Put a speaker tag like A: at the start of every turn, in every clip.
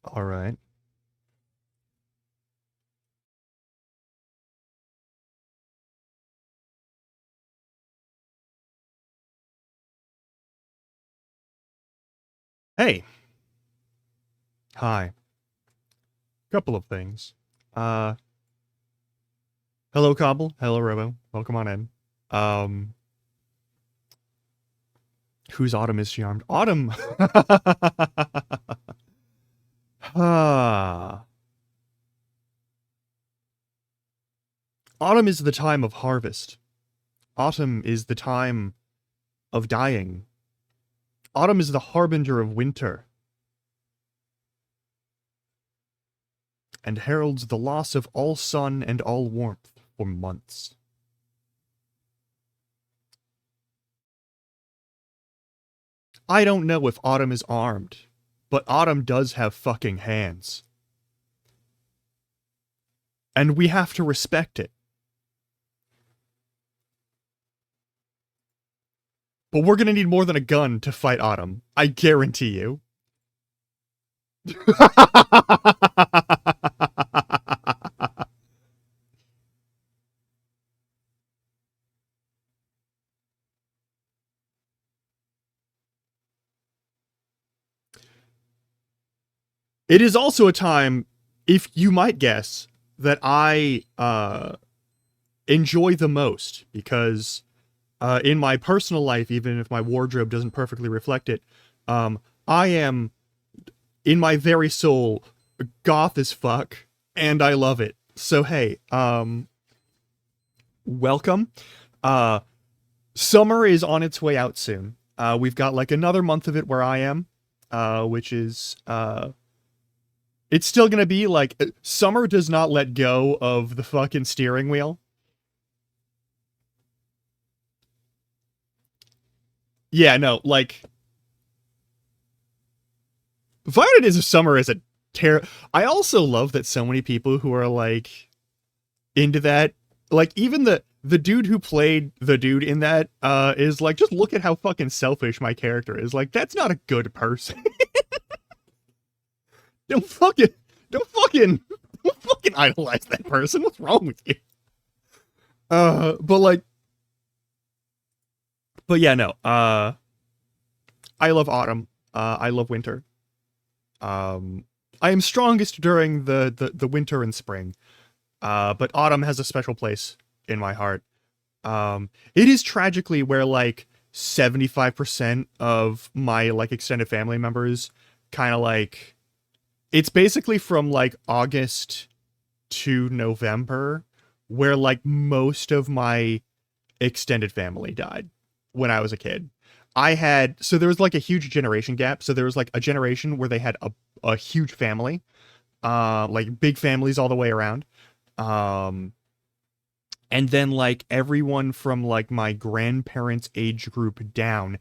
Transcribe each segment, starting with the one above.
A: All right. Hey. Hi. Couple of things. Uh, Hello, Cobble. Hello, Robo. Welcome on in. Um, whose Autumn is she armed? Autumn! Ah. Autumn is the time of harvest. Autumn is the time of dying. Autumn is the harbinger of winter, and heralds the loss of all sun and all warmth for months. I don't know if Autumn is armed, but Autumn does have fucking hands. And we have to respect it. But we're gonna need more than a gun to fight Autumn. I guarantee you. It is also a time, if you might guess, that I enjoy the most because in my personal life, even if my wardrobe doesn't perfectly reflect it, I am in my very soul goth as fuck, and I love it. So hey, welcome. Uh, Summer is on its way out soon. We've got like another month of it where I am, which is it's still gonna be like summer does not let go of the fucking steering wheel. Yeah, no, like Violet is a summer is a terror. I also love that so many people who are like into that, like even the dude who played the dude in that is like, just look at how fucking selfish my character is. Like, that's not a good person. don't fucking don't fucking don't fucking idolize that person. What's wrong with you? But like, but yeah, no. I love autumn. I love winter. Um, I am strongest during the winter and spring. But autumn has a special place in my heart. It is tragically where like 75% of my like extended family members kind of like, it's basically from like August to November where like most of my extended family died when I was a kid. I had, so there was like a huge generation gap. So there was like a generation where they had a huge family, like big families all the way around. Um, and then like everyone from like my grandparents' age group down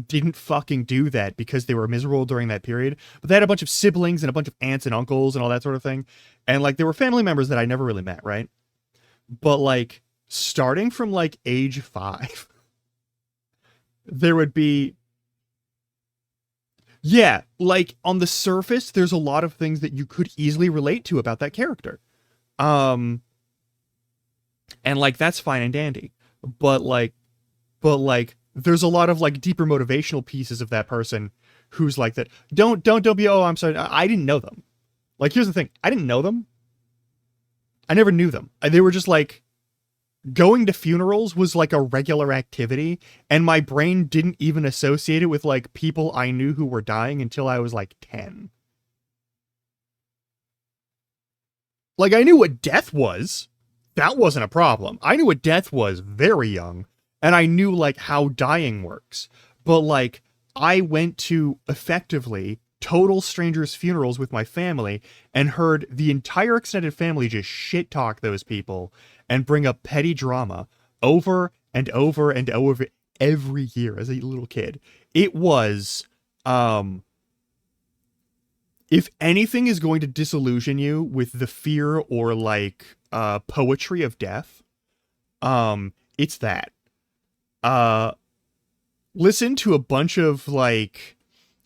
A: didn't fucking do that because they were miserable during that period. But they had a bunch of siblings and a bunch of aunts and uncles and all that sort of thing. And like there were family members that I never really met, right? But like starting from like age 5, there would be, yeah, like on the surface there's a lot of things that you could easily relate to about that character. Um and like that's fine and dandy. But like but there's a lot of like deeper motivational pieces of that person who's like that. Don't be, oh, I'm sorry, I didn't know them. Like here's the thing, I didn't know them. I never knew them. They were just like, going to funerals was like a regular activity, and my brain didn't even associate it with like people I knew who were dying until I was like 10. Like I knew what death was. That wasn't a problem. I knew what death was very young, and I knew like how dying works. But like I went to effectively total strangers' funerals with my family and heard the entire extended family just shit talk those people and bring up petty drama over and over and over every year as a little kid. It was um if anything is going to disillusion you with the fear or like poetry of death, it's that. Uh Listen to a bunch of like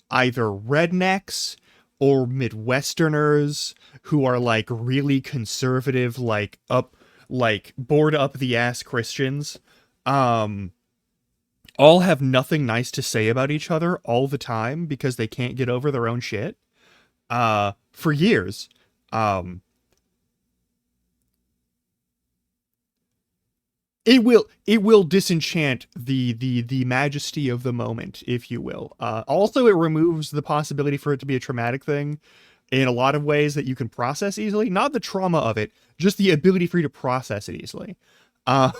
A: either rednecks or Midwesterners who are like really conservative, like bored up the ass Christians, um, all have nothing nice to say about each other all the time because they can't get over their own shit. For years. Um, it will disenchant the majesty of the moment, if you will. Also, it removes the possibility for it to be a traumatic thing in a lot of ways that you can process easily. Not the trauma of it, just the ability for you to process it easily. Uh,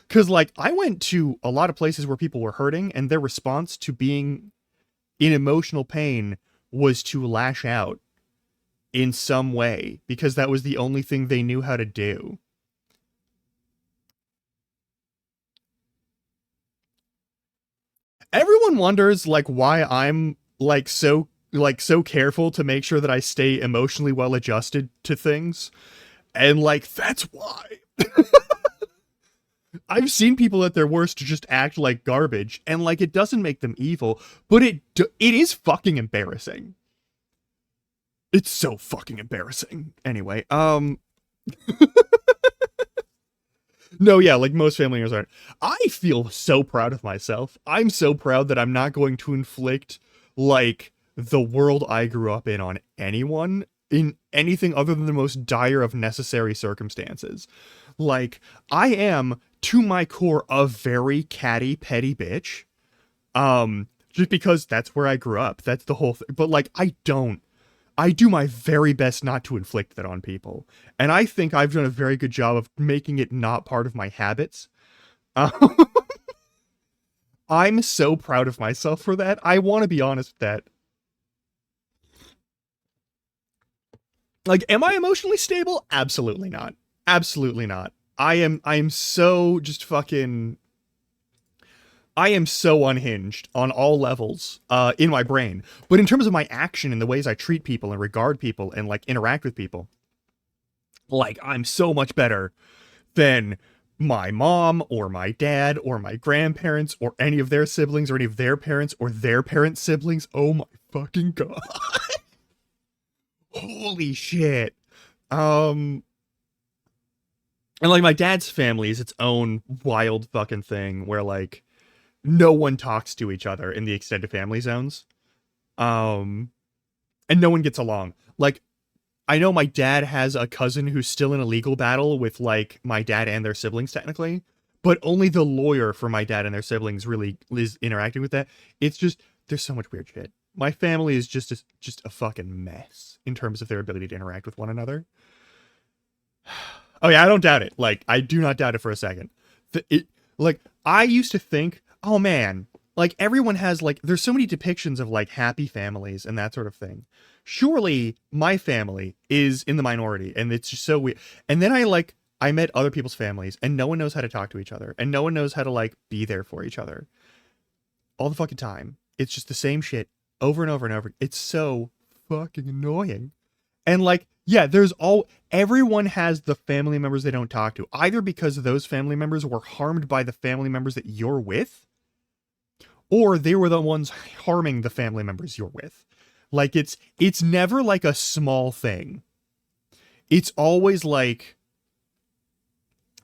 A: because like I went to a lot of places where people were hurting, and their response to being in emotional pain was to lash out in some way because that was the only thing they knew how to do. Everyone wonders like why I'm like so careful to make sure that I stay emotionally well adjusted to things. And like that's why. I've seen people at their worst just act like garbage, and like it doesn't make them evil, but it is fucking embarrassing. It's so fucking embarrassing. Anyway, no, yeah, like most family members aren't. I feel so proud of myself. I'm so proud that I'm not going to inflict like the world I grew up in on anyone in anything other than the most dire of necessary circumstances. Like, I am, to my core, a very catty, petty bitch. Just because that's where I grew up. That's the whole thing. But like, I do my very best not to inflict that on people. And I think I've done a very good job of making it not part of my habits. Uh, I'm so proud of myself for that. I want to be honest with that. Like, am I emotionally stable? Absolutely not. Absolutely not. I am so just fucking I am so unhinged on all levels in my brain. But in terms of my action and the ways I treat people and regard people and like interact with people, like I'm so much better than my mom or my dad or my grandparents or any of their siblings or any of their parents or their parents' siblings. Oh my fucking god. Holy shit. Um and like my dad's family is its own wild fucking thing where like no one talks to each other in the extended family zones. Um and no one gets along. Like I know my dad has a cousin who's still in a legal battle with like my dad and their siblings technically, but only the lawyer for my dad and their siblings really is interacting with that. It's just there's so much weird shit. My family is just a fucking mess in terms of their ability to interact with one another. Oh yeah, I don't doubt it. Like I do not doubt it for a second. Like I used to think, oh man, like everyone has like there's so many depictions of like happy families and that sort of thing. Surely my family is in the minority and it's just so weird. And then I met other people's families and no one knows how to talk to each other and no one knows how to like be there for each other all the fucking time. It's just the same shit over and over and over. It's so fucking annoying. And like, yeah, everyone has the family members they don't talk to, either because those family members were harmed by the family members that you're with, or they were the ones harming the family members you're with. Like it's never like a small thing. It's always like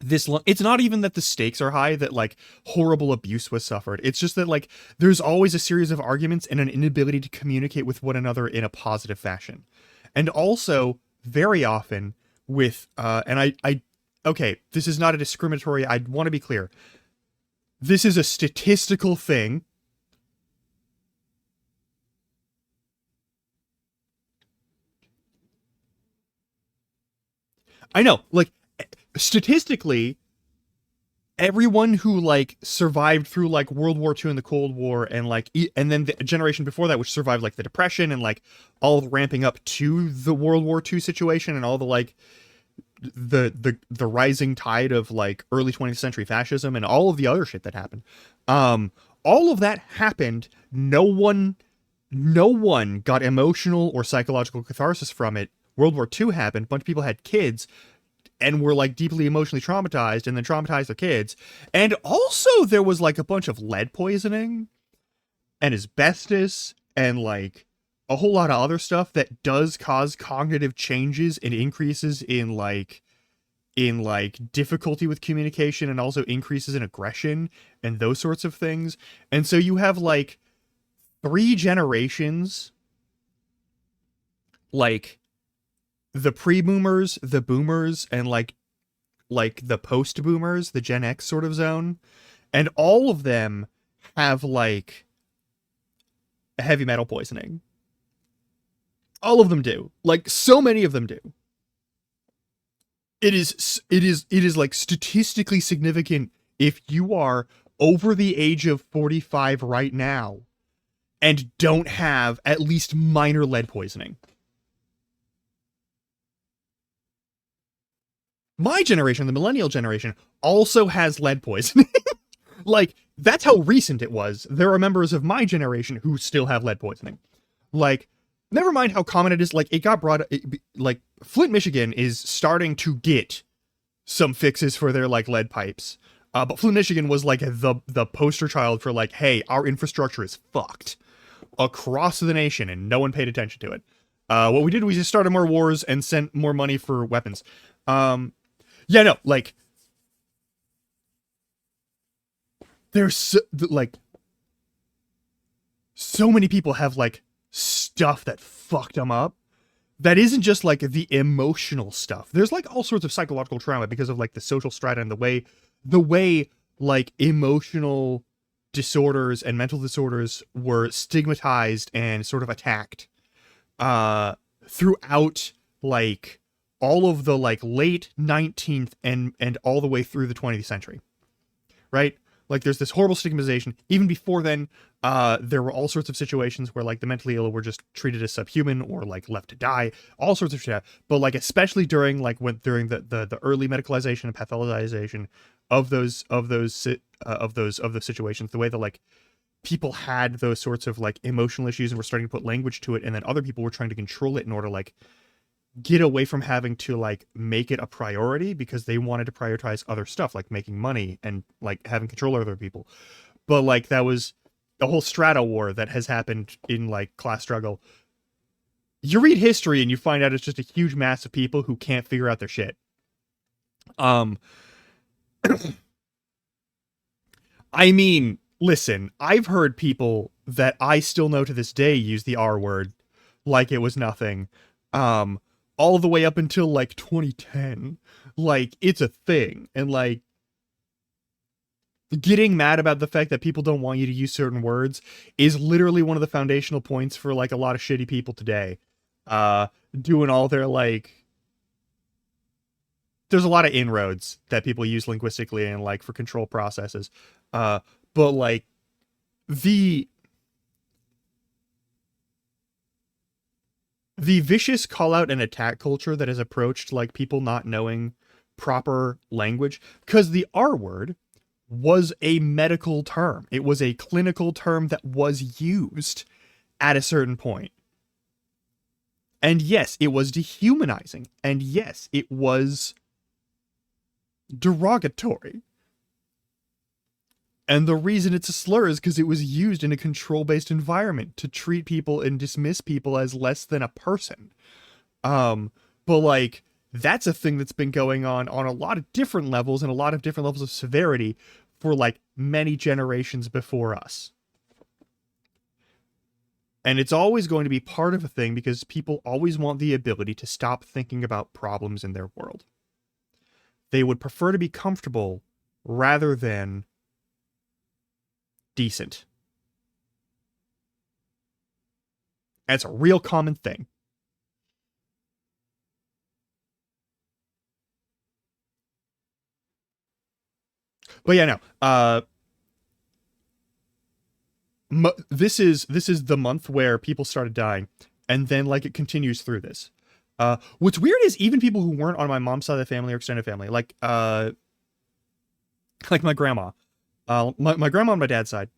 A: it's not even that the stakes are high that like horrible abuse was suffered. It's just that like there's always a series of arguments and an inability to communicate with one another in a positive fashion. And also very often with and I okay, this is not a discriminatory, I want to be clear. This is a statistical thing. I know, like statistically, everyone who like survived through like World War II and the Cold War and like and then the generation before that which survived like the Depression and like all ramping up to the World War II situation and all the like the rising tide of like early 20th century fascism and all of the other shit that happened. All of that happened. No one got emotional or psychological catharsis from it. World War II happened. A bunch of people had kids and were like deeply emotionally traumatized and then traumatized their kids. And also there was like a bunch of lead poisoning and asbestos and like a whole lot of other stuff that does cause cognitive changes and increases in like difficulty with communication and also increases in aggression and those sorts of things. And so you have like three generations, like the pre-boomers, the boomers, and like the post-boomers, the Gen X sort of zone, and all of them have like heavy metal poisoning. All of them do. Like so many of them do. It is like statistically significant if you are over the age of 45 right now and don't have at least minor lead poisoning. My generation, the millennial generation, also has lead poisoning. Like, that's how recent it was. There are members of my generation who still have lead poisoning. Like, never mind how common it is. Like, it got brought, like, Flint, Michigan is starting to get some fixes for their, like, lead pipes. But Flint, Michigan was, like, the poster child for, like, hey, our infrastructure is fucked across the nation, and no one paid attention to it. What we did was just started more wars and sent more money for weapons. Yeah, no, like, there's like so many people have like stuff that fucked them up that isn't just like the emotional stuff. There's like all sorts of psychological trauma because of like the social strata and the way like emotional disorders and mental disorders were stigmatized and sort of attacked throughout like all of the like late 19th and all the way through the 20th century, right? Like there's this horrible stigmatization. Even before then, there were all sorts of situations where like the mentally ill were just treated as subhuman or like left to die, all sorts of shit. But like especially during like during the early medicalization and pathologization of those situations, the way that like people had those sorts of like emotional issues and were starting to put language to it, and then other people were trying to control it in order to like get away from having to like make it a priority because they wanted to prioritize other stuff like making money and like having control over other people. But like that was a whole strata war that has happened in like class struggle. You read history and you find out it's just a huge mass of people who can't figure out their shit. um I mean, listen, I've heard people that I still know to this day use the R word like it was nothing. Um, all the way up until like 2010. Like, it's a thing. And like getting mad about the fact that people don't want you to use certain words is literally one of the foundational points for like a lot of shitty people today. Uh, doing all their like there's a lot of inroads that people use linguistically and like for control processes. Uh, but like the the vicious call out and attack culture that has approached like people not knowing proper language, because the R word was a medical term. It was a clinical term that was used at a certain point. And yes, it was dehumanizing. And yes, it was derogatory. And the reason it's a slur is because it was used in a control-based environment to treat people and dismiss people as less than a person. But like that's a thing that's been going on a lot of different levels and a lot of different levels of severity for like many generations before us. And it's always going to be part of a thing because people always want the ability to stop thinking about problems in their world. They would prefer to be comfortable rather than decent. That's a real common thing. But yeah, no. This is the month where people started dying, and then like it continues through this. What's weird is even people who weren't on my mom's side of the family or extended family, like my grandma, my grandma on my dad's side,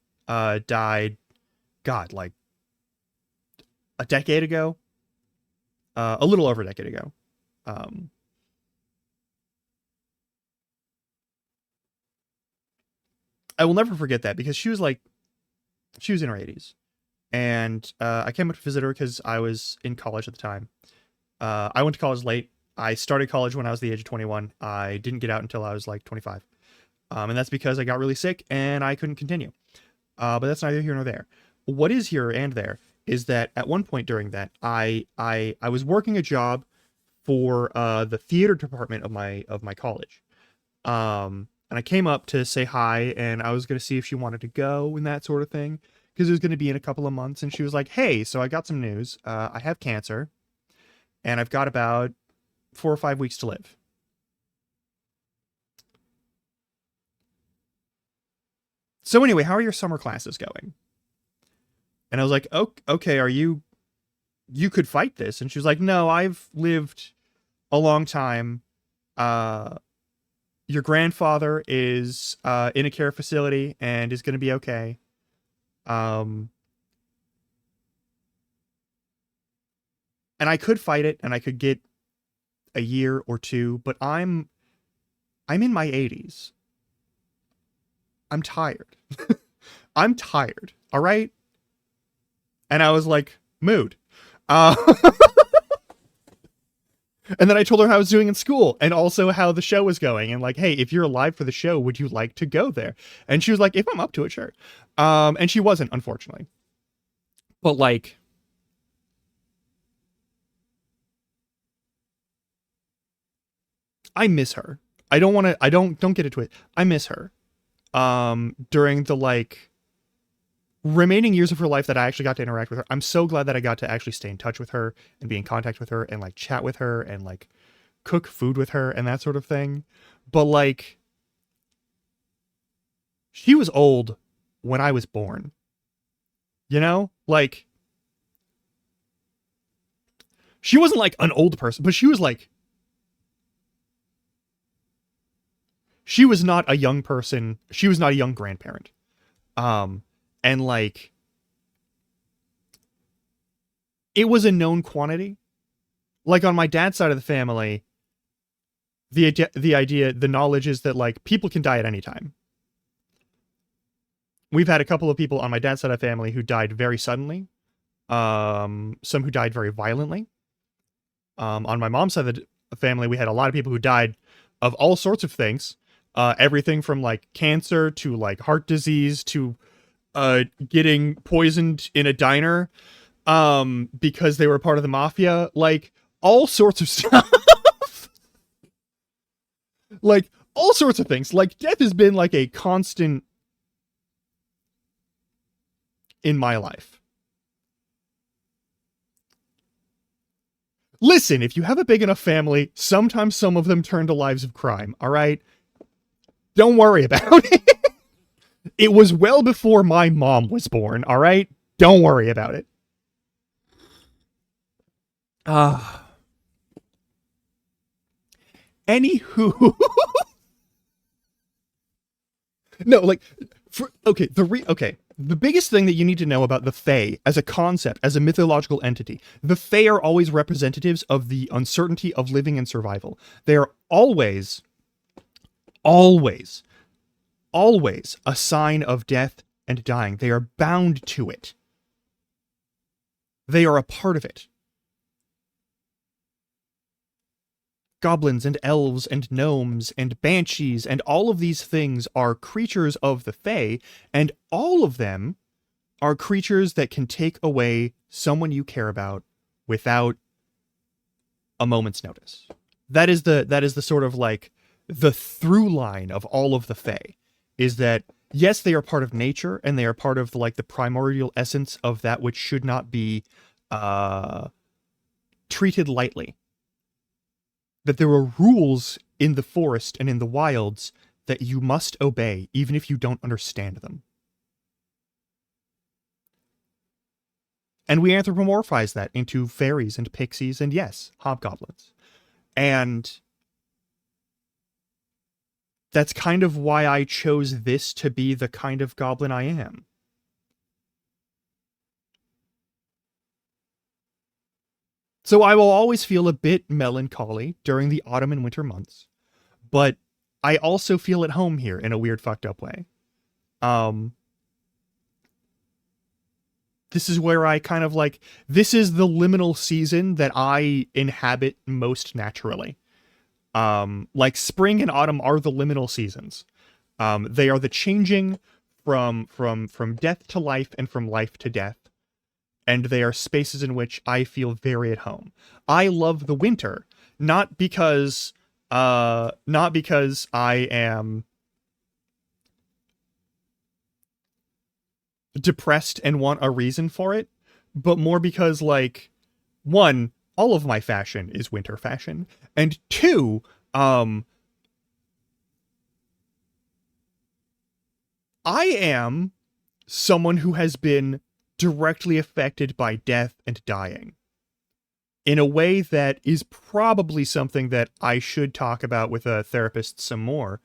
A: died, God, like a decade ago, a little over a decade ago. Um, I will never forget that because she was in her 80s. and I came up to visit her because I was in college at the time. I went to college late. I started college when I was the age of 21. I didn't get out until I was like 25. And that's because I got really sick and I couldn't continue. But that's neither here nor there. What is here and there is that at one point during that, I was working a job for the theater department of my college. And I came up to say hi, and I was going to see if she wanted to go and that sort of thing, because it was going to be in a couple of months. And she was like, "Hey, so I got some news. I have cancer, and I've got about 4 or 5 weeks to live." So anyway, how are your summer classes going? And I was like, okay, you could fight this. And she was like, no, I've lived a long time. Uh, your grandfather is in a care facility and is going to be okay. Um, and I could fight it and I could get a year or two, but I'm in my 80s. I'm tired. I'm tired. All right. And I was like, mood. Uh, and then I told her how I was doing in school and also how the show was going. And like, hey, if you're alive for the show, would you like to go there? And she was like, if I'm up to it, sure. And she wasn't, unfortunately. But like, I miss her. I don't get into it. I miss her. During the like remaining years of her life that I actually got to interact with her. I'm so glad that I got to actually stay in touch with her and be in contact with her and like chat with her and like cook food with her and that sort of thing. But like she was old when I was born. You know? Like she wasn't like an old person, but she was not a young person. She was not a young grandparent. Um and like it was a known quantity. Like on my dad's side of the family, the knowledge is that like people can die at any time. We've had a couple of people on my dad's side of the family who died very suddenly. Some who died very violently. On my mom's side of the family, we had a lot of people who died of all sorts of things. Everything from like cancer to like heart disease to getting poisoned in a diner because they were part of the mafia. Like all sorts of stuff. Like all sorts of things. Like death has been like a constant in my life. Listen, if you have a big enough family, sometimes some of them turn to lives of crime, all right? Don't worry about it. It was well before my mom was born, all right? Don't worry about it. Uh, Anywho. No, like, okay, the biggest thing that you need to know about the Fae as a concept, as a mythological entity, the Fae are always representatives of the uncertainty of living and survival. They are always, always a sign of death and dying. They are bound to it. They are a part of it. Goblins and elves and gnomes and banshees and all of these things are creatures of the Fae, and all of them are creatures that can take away someone you care about without a moment's notice. That is the sort of like the through line of all of the Fae is that yes, they are part of nature and they are part of like the primordial essence of that which should not be treated lightly. That there are rules in the forest and in the wilds that you must obey, even if you don't understand them. And we anthropomorphize that into fairies and pixies and, yes, hobgoblins. And that's kind of why I chose this to be the kind of goblin I am. So I will always feel a bit melancholy during the autumn and winter months, but I also feel at home here in a weird fucked up way. Um this is where I kind of like, this is the liminal season that I inhabit most naturally. Like spring and autumn are the liminal seasons. They are the changing from death to life and from life to death. And they are spaces in which I feel very at home. I love the winter, not because I am depressed and want a reason for it, but more because, like, one, all of my fashion is winter fashion, and two, I am someone who has been directly affected by death and dying in a way that is probably something that I should talk about with a therapist some more.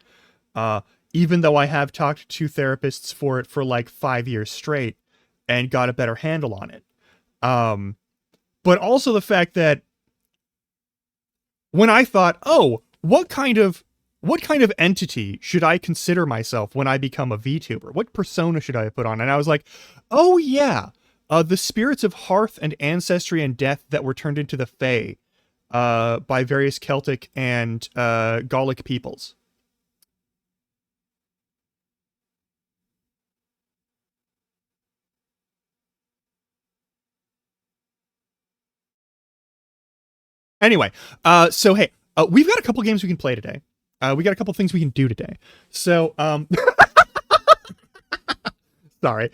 A: Even though I have talked to therapists for it for like 5 years straight and got a better handle on it. But also the fact that when I thought, oh, what kind of entity should I consider myself when I become a VTuber? What persona should I put on? And I was like, oh yeah, the spirits of hearth and ancestry and death that were turned into the Fae by various Celtic and Gallic peoples. Anyway, so hey, we've got a couple games we can play today. We got a couple things we can do today. So, sorry.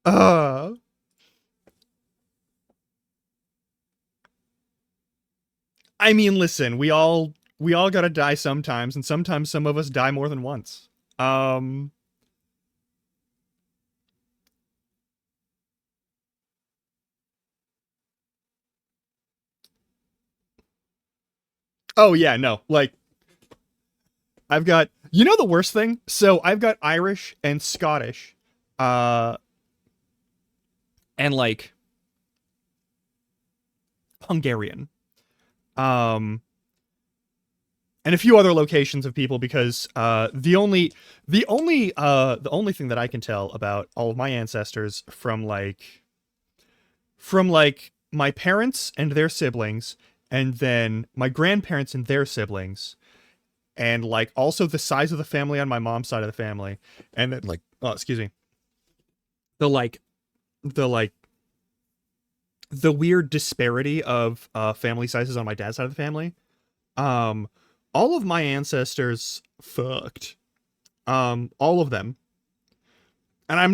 A: Uh, I mean, listen, we all gotta die sometimes, and sometimes some of us die more than once. Um, oh yeah, no, like I've got, you know, the worst thing. So I've got Irish and Scottish, uh, and like Hungarian, um, and a few other locations of people because the only thing that I can tell about all of my ancestors from like my parents and their siblings, and then my grandparents and their siblings, and like also the size of the family on my mom's side of the family, and then like, oh, excuse me, the like the like the weird disparity of family sizes on my dad's side of the family. Um, all of my ancestors fucked. All of them, and I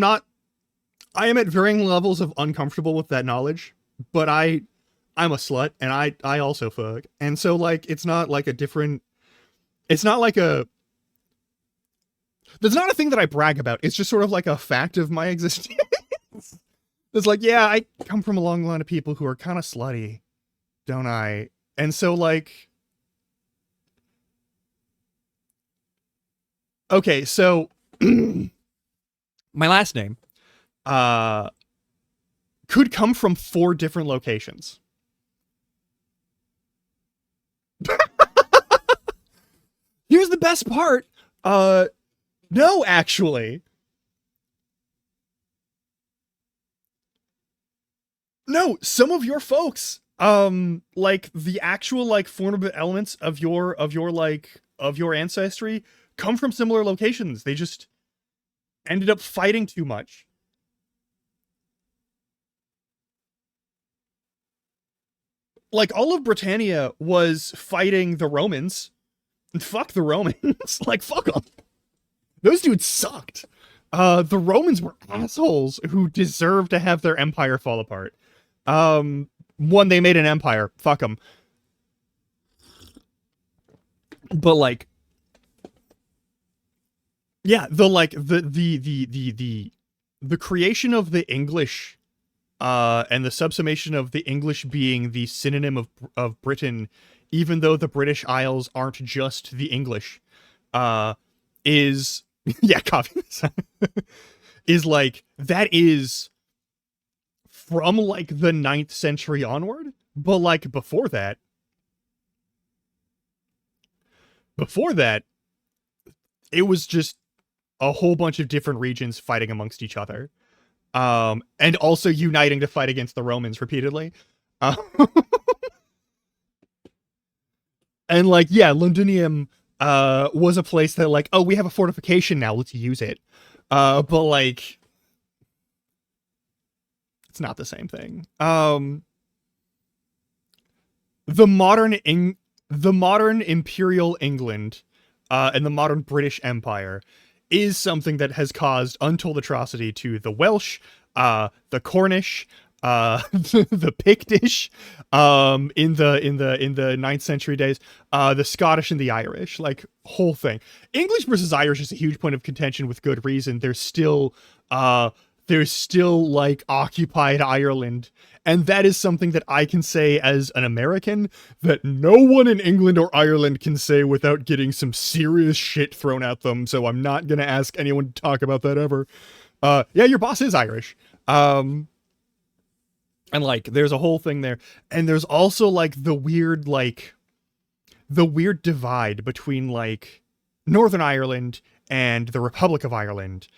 A: am at varying levels of uncomfortable with that knowledge, but I'm a slut and I also fuck. And so like it's not like a different it's not like a there's not a thing that I brag about. It's just sort of like a fact of my existence. It's like, yeah, I come from a long line of people who are kind of slutty, don't I? And so like okay, so my last name uh could come from 4 different locations. Here's the best part. No, actually. No, some of your folks, like the actual like formative elements of your ancestry come from similar locations. They just ended up fighting too much. Like all of Britannia was fighting the Romans. Fuck the Romans. Like fuck them. Those dudes sucked. The Romans were assholes who deserved to have their empire fall apart. One, they made an empire. Fuck them. But like, yeah, the creation of the English, and the subsumation of the English being the synonym of Britain, even though the British Isles aren't just the English, is yeah, coffee is like that is from like the 9th century onward, but like before that, it was just a whole bunch of different regions fighting amongst each other, and also uniting to fight against the Romans repeatedly. Uh, and like, yeah, Londinium was a place that like, oh, we have a fortification now, let's use it. But like, it's not the same thing. The modern Imperial England, and the modern British Empire is something that has caused untold atrocity to the Welsh, the Cornish, the Pictish, in the 9th century days, the Scottish and the Irish, like whole thing. English versus Irish is a huge point of contention with good reason. There's still like occupied Ireland, and that is something that I can say as an American that no one in England or Ireland can say without getting some serious shit thrown at them. So I'm not gonna ask anyone to talk about that ever. Yeah, your boss is Irish. And like there's a whole thing there, and there's also like the weird divide between like Northern Ireland and the Republic of Ireland.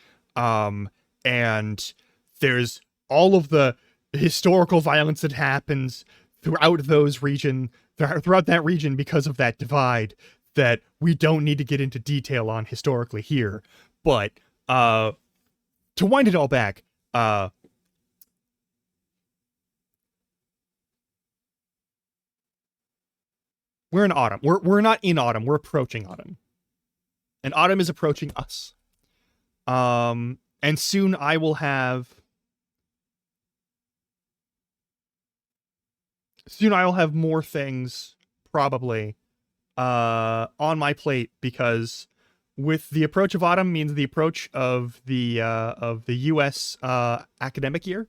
A: And there's all of the historical violence that happens throughout throughout that region because of that divide that we don't need to get into detail on historically here. But to wind it all back, we're in autumn. We're not in autumn. We're approaching autumn, and autumn is approaching us. And soon I will have more things probably on my plate, because with the approach of autumn means the approach of the US academic year.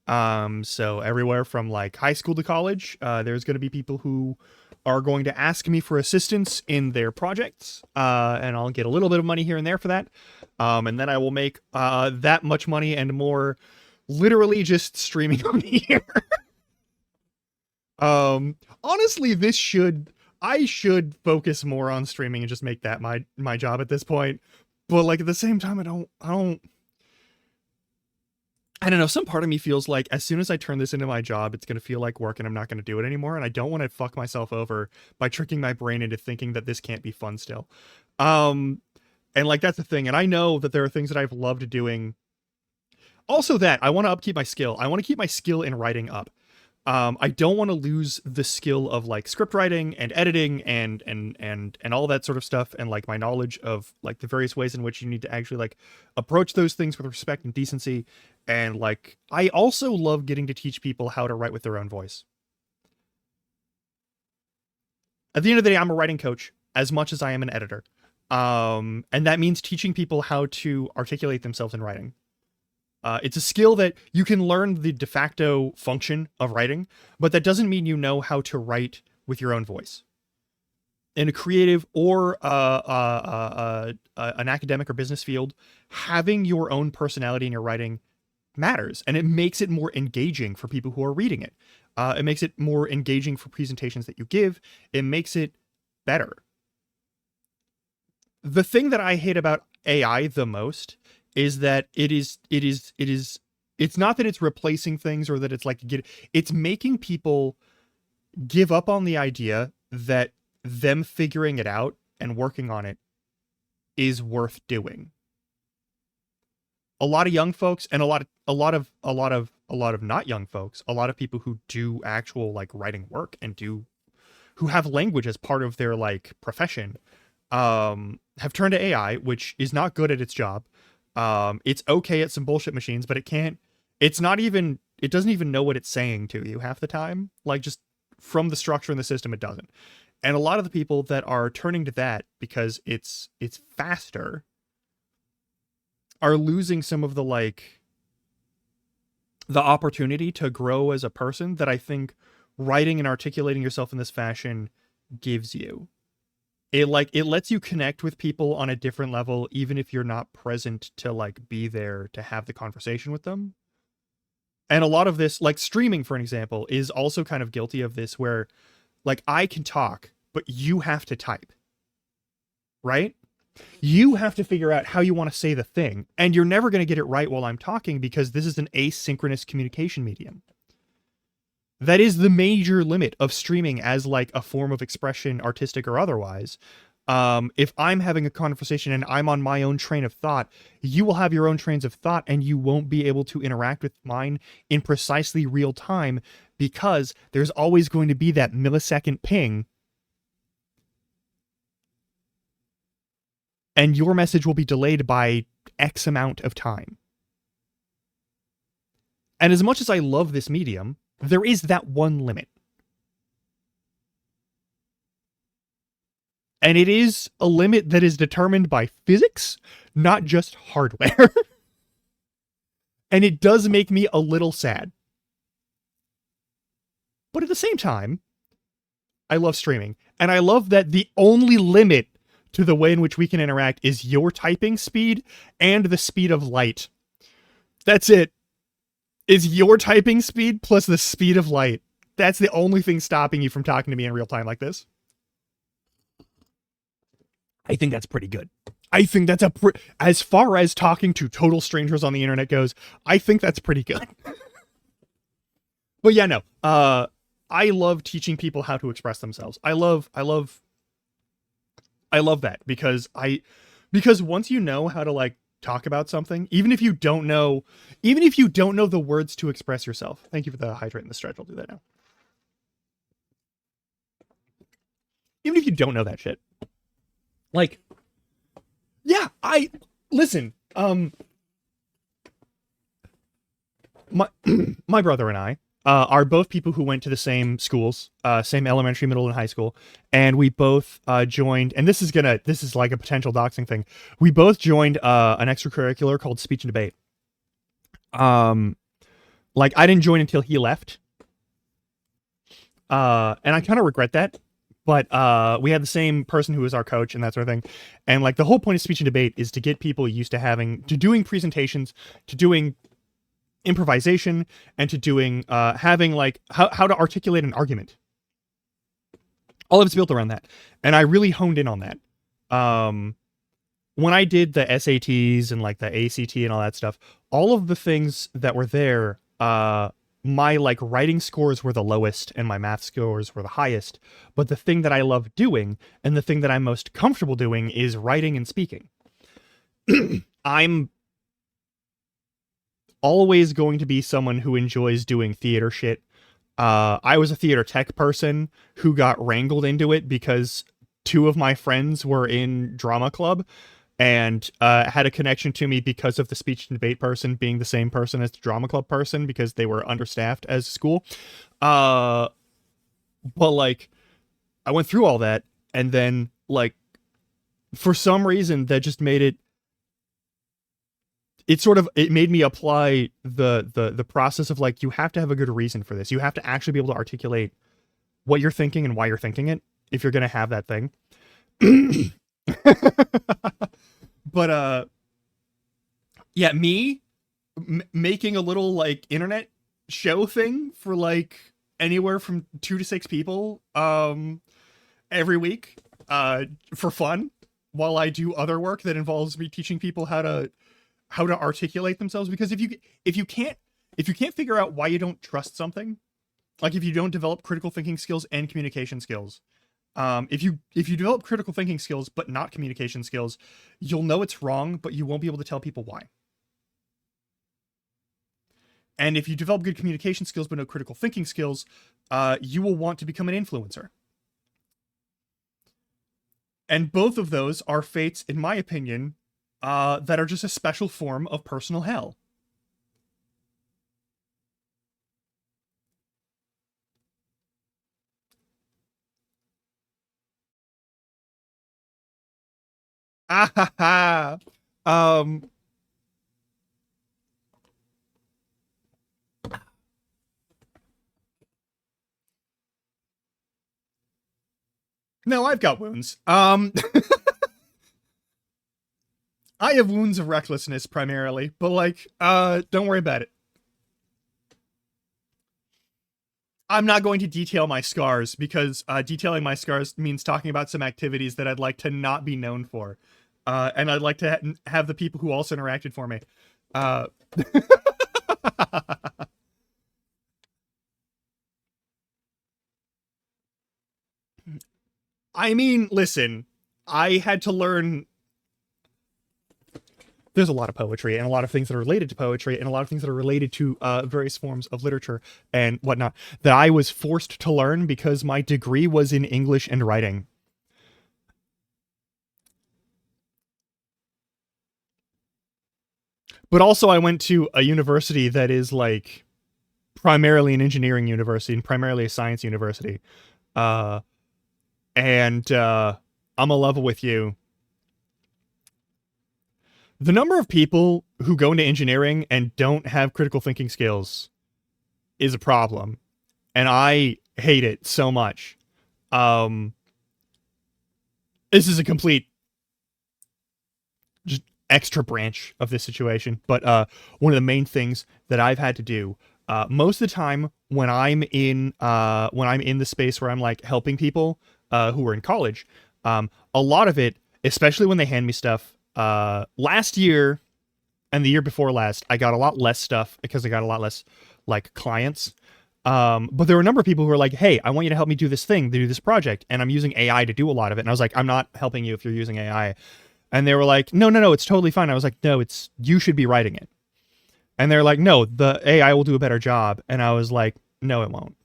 A: So everywhere from like high school to college, there's going to be people who are going to ask me for assistance in their projects, and I'll get a little bit of money here and there for that. And then I will make that much money and more literally just streaming on here. Honestly, I should focus more on streaming and just make that my job at this point. But like at the same time, I don't know, some part of me feels like as soon as I turn this into my job, it's going to feel like work and I'm not going to do it anymore. And I don't want to fuck myself over by tricking my brain into thinking that this can't be fun still. And like, that's the thing. And I know that there are things that I've loved doing. Also that I want to upkeep my skill. I want to keep my skill in writing up. I don't want to lose the skill of like script writing and editing and all that sort of stuff, and like my knowledge of like the various ways in which you need to actually like approach those things with respect and decency. And like I also love getting to teach people how to write with their own voice. At the end of the day, I'm a writing coach as much as I am an editor. And that means teaching people how to articulate themselves in writing. It's a skill that you can learn the de facto function of writing, but that doesn't mean you know how to write with your own voice. In a creative or an academic or business field, having your own personality in your writing matters, and it makes it more engaging for people who are reading it. It makes it more engaging for presentations that you give. It makes it better. The thing that I hate about AI the most is that it's not that it's replacing things or that it's like it's making people give up on the idea that them figuring it out and working on it is worth doing. A lot of young folks and a lot of not young folks, a lot of people who do actual like writing work and who have language as part of their like profession, have turned to AI, which is not good at its job. It's okay at some bullshit machines, but it doesn't even know what it's saying to you half the time. Like, just from the structure in the system, it doesn't. And a lot of the people that are turning to that because it's faster are losing some of the like the opportunity to grow as a person that I think writing and articulating yourself in this fashion gives you. It lets you connect with people on a different level, even if you're not present to like be there to have the conversation with them. And a lot of this, like streaming, for an example, is also kind of guilty of this, where like I can talk, but you have to type, right? You have to figure out how you want to say the thing, and you're never going to get it right while I'm talking because this is an asynchronous communication medium. That is the major limit of streaming as like a form of expression, artistic or otherwise. If I'm having a conversation and I'm on my own train of thought, you will have your own trains of thought and you won't be able to interact with mine in precisely real time because there's always going to be that millisecond ping and your message will be delayed by X amount of time. And as much as I love this medium, there is that one limit. And it is a limit that is determined by physics, not just hardware. And it does make me a little sad. But at the same time, I love streaming. And I love that the only limit to the way in which we can interact is your typing speed and the speed of light. That's it. Is your typing speed plus the speed of light. That's the only thing stopping you from talking to me in real time like this. I think that's pretty good. I think that's as far as talking to total strangers on the internet goes, I think that's pretty good. But yeah, no. I love teaching people how to express themselves. I love that because once you know how to like talk about something, even if you don't know the words to express yourself. Thank you for the hydrate and the stretch. I'll do that now. Even if you don't know that shit. Like, yeah, listen, my brother and I are both people who went to the same schools, same elementary, middle, and high school, and we both joined, and this is like a potential doxing thing. We both joined an extracurricular called speech and debate. Like I didn't join until he left, and I kind of regret that. But we had the same person who was our coach and that sort of thing. And like the whole point of speech and debate is to get people used to doing presentations, to doing improvisation, and to doing having like how to articulate an argument. All of it's built around that. And I really honed in on that. When I did the SATs and like the ACT and all that stuff, all of the things that were there, my like writing scores were the lowest and my math scores were the highest. But the thing that I love doing and the thing that I'm most comfortable doing is writing and speaking. I'm always going to be someone who enjoys doing theater shit. I was a theater tech person who got wrangled into it because two of my friends were in drama club and had a connection to me because of the speech and debate person being the same person as the drama club person because they were understaffed as a school. But like, I went through all that, and then like, for some reason that just made it made me apply the process of like, you have to have a good reason for this. You have to actually be able to articulate what you're thinking and why you're thinking it if you're going to have that thing. But yeah, me making a little like internet show thing for like anywhere from 2 to 6 people every week for fun while I do other work that involves me teaching people how to articulate themselves. Because if you can't figure out why you don't trust something, like if you don't develop critical thinking skills and communication skills, if you develop critical thinking skills but not communication skills, you'll know it's wrong, but you won't be able to tell people why. And if you develop good communication skills but no critical thinking skills, you will want to become an influencer. And both of those are fates, in my opinion, that are just a special form of personal hell. Ah ha ha. No, I've got wounds. I have wounds of recklessness primarily, but like, don't worry about it. I'm not going to detail my scars because detailing my scars means talking about some activities that I'd like to not be known for. and I'd like to have the people who also interacted for me. Uh, I mean, listen, I had to learn. There's a lot of poetry and a lot of things that are related to poetry and a lot of things that are related to various forms of literature and whatnot that I was forced to learn because my degree was in English and writing. But also, I went to a university that is like primarily an engineering university and primarily a science university. Uh, and I'm a level with you. The number of people who go into engineering and don't have critical thinking skills is a problem, and I hate it so much. Um, this is a complete just extra branch of this situation, but one of the main things that I've had to do most of the time when I'm in the space where I'm like helping people who are in college, a lot of it, especially when they hand me stuff. Last year and the year before last, I got a lot less stuff because I got a lot less like clients. But there were a number of people who were like, "Hey, I want you to help me do this thing, to do this project," and I'm using AI to do a lot of it. And I was like, "I'm not helping you if you're using AI." And they were like, "No, no, no, it's totally fine." I was like, "No, it's you should be writing it." And they're like, "No, the AI will do a better job." And I was like, "No, it won't."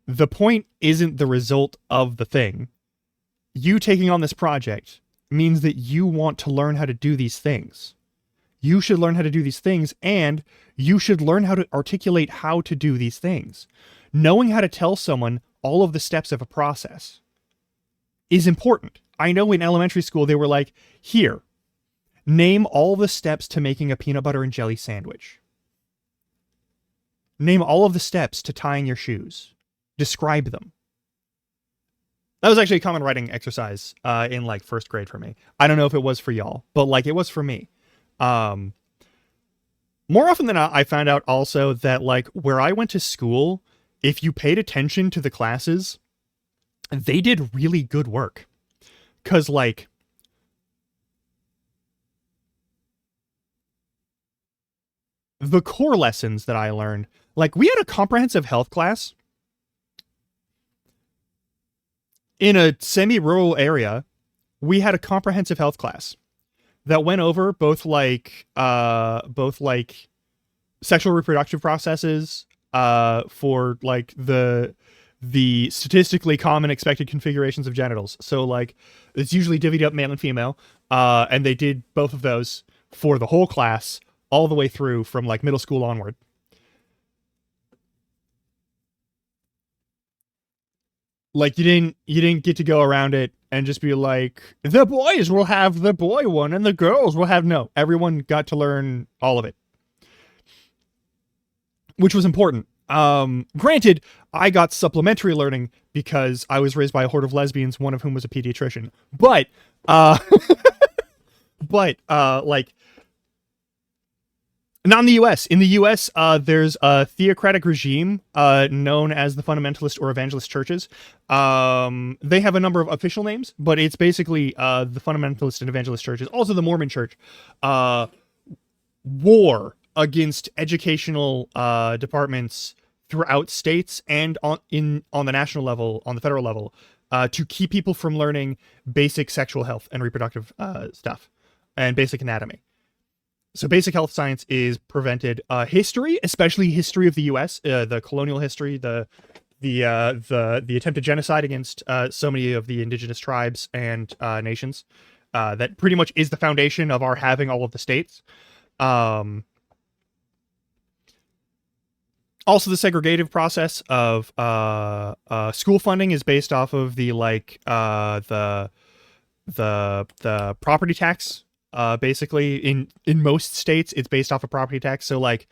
A: The point isn't the result of the thing. You taking on this project means that you want to learn how to do these things. You should learn how to do these things, and you should learn how to articulate how to do these things. Knowing how to tell someone all of the steps of a process is important. I know in elementary school they were like, "Here, name all the steps to making a peanut butter and jelly sandwich. Name all of the steps to tying your shoes. Describe them." That was actually a common writing exercise in like first grade for me. I don't know if it was for y'all, but like it was for me. Um, More often than not, I found out also that like where I went to school, if you paid attention to the classes, they did really good work. Cause like the core lessons that I learned, like we had a comprehensive health class in a semi-rural area. We had a comprehensive health class that went over both like sexual reproductive processes for like the statistically common expected configurations of genitals. So like it's usually divvied up male and female, and they did both of those for the whole class all the way through from like middle school onward. Like you didn't get to go around it and just be like, the boys will have the boy one and the girls will have no. Everyone got to learn all of it, which was important. Granted, I got supplementary learning because I was raised by a horde of lesbians, one of whom was a pediatrician. But uh like not in the U.S. In the U.S., there's a theocratic regime known as the fundamentalist or evangelist churches. They have a number of official names, but it's basically the fundamentalist and evangelist churches. Also, the Mormon Church. War against educational departments throughout states and on the national level, on the federal level, to keep people from learning basic sexual health and reproductive stuff and basic anatomy. So basic health science is prevented. History, especially history of the U.S., the colonial history, the attempted genocide against so many of the indigenous tribes and nations, that pretty much is the foundation of our having all of the states. Also, the segregative process of school funding is based off of the like the property tax. Basically, in most states, it's based off of property tax. So like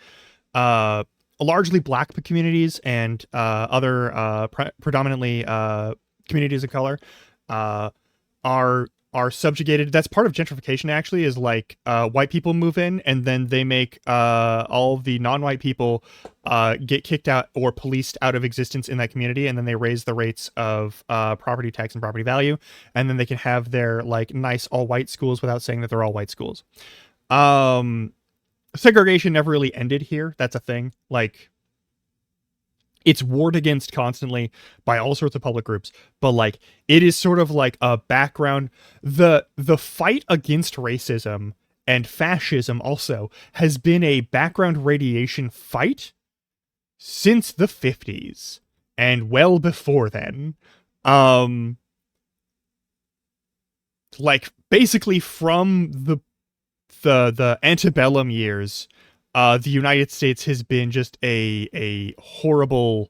A: largely black communities and other predominantly communities of color are are subjugated. That's part of gentrification, actually, is like white people move in and then they make all the non-white people get kicked out or policed out of existence in that community, and then they raise the rates of property tax and property value, and then they can have their like nice all-white schools without saying that they're all white schools. Segregation never really ended here. That's a thing. Like, it's warred against constantly by all sorts of public groups, but like it is sort of like a background. The fight against racism and fascism also has been a background radiation fight since the 50s and well before then. Like basically from the antebellum years, the United States has been just a horrible,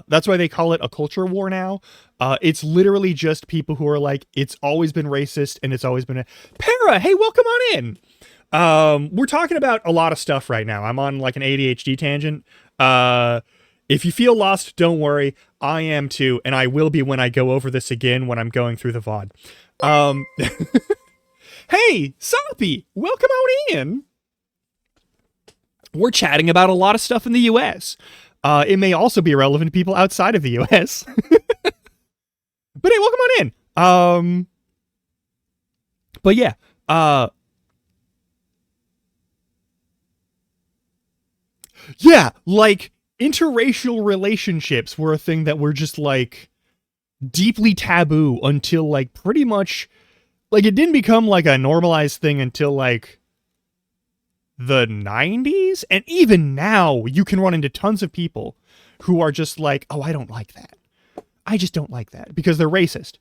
A: that's why they call it a culture war now. It's literally just people who are like, it's always been racist and it's always been Para, hey, welcome on in. We're talking about a lot of stuff right now. I'm on like an ADHD tangent. If you feel lost, don't worry. I am too, and I will be when I go over this again when I'm going through the VOD. Hey, Soppy, welcome on in. We're chatting about a lot of stuff in the US. It may also be relevant to people outside of the US. But hey, welcome on in. But yeah, yeah, like interracial relationships were a thing that were just like deeply taboo until like pretty much like it didn't become like a normalized thing until like the 90s. And even now you can run into tons of people who are just like, oh, I don't like that. I just don't like that because they're racist.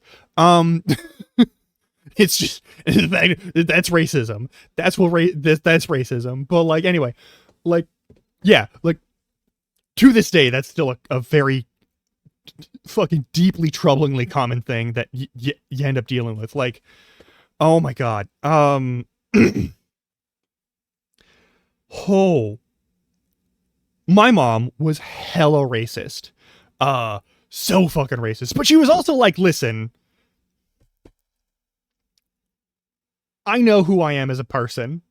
A: It's just that's racism. That's what that's racism. But like anyway, like yeah, like to this day that's still a very fucking deeply troublingly common thing that you end up dealing with. Like, oh my god. Oh, my mom was hella racist. So fucking racist. But she was also like, listen, I know who I am as a person.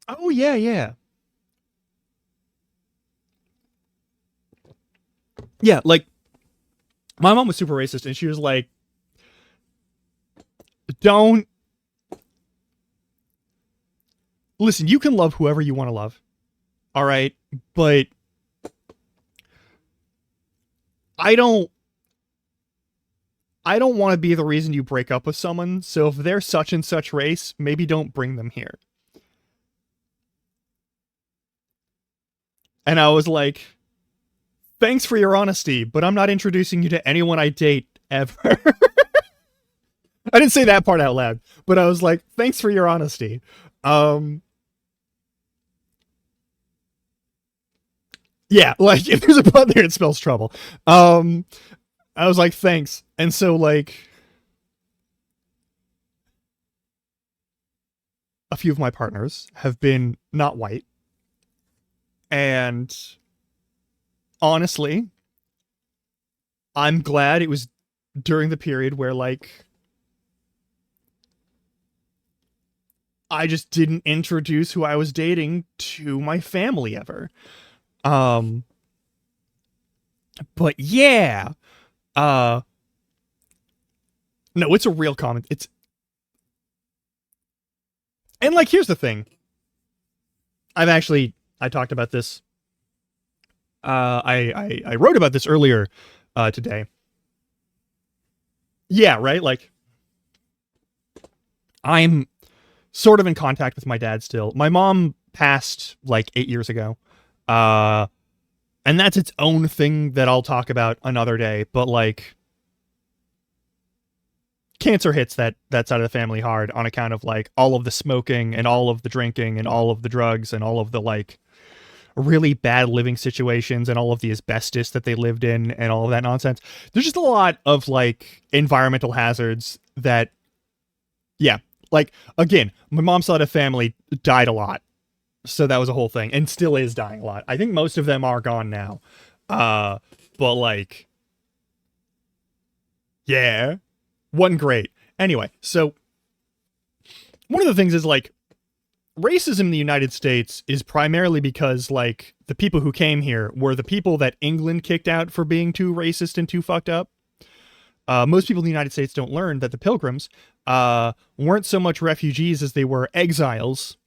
A: Oh, yeah, yeah. Yeah, like, my mom was super racist, and she was like, don't... Listen, you can love whoever you want to love. All right? But I don't want to be the reason you break up with someone, so if they're such and such race, maybe don't bring them here. And I was like, thanks for your honesty, but I'm not introducing you to anyone I date ever. I didn't say that part out loud, but I was like, thanks for your honesty. Yeah, like, if there's a pun there, it spells trouble. I was like, thanks. And so, like, a few of my partners have been not white. And honestly, I'm glad it was during the period where, like, I just didn't introduce who I was dating to my family ever. But yeah, no, it's a real comment. And like, here's the thing. I talked about this. I wrote about this earlier, today. Yeah, right? Like, I'm sort of in contact with my dad still. My mom passed like 8 years ago. And that's its own thing that I'll talk about another day, but like cancer hits that side of the family hard on account of like all of the smoking and all of the drinking and all of the drugs and all of the like really bad living situations and all of the asbestos that they lived in and all of that nonsense. There's just a lot of like environmental hazards that, yeah, like again, my mom's side of the family died a lot. So that was a whole thing and still is dying a lot. I think most of them are gone now. But like, yeah, wasn't great. Anyway, so one of the things is like racism in the United States is primarily because like the people who came here were the people that England kicked out for being too racist and too fucked up. Most people in the United States don't learn that the Pilgrims weren't so much refugees as they were exiles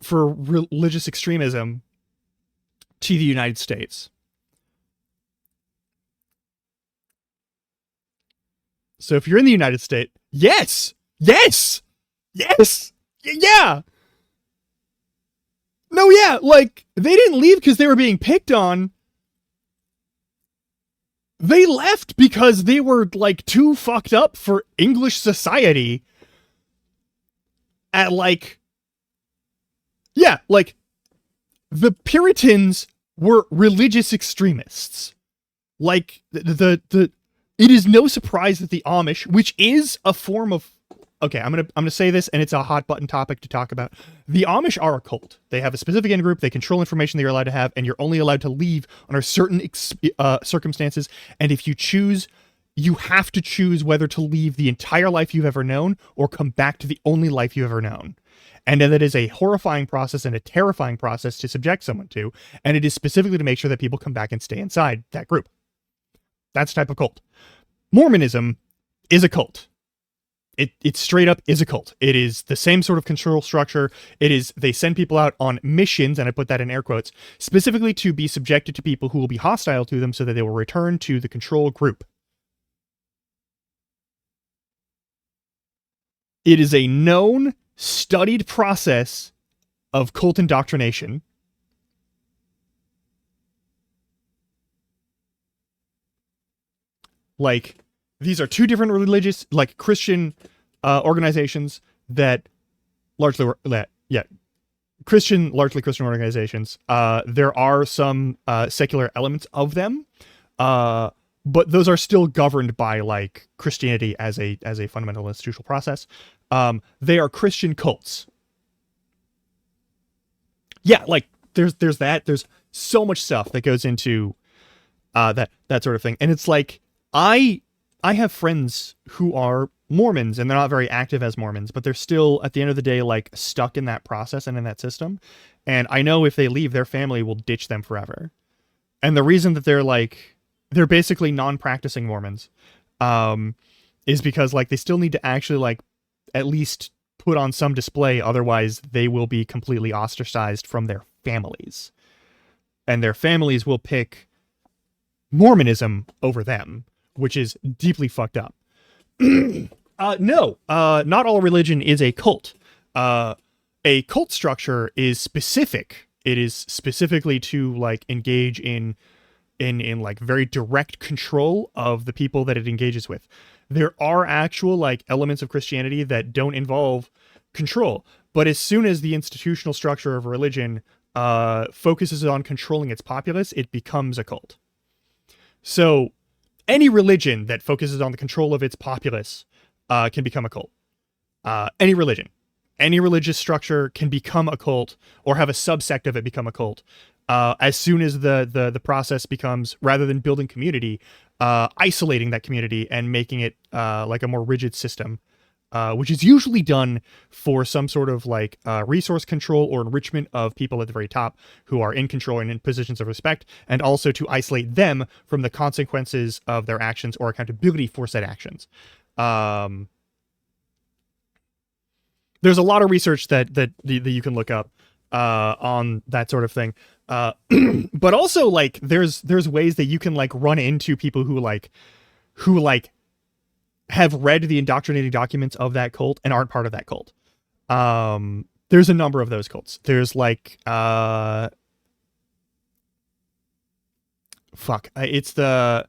A: for religious extremism to the United States. So if you're in the United States, yes, yeah. No, yeah, like they didn't leave because they were being picked on. They left because they were like too fucked up for English society. At like, yeah, like the Puritans were religious extremists. Like the it is no surprise that the Amish, which is a form of, okay, I'm gonna say this, and it's a hot button topic to talk about. The Amish are a cult. They have a specific in group. They control information that you're allowed to have, and you're only allowed to leave under certain circumstances. And if you choose, you have to choose whether to leave the entire life you've ever known or come back to the only life you've ever known. And that is a horrifying process and a terrifying process to subject someone to. And it is specifically to make sure that people come back and stay inside that group. That's the type of cult. Mormonism is a cult. It straight up is a cult. It is the same sort of control structure. It is, they send people out on missions, and I put that in air quotes, specifically to be subjected to people who will be hostile to them so that they will return to the control group. It is a known, studied process of cult indoctrination. Like, these are two different religious, like Christian organizations that largely, largely Christian organizations. There are some secular elements of them, but those are still governed by like Christianity as a fundamental institutional process. They are Christian cults. Yeah, like there's that. There's so much stuff that goes into that sort of thing, and it's like I have friends who are Mormons, and they're not very active as Mormons, but they're still, at the end of the day, like stuck in that process and in that system. And I know if they leave, their family will ditch them forever. And the reason that they're basically non-practicing Mormons, is because like they still need to actually like at least put on some display. Otherwise, they will be completely ostracized from their families, and their families will pick Mormonism over them, which is deeply fucked up. No, not all religion is a cult. A cult structure is specific. It is specifically to like engage in like very direct control of the people that it engages with. There are actual like elements of Christianity that don't involve control, but as soon as the institutional structure of a religion focuses on controlling its populace, it becomes a cult. So any religion that focuses on the control of its populace can become a cult. Any religion, any religious structure can become a cult or have a subsect of it become a cult. As soon as the process becomes, rather than building community, isolating that community and making it like a more rigid system, which is usually done for some sort of like resource control or enrichment of people at the very top who are in control and in positions of respect, and also to isolate them from the consequences of their actions or accountability for said actions. There's a lot of research that you can look up on that sort of thing. But also like there's ways that you can like run into people who have read the indoctrinating documents of that cult and aren't part of that cult. There's a number of those cults. There's like it's the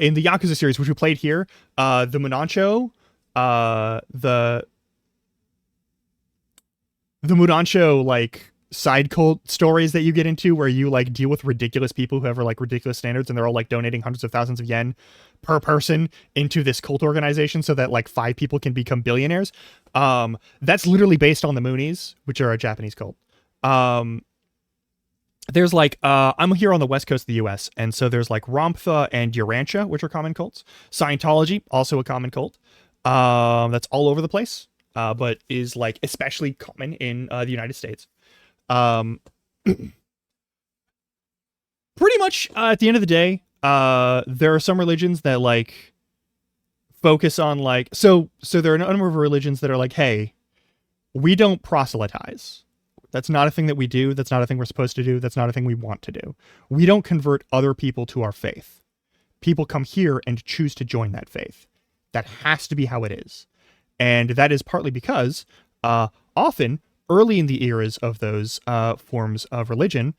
A: in the Yakuza series, which we played here, the Munancho, the Mudancho like side cult stories that you get into where you like deal with ridiculous people who have like ridiculous standards, and they're all like donating hundreds of thousands of yen per person into this cult organization so that like 5 people can become billionaires. That's literally based on the Moonies, which are a Japanese cult. there's like I'm here on the west coast of the US, and so there's like Ramtha and Urantia, which are common cults. Scientology, also a common cult. That's all over the place, but is like especially common in the United States. Um, Pretty much at the end of the day, there are some religions that like focus on like so there are a number of religions that are like, hey, we don't proselytize. That's not a thing that we do. That's not a thing we're supposed to do. That's not a thing we want to do. We don't convert other people to our faith. People come here and choose to join that faith. That has to be how it is. And that is partly because often early in the eras of those forms of religion,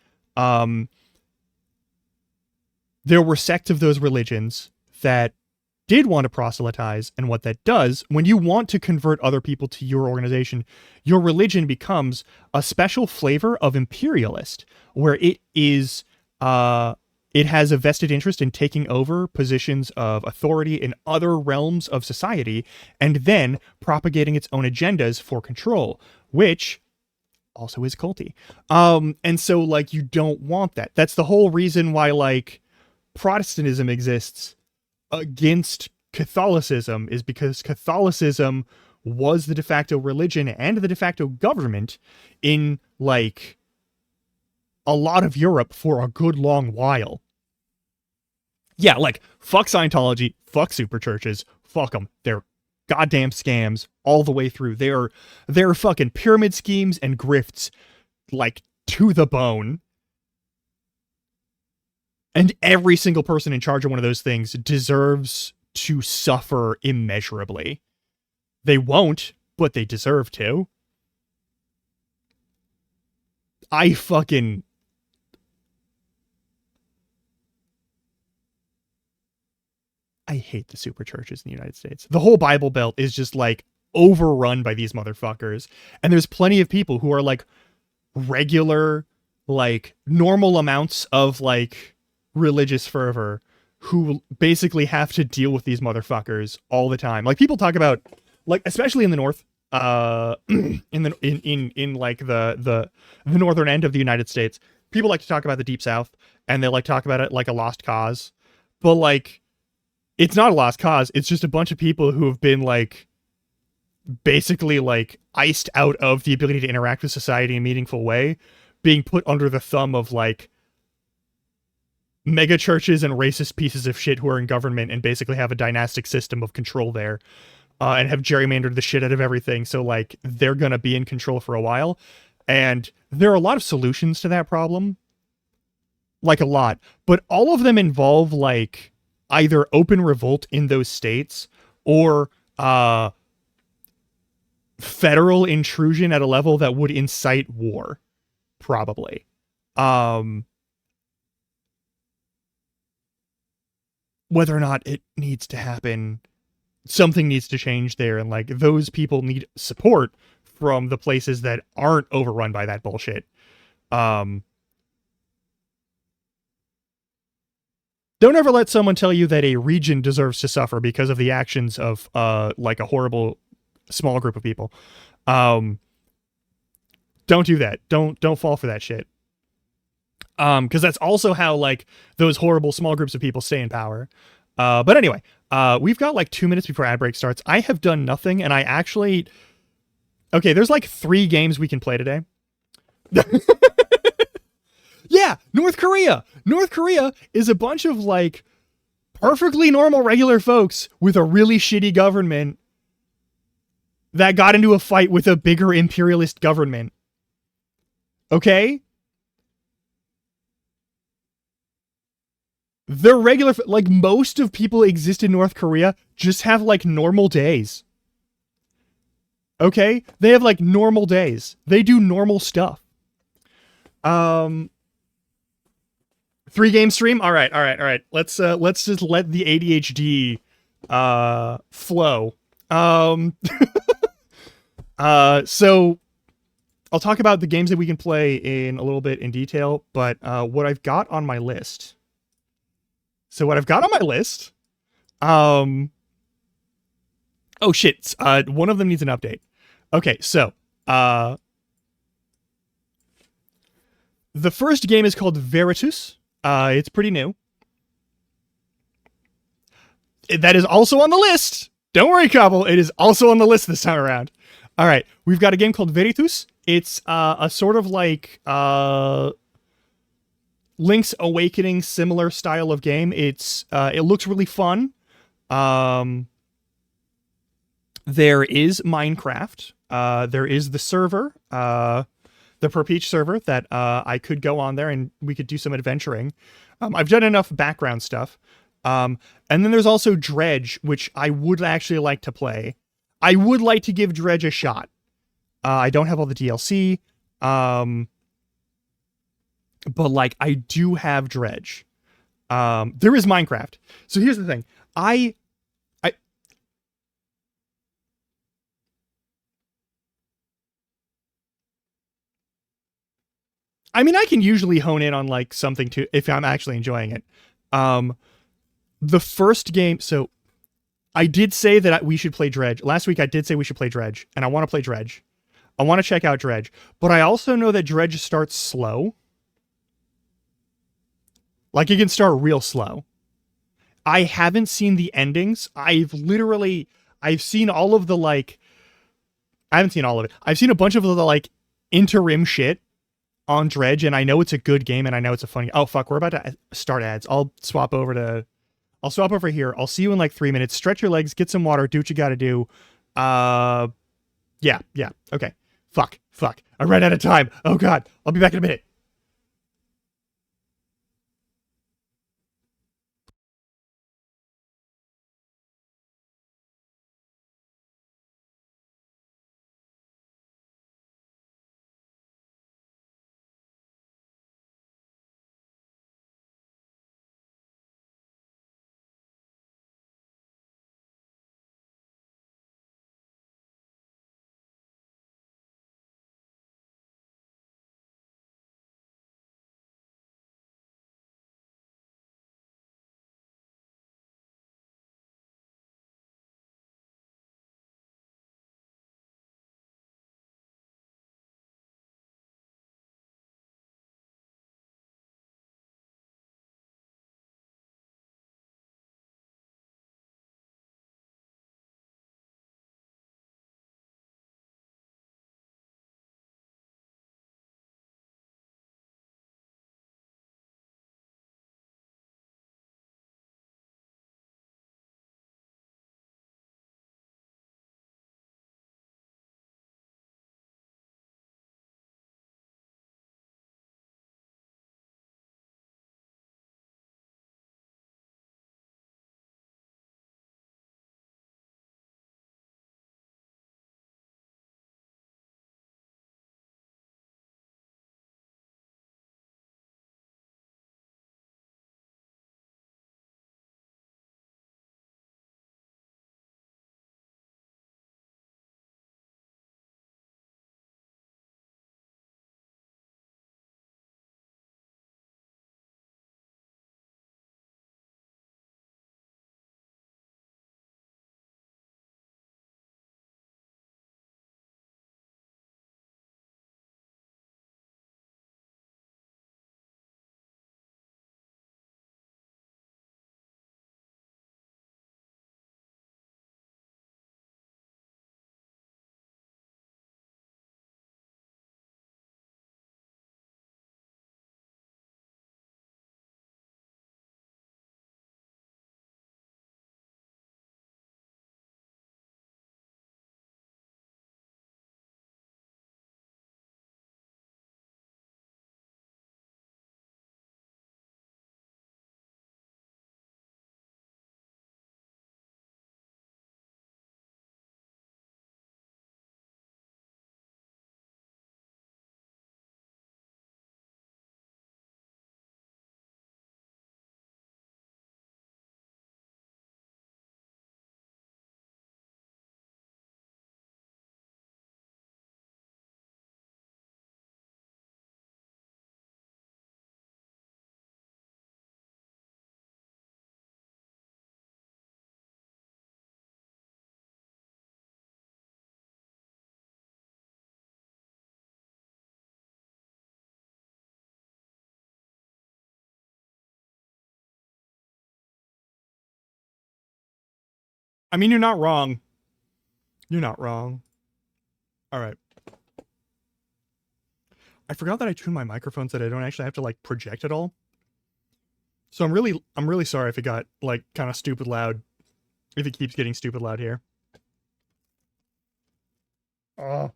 A: there were sects of those religions that did want to proselytize, and what that does, when you want to convert other people to your organization, your religion becomes a special flavor of imperialist, where it is it has a vested interest in taking over positions of authority in other realms of society, and then propagating its own agendas for control, which also is culty. And so like you don't want that. That's the whole reason why like Protestantism exists against Catholicism, is because Catholicism was the de facto religion and the de facto government in like a lot of Europe for a good long while. Yeah, like fuck Scientology, fuck super churches, fuck them. They're goddamn scams all the way through. They're fucking pyramid schemes and grifts like to the bone. And every single person in charge of one of those things deserves to suffer immeasurably. They won't, but they deserve to. I hate the super churches in the United States. The whole Bible Belt is just like overrun by these motherfuckers. And there's plenty of people who are like regular, like normal amounts of like religious fervor who basically have to deal with these motherfuckers all the time. Like people talk about, like especially in the north, in like the northern end of the United States, people like to talk about the Deep South, and they like to talk about it like a lost cause. But like it's not a lost cause. It's just a bunch of people who have been like basically like iced out of the ability to interact with society in a meaningful way, being put under the thumb of like mega churches and racist pieces of shit who are in government and basically have a dynastic system of control there, and have gerrymandered the shit out of everything. So like they're going to be in control for a while. And there are a lot of solutions to that problem. Like a lot, but all of them involve like either open revolt in those states or federal intrusion at a level that would incite war, probably. Whether or not it needs to happen, something needs to change there, and like those people need support from the places that aren't overrun by that bullshit. Don't ever let someone tell you that a region deserves to suffer because of the actions of like a horrible small group of people. Don't do that. Don't fall for that shit. Because that's also how like those horrible small groups of people stay in power. But anyway, we've got like 2 minutes before ad break starts. I have done nothing, and I actually okay. There's like 3 games we can play today. Yeah, North Korea. North Korea is a bunch of like perfectly normal regular folks with a really shitty government that got into a fight with a bigger imperialist government. Okay? They're regular, like most of people exist in North Korea just have like normal days. Okay? They have like normal days. They do normal stuff. 3-game stream? All right. Let's just let the ADHD flow. So I'll talk about the games that we can play in a little bit in detail, but what I've got on my list. So what I've got on my list, oh shit, one of them needs an update. Okay, so The first game is called Veritus. It's pretty new. That is also on the list. Don't worry, Cobble. It is also on the list this time around. All right, we've got a game called Veritus. It's a sort of like Link's Awakening similar style of game. It looks really fun. There is Minecraft. There is the server, the Perpeach server that I could go on there and we could do some adventuring. I've done enough background stuff. And then there's also Dredge, which I would actually like to play. I would like to give Dredge a shot. I don't have all the DLC. But like I do have Dredge. There is Minecraft. So here's the thing. I mean, I can usually hone in on like something to if I'm actually enjoying it. The first game, so I did say that we should play Dredge. Last week I did say we should play Dredge, and I want to play Dredge. I want to check out Dredge, but I also know that Dredge starts slow. Like it can start real slow. I haven't seen the endings. I've seen all of the like I haven't seen all of it. I've seen a bunch of the like interim shit on Dredge, and I know it's a good game, and I know it's a funny. Oh fuck, we're about to start ads. I'll swap over here. I'll see you in like 3 minutes. Stretch your legs, get some water, do what you got to do. Yeah. Okay. Fuck. I ran out of time. Oh god, I'll be back in a minute. I mean, you're not wrong. You're not wrong. All right. I forgot that I tuned my microphone so that I don't actually have to like project it all. So I'm really sorry if it got like kind of stupid loud. If it keeps getting stupid loud here. Oh.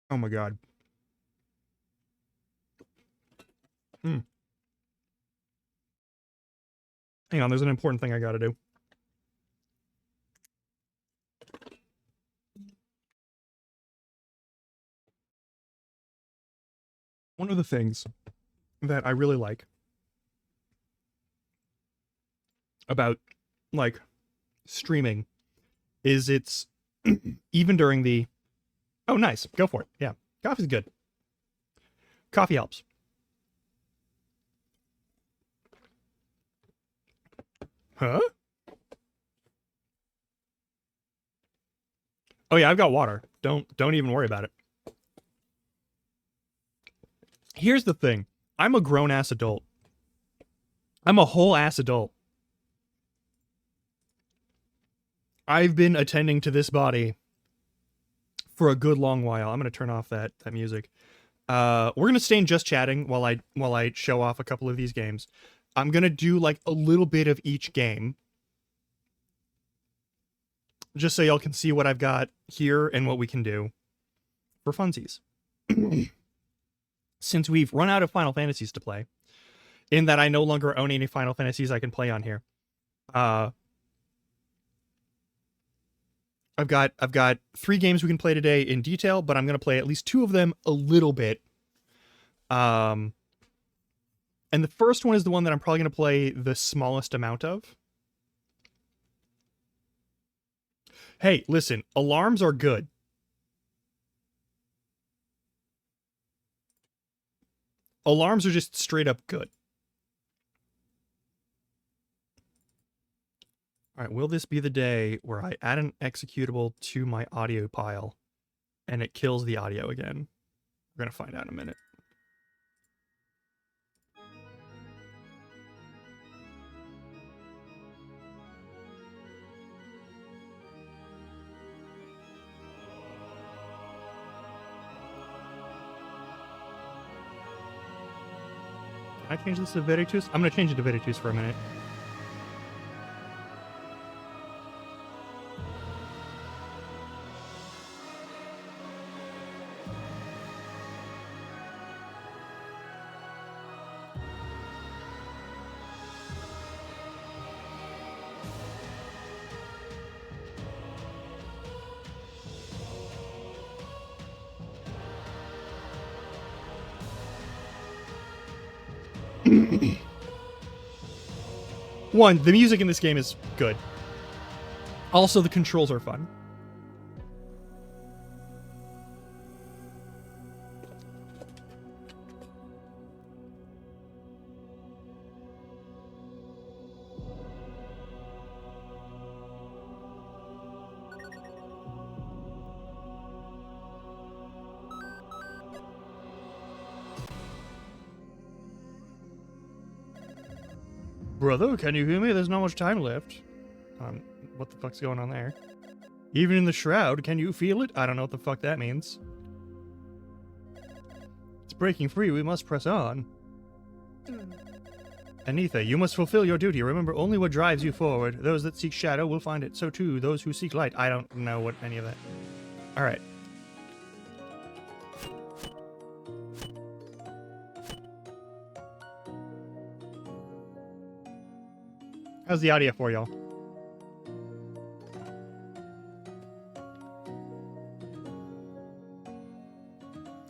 A: Oh my god. Hmm. Hang on, there's an important thing I gotta do. One of the things that I really like about like streaming is it's even during the oh nice, go for it. Yeah. Coffee's good. Coffee helps. Huh? Oh yeah, I've got water. Don't even worry about it. Here's the thing. I'm a grown ass adult. I'm a whole ass adult. I've been attending to this body for a good long while. I'm gonna turn off that music. We're gonna stay in just chatting while I show off a couple of these games. I'm gonna do like a little bit of each game, just so y'all can see what I've got here and what we can do for funsies. Since we've run out of Final Fantasies to play, in that I no longer own any Final Fantasies I can play on here. I've got 3 games we can play today in detail, but I'm gonna play at least 2 of them a little bit. And the first one is the one that I'm probably gonna play the smallest amount of. Hey, listen, alarms are good. Alarms are just straight up good. All right, will this be the day where I add an executable to my audio pile and it kills the audio again? We're gonna find out in a minute. Can I change this to Veritus? I'm gonna change it to Veritus for a minute. One, the music in this game is good. Also, the controls are fun. Brother, can you hear me? There's not much time left. What the fuck's going on there? Even in the shroud, can you feel it? I don't know what the fuck that means. It's breaking free, we must press on. Anitha, you must fulfill your duty. Remember only what drives you forward. Those that seek shadow will find it. So too, those who seek light. I don't know what any of that. Alright. How's the audio for y'all?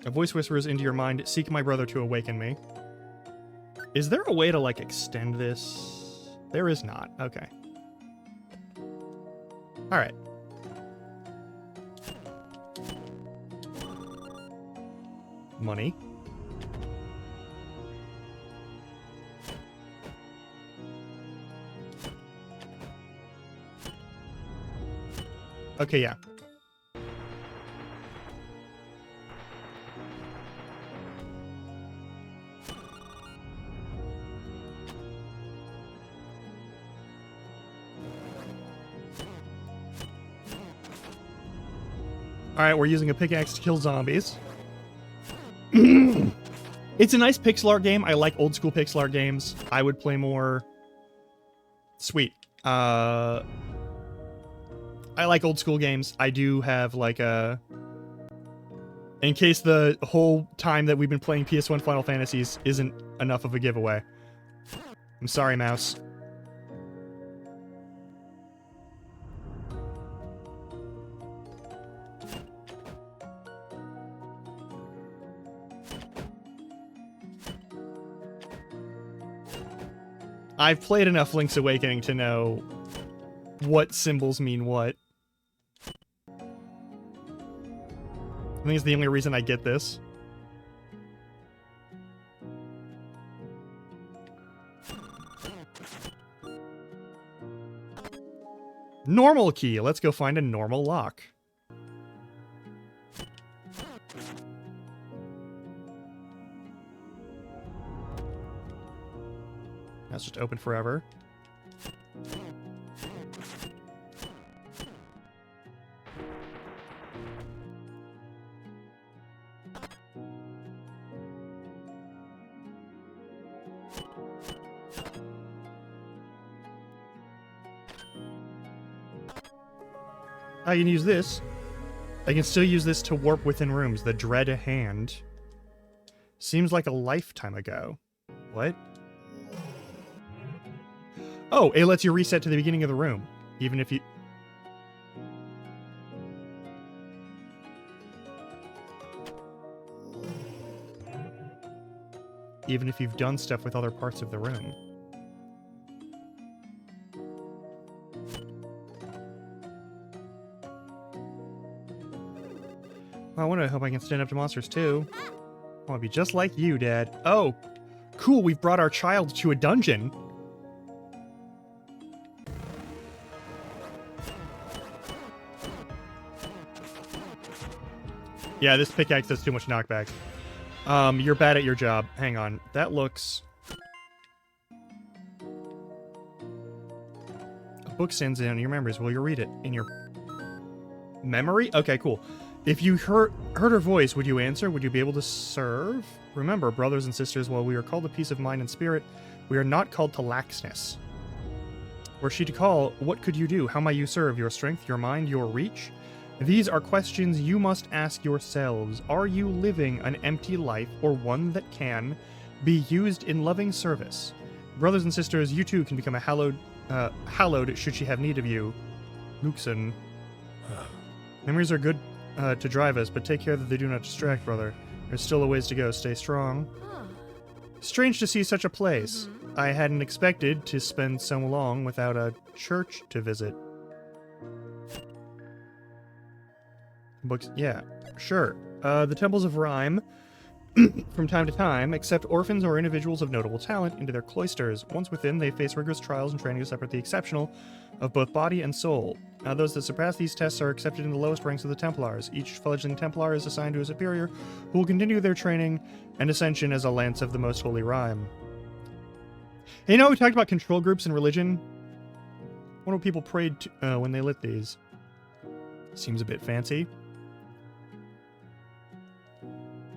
A: A voice whispers into your mind, seek my brother to awaken me. Is there a way to, like, extend this? There is not. Okay. Alright. Money. Okay, yeah. Alright, we're using a pickaxe to kill zombies. It's a nice pixel art game. I like old school pixel art games. I would play more. Sweet. I like old school games. I do have like a... In case the whole time that we've been playing PS1 Final Fantasies isn't enough of a giveaway. I'm sorry, mouse. I've played enough Link's Awakening to know what symbols mean what. I think it's the only reason I get this. Normal key. Let's go find a normal lock. That's just open forever. I can use this. I can still use this to warp within rooms. The Dread Hand. Seems like a lifetime ago. What? Oh, it lets you reset to the beginning of the room. Even if you... Even if you've done stuff with other parts of the room. I hope I can stand up to monsters too. I want to be just like you, Dad. Oh, cool, we've brought our child to a dungeon. Yeah, this pickaxe does too much knockback. You're bad at your job. Hang on. That looks... A book stands in your memories. Will you read it? In your... memory? Okay, cool. If you heard her voice, would you answer? Would you be able to serve? Remember, brothers and sisters, while we are called to peace of mind and spirit, we are not called to laxness. Were she to call, what could you do? How might you serve? Your strength, your mind, your reach? These are questions you must ask yourselves. Are you living an empty life or one that can be used in loving service? Brothers and sisters, you too can become a hallowed should she have need of you. Luxon. Memories are good to drive us, but take care that they do not distract, brother. There's still a ways to go. Stay strong. Strange to see such a place. I hadn't expected to spend so long without a church to visit. Books, yeah, sure. The temples of Rhyme, from time to time, accept orphans or individuals of notable talent into their cloisters. Once within, they face rigorous trials and training to separate the exceptional of both body and soul. Those that surpass these tests are accepted in the lowest ranks of the Templars. Each fledgling Templar is assigned to a superior who will continue their training and ascension as a lance of the most holy Rhyme. Hey, you know, we talked about control groups and religion. What do people prayed to, when they lit these? Seems a bit fancy.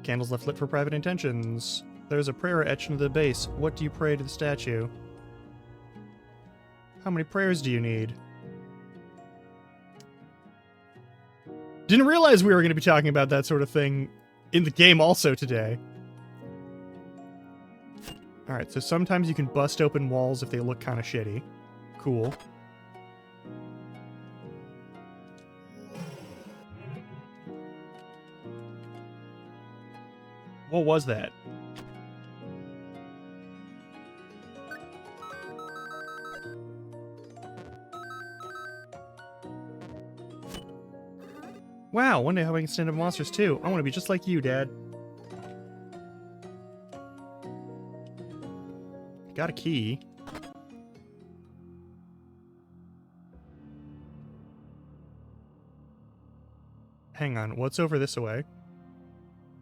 A: Candles left lit for private intentions. There's a prayer etched into the base. What do you pray to the statue? How many prayers do you need? Didn't realize we were going to be talking about that sort of thing in the game also today. Alright, so sometimes you can bust open walls if they look kind of shitty. Cool. What was that? Wow, one day I hope I can stand up monsters too. I want to be just like you, Dad. Got a key. hang on. What's over this way?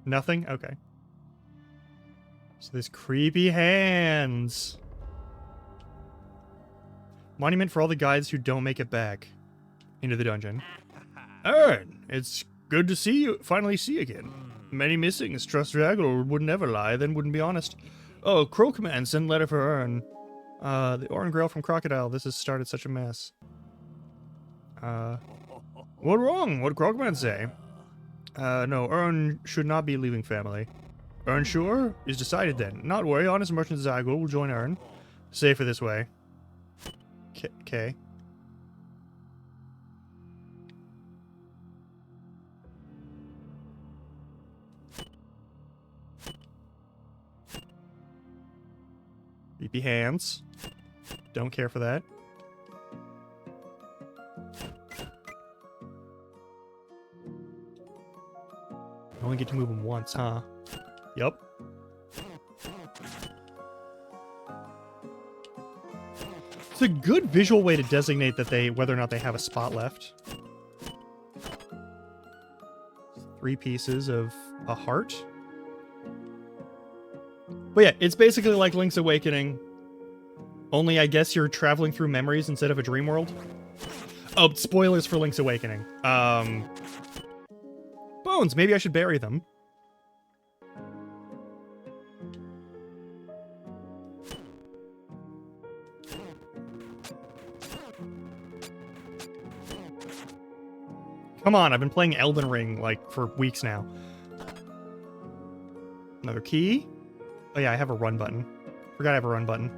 A: Nothing? Okay. So there's creepy hands. Monument for all the guides who don't make it back into the dungeon. Aaron, it's good to see you. Finally see you again. Many missings. Trust Draggle would never lie, then wouldn't be honest. Oh, Crow Command, send letter for Ern. The Oran Grail from Crocodile. This has started such a mess. What wrong? What did Crow Command say? No, Ern should not be leaving family. Ern sure? Is decided then. Not worry, honest merchant Zagul will join Ern. Safer this way. Okay. Creepy hands. Don't care for that. I only get to move them once, huh? Yup. It's a good visual way to designate that whether or not they have a spot left. 3 pieces of a heart. But yeah, it's basically like Link's Awakening. Only I guess you're traveling through memories instead of a dream world. Oh, spoilers for Link's Awakening. Bones, maybe I should bury them. Come on, I've been playing Elden Ring, like, for weeks now. Another key? Oh yeah, I have a run button. Forgot I have a run button.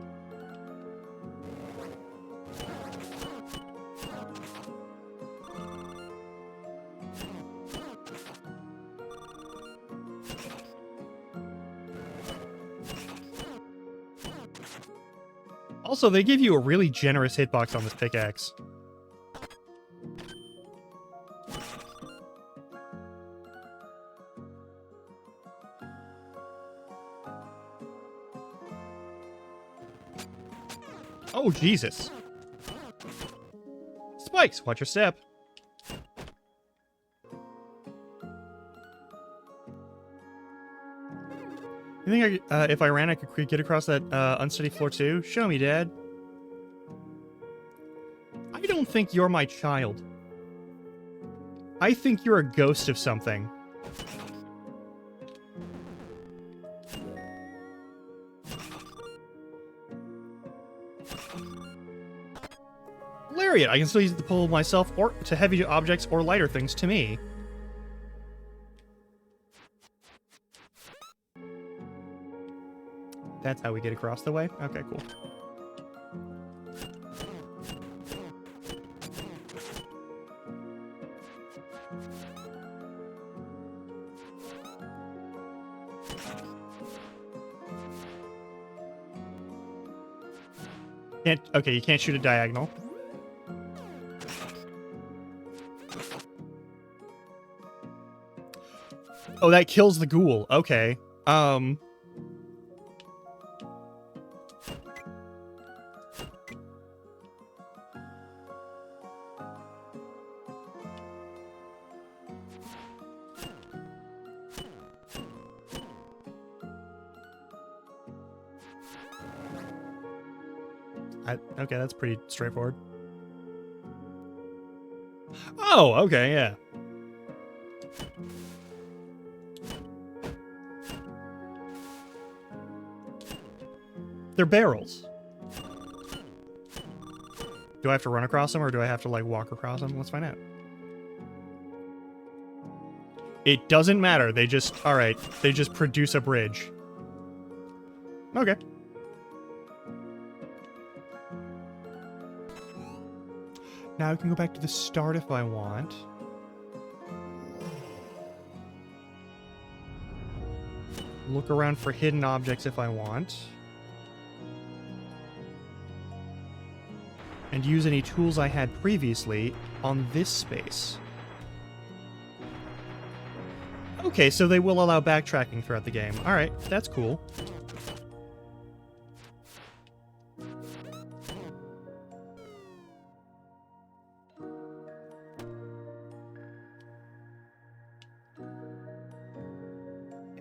A: Also, they give you a really generous hitbox on this pickaxe. Oh, Jesus. Spikes, watch your step. You think if I ran, I could get across that unsteady floor too? Show me, Dad. I don't think you're my child. I think you're a ghost of something. Lariat, I can still use it to pull myself or to heavy objects or lighter things to me. That's how we get across the way? Okay, cool. Okay, you can't shoot a diagonal. Oh, that kills the ghoul. Okay. Okay, that's pretty straightforward. Oh, okay, yeah. They're barrels. Do I have to run across them, or do I have to, like, walk across them? Let's find out. It doesn't matter. They just... Alright. They just produce a bridge. Okay. Now I can go back to the start if I want. Look around for hidden objects if I want. And use any tools I had previously on this space. Okay, so they will allow backtracking throughout the game. Alright, that's cool.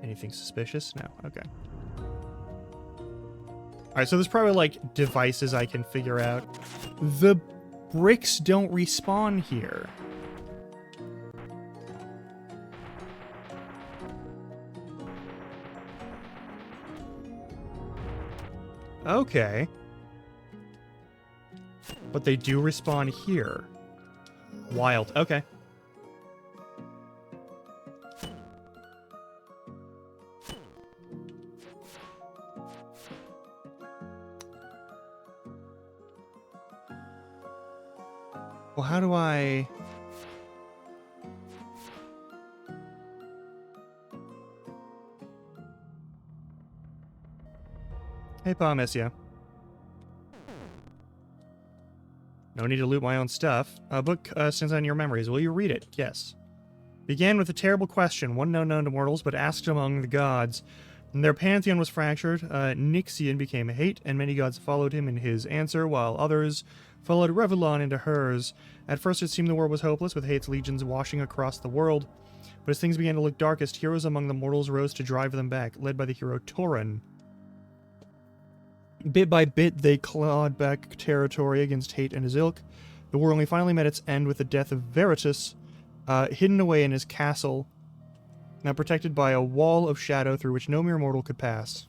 A: Anything suspicious? No. Okay. Alright, so there's probably, like, devices I can figure out. The bricks don't respawn here. Okay. But they do respawn here. Wild. Okay. Well, how do I... Hey, Pa, miss ya. No need to loot my own stuff. A book stands on your memories. Will you read it? Yes. Began with a terrible question, one known to mortals, but asked among the gods. And their pantheon was fractured. Nixian became hate, and many gods followed him in his answer, while others followed Revulon into hers. At first it seemed the world was hopeless, with hate's legions washing across the world. But as things began to look darkest, heroes among the mortals rose to drive them back, led by the hero Tauren. Bit by bit, they clawed back territory against hate and his ilk. The war only finally met its end with the death of Veritas, hidden away in his castle, now protected by a wall of shadow through which no mere mortal could pass.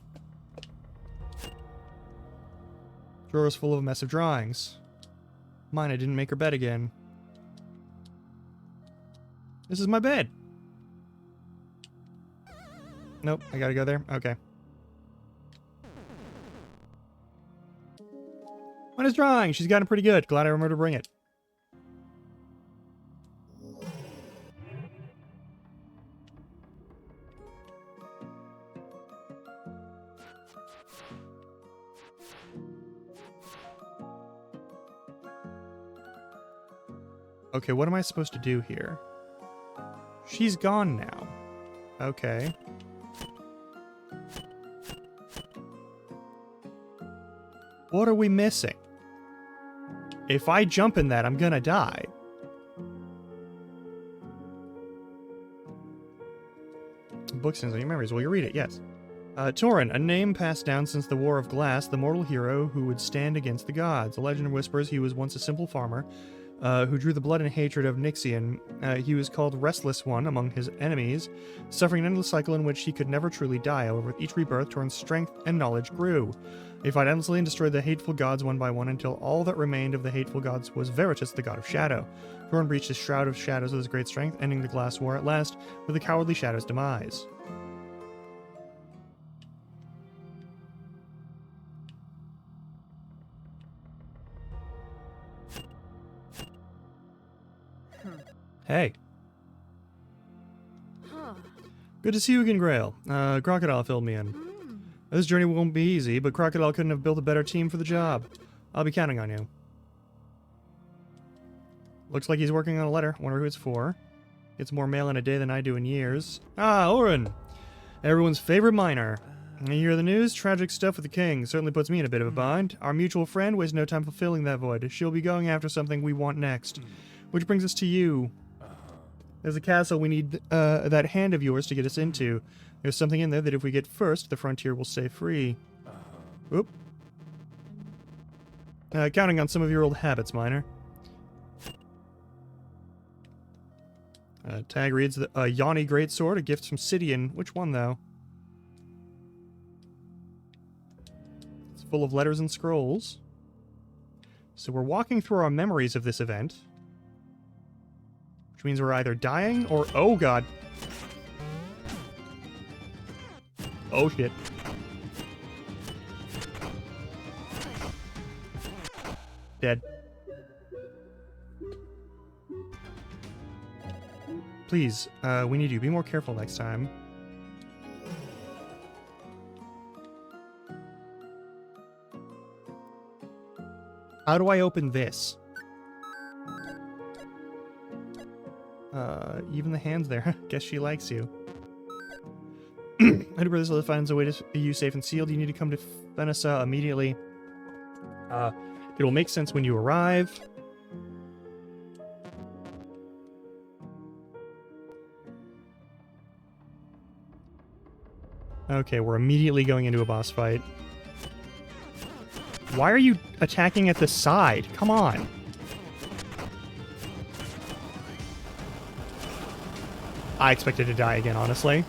A: Drawer was full of a mess of drawings. Mine, I didn't make her bed again. This is my bed. Nope, I gotta go there? Okay. Mine drawing. She's gotten pretty good. Glad I remembered to bring it. Okay, what am I supposed to do here? She's gone now. Okay. What are we missing? If I jump in that, I'm gonna die. Book stands on your memories. Will you read it? Yes. Tauren, a name passed down since the War of Glass, the mortal hero who would stand against the gods. A legend whispers he was once a simple farmer, who drew the blood and hatred of Nixian. He was called Restless One among his enemies, suffering an endless cycle in which he could never truly die. However, with each rebirth, Tauren's strength and knowledge grew. He fought endlessly and destroyed the hateful gods one by one until all that remained of the hateful gods was Veritas, the god of shadow. Tauren breached his shroud of shadows with his great strength, ending the Glass War at last with the cowardly shadow's demise. Hey. Good to see you again, Grail. Crocodile filled me in. This journey won't be easy, but Crocodile couldn't have built a better team for the job. I'll be counting on you. Looks like he's working on a letter. Wonder who it's for. Gets more mail in a day than I do in years. Ah, Orin! Everyone's favorite miner. You hear the news? Tragic stuff with the king. Certainly puts me in a bit of a bind. Our mutual friend wastes no time fulfilling that void. She'll be going after something we want next. Which brings us to you. There's a castle we need that hand of yours to get us into. There's something in there that if we get first, the frontier will stay free. Oop. Counting on some of your old habits, miner. Tag reads, Yawny Greatsword, a gift from Sidian. Which one, though? It's full of letters and scrolls. So we're walking through our memories of this event. Which means we're either dying or... Oh, God. Oh, shit. Dead. Please, we need you. Be more careful next time. How do I open this? Even the hand's there. Guess she likes you. I do this letter finds a way to be you safe and sealed. You need to come to Fenisa immediately. It will make sense when you arrive. Okay, we're immediately going into a boss fight. Why are you attacking at the side? Come on. I expected to die again, honestly.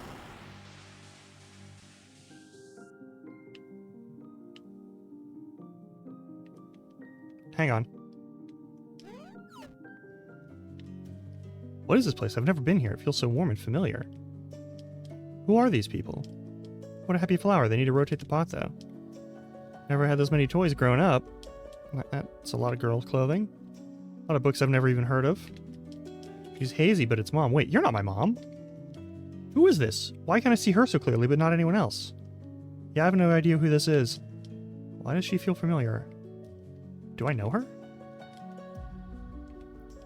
A: Hang on. What is this place? I've never been here. It feels so warm and familiar. Who are these people? What a happy flower. They need to rotate the pot, though. Never had this many toys growing up. That's a lot of girls' clothing. A lot of books I've never even heard of. She's hazy, but it's Mom. Wait, you're not my mom. Who is this? Why can't I see her so clearly, but not anyone else? Yeah, I have no idea who this is. Why does she feel familiar? Do I know her?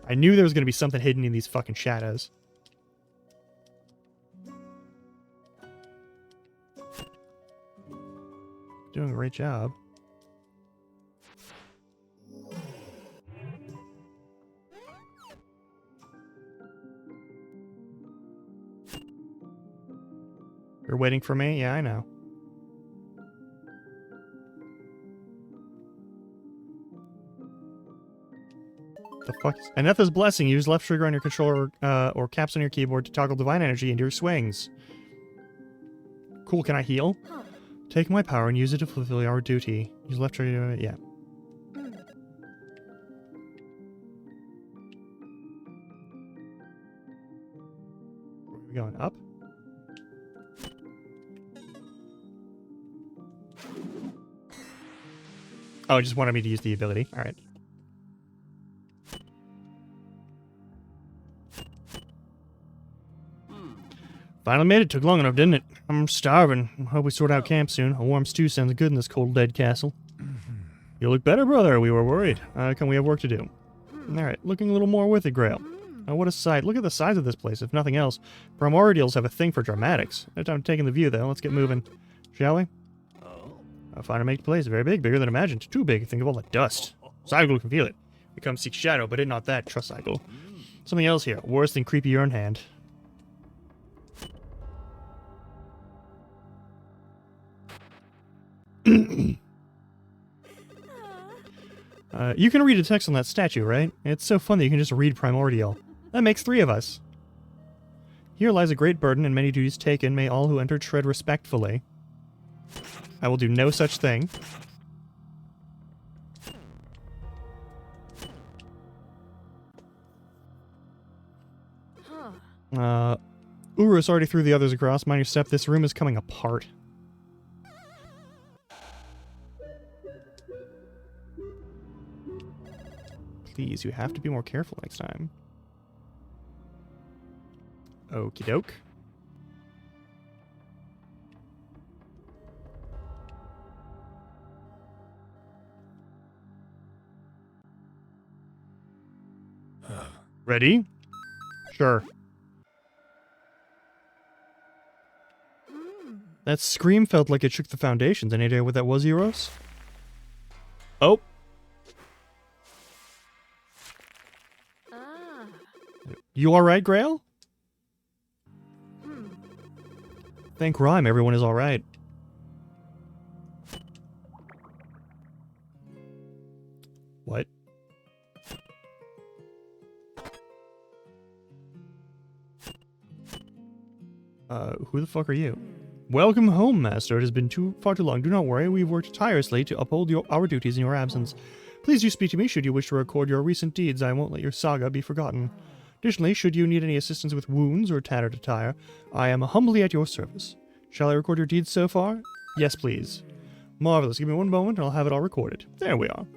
A: I knew there was going to be something hidden in these fucking shadows. Doing a great job. You're waiting for me? Yeah, I know. The fuck? Anetha's Blessing. Use left trigger on your controller or caps on your keyboard to toggle divine energy into your swings. Cool, can I heal? Take my power and use it to fulfill our duty. Use left trigger, yeah. Where are we going? Up? Oh, it just wanted me to use the ability. Alright. Finally made it. Took long enough, didn't it? I'm starving. I hope we sort out camp soon. A warm stew sounds good in this cold, dead castle. You look better, brother. We were worried. Can we have work to do? Alright, looking a little more with it, Grail. What a sight. Look at the size of this place, if nothing else. Primordials have a thing for dramatics. No time taking the view, though. Let's get moving. Shall we? I find to make the place very big, bigger than imagined. Too big. Think of all the dust. Cycle can feel it. We come seek shadow, but it not that. Trust Cycle. Something else here. Worse than creepy urn hand. You can read a text on that statue, right? It's so fun that you can just read Primordial. That makes 3 of us. Here lies a great burden and many duties taken. May all who enter tread respectfully. I will do no such thing. Urus already threw the others across. Mind your step, this room is coming apart. Please, you have to be more careful next time. Okie doke. Ready? Sure. That scream felt like it shook the foundations. Any idea what that was, Euros? Oh. You alright, Grail? Thank Rhyme, everyone is alright. What? Who the fuck are you? Welcome home, Master. It has been far too long. Do not worry, we've worked tirelessly to uphold our duties in your absence. Please do speak to me should you wish to record your recent deeds. I won't let your saga be forgotten. Additionally, should you need any assistance with wounds or tattered attire, I am humbly at your service. Shall I record your deeds so far? Yes, please. Marvelous. Give me one moment and I'll have it all recorded. There we are.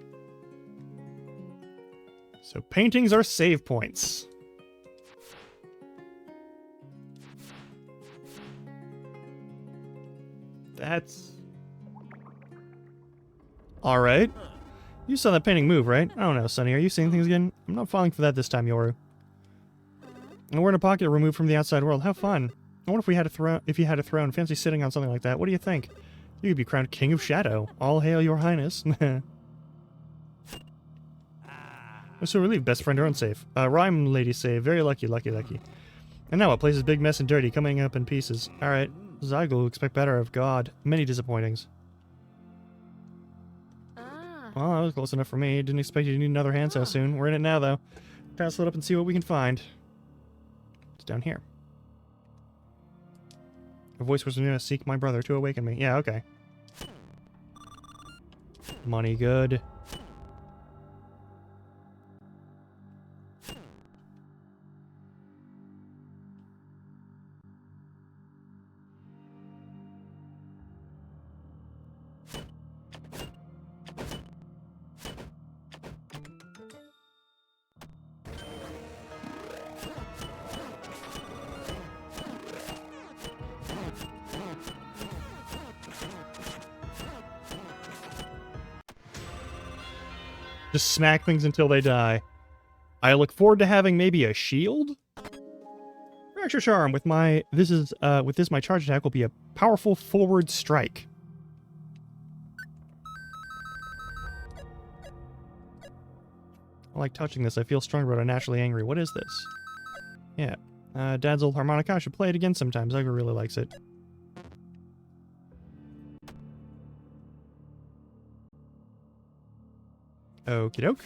A: So paintings are save points. That's... Alright. You saw that painting move, right? I don't know, Sonny. Are you seeing things again? I'm not falling for that this time, Yoru. And we're in a pocket removed from the outside world. How fun. I wonder if you had a throne. Fancy sitting on something like that. What do you think? You could be crowned King of Shadow. All hail your highness. I'm so relieved. Best friend are unsafe. Rhyme lady say, very lucky, lucky, lucky. And now what? Place is big, mess, and dirty, coming up in pieces. Alright. Zygo, expect better of God. Many disappointings.
B: Ah.
A: Well, that was close enough for me. Didn't expect you to need another hand so soon. We're in it now, though. Pass it up and see what we can find. It's down here. A voice was going to seek my brother to awaken me. Yeah, okay. Money good. Just smack things until they die. I look forward to having maybe a shield? Fracture Charm with my with this my charge attack will be a powerful forward strike. I like touching this. I feel stronger but I'm naturally angry. What is this? Yeah. Dad's old harmonica. I should play it again sometimes. Zygo really likes it. Okie doke.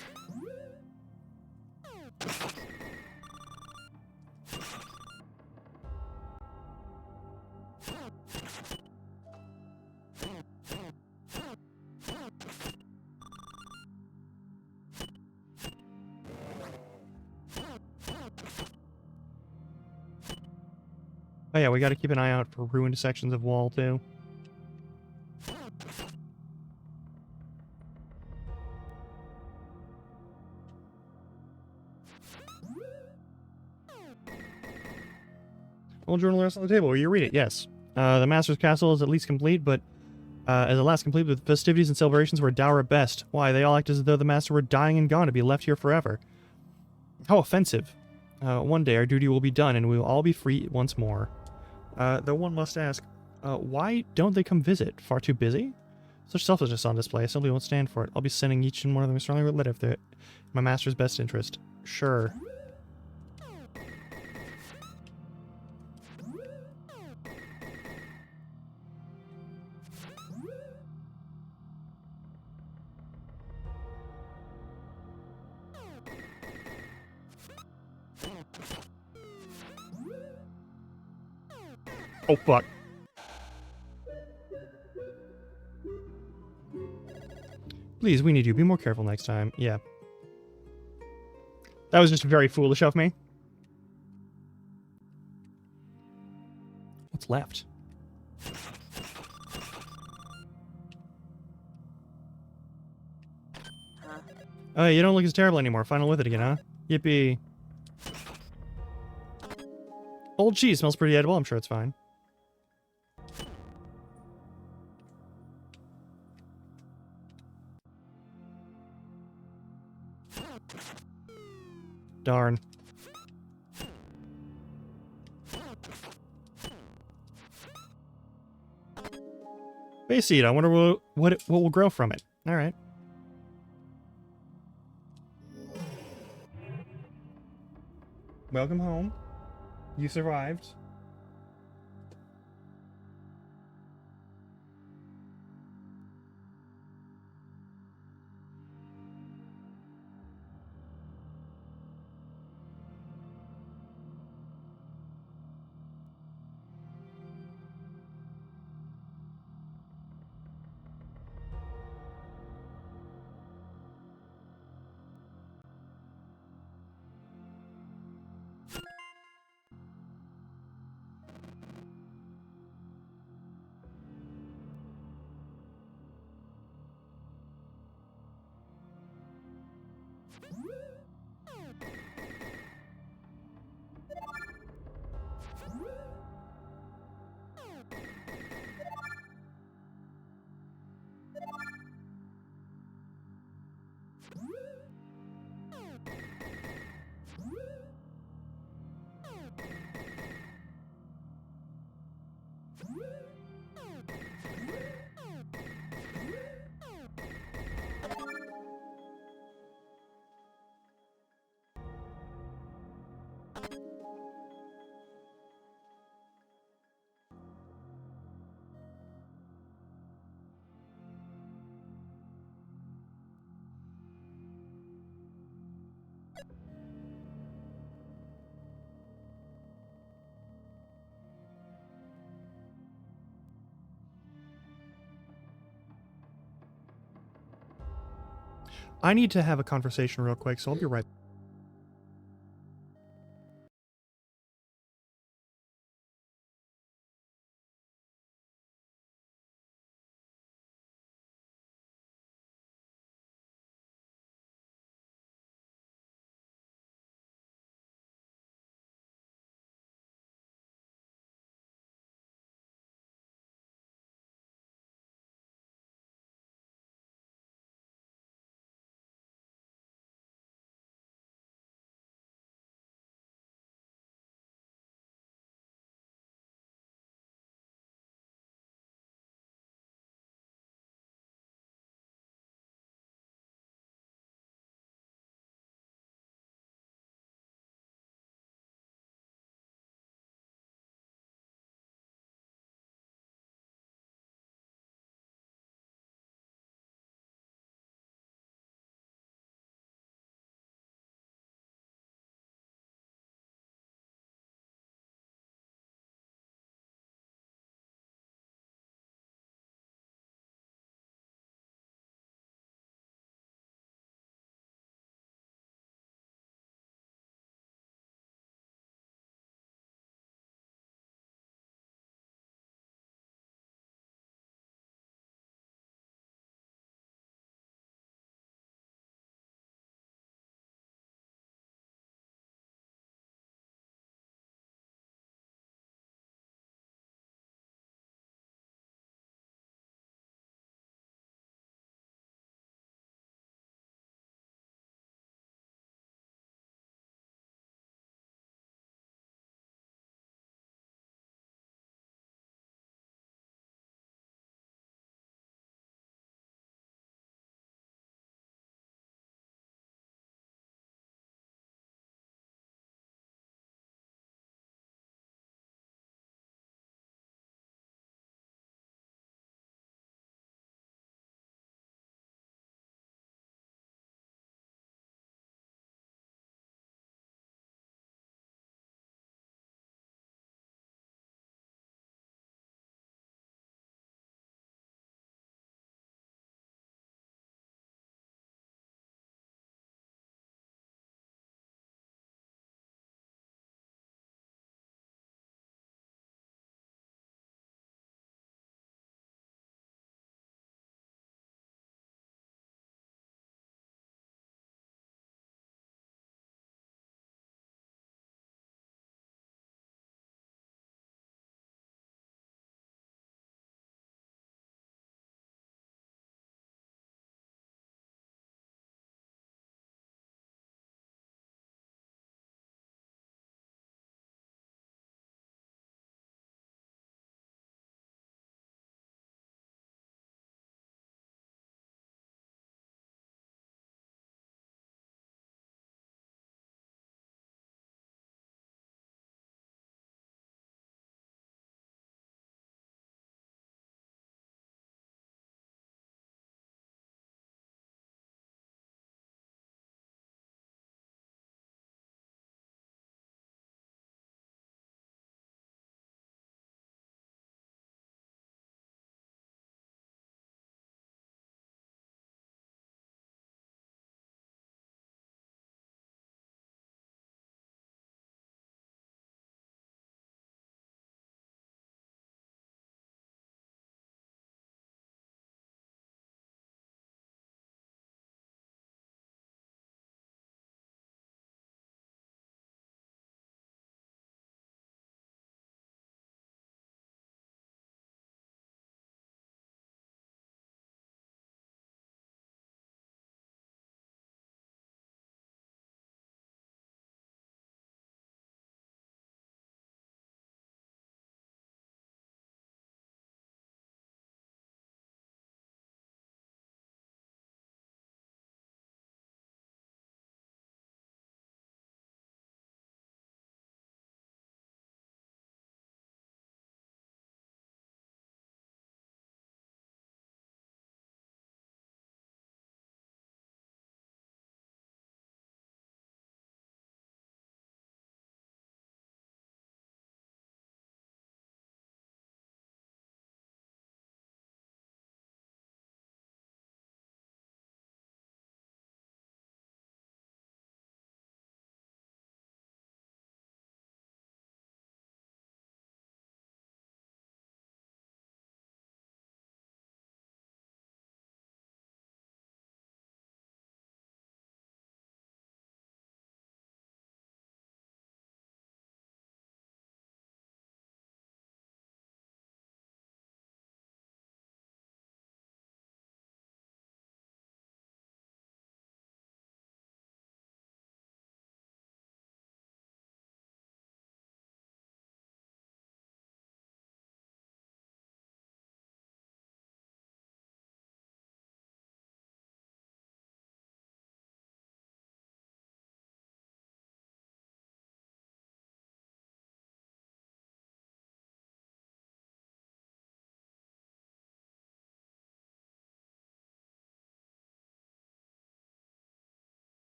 A: Oh yeah, we gotta keep an eye out for ruined sections of wall, too. Old journal rests on the table. Will you read it? Yes. The Master's Castle is at least complete, but as at last complete with festivities and celebrations were dour at best. Why, they all act as though the Master were dying and gone to be left here forever. How offensive. One day our duty will be done and we will all be free once more. Though one must ask, why don't they come visit? Far too busy? Such selfishness on display. I simply won't stand for it. I'll be sending each and one of them strongly lit if they're in my master's best interest. Sure. Oh, fuck. Please, we need you. Be more careful next time. Yeah. That was just very foolish of me. What's left? Oh, you don't look as terrible anymore. Final with it again, huh? Yippee. Old cheese smells pretty edible. I'm sure it's fine. Darn. Base seed. I wonder what will grow from it. All right. Welcome home. You survived. I need to have a conversation real quick, so I'll be right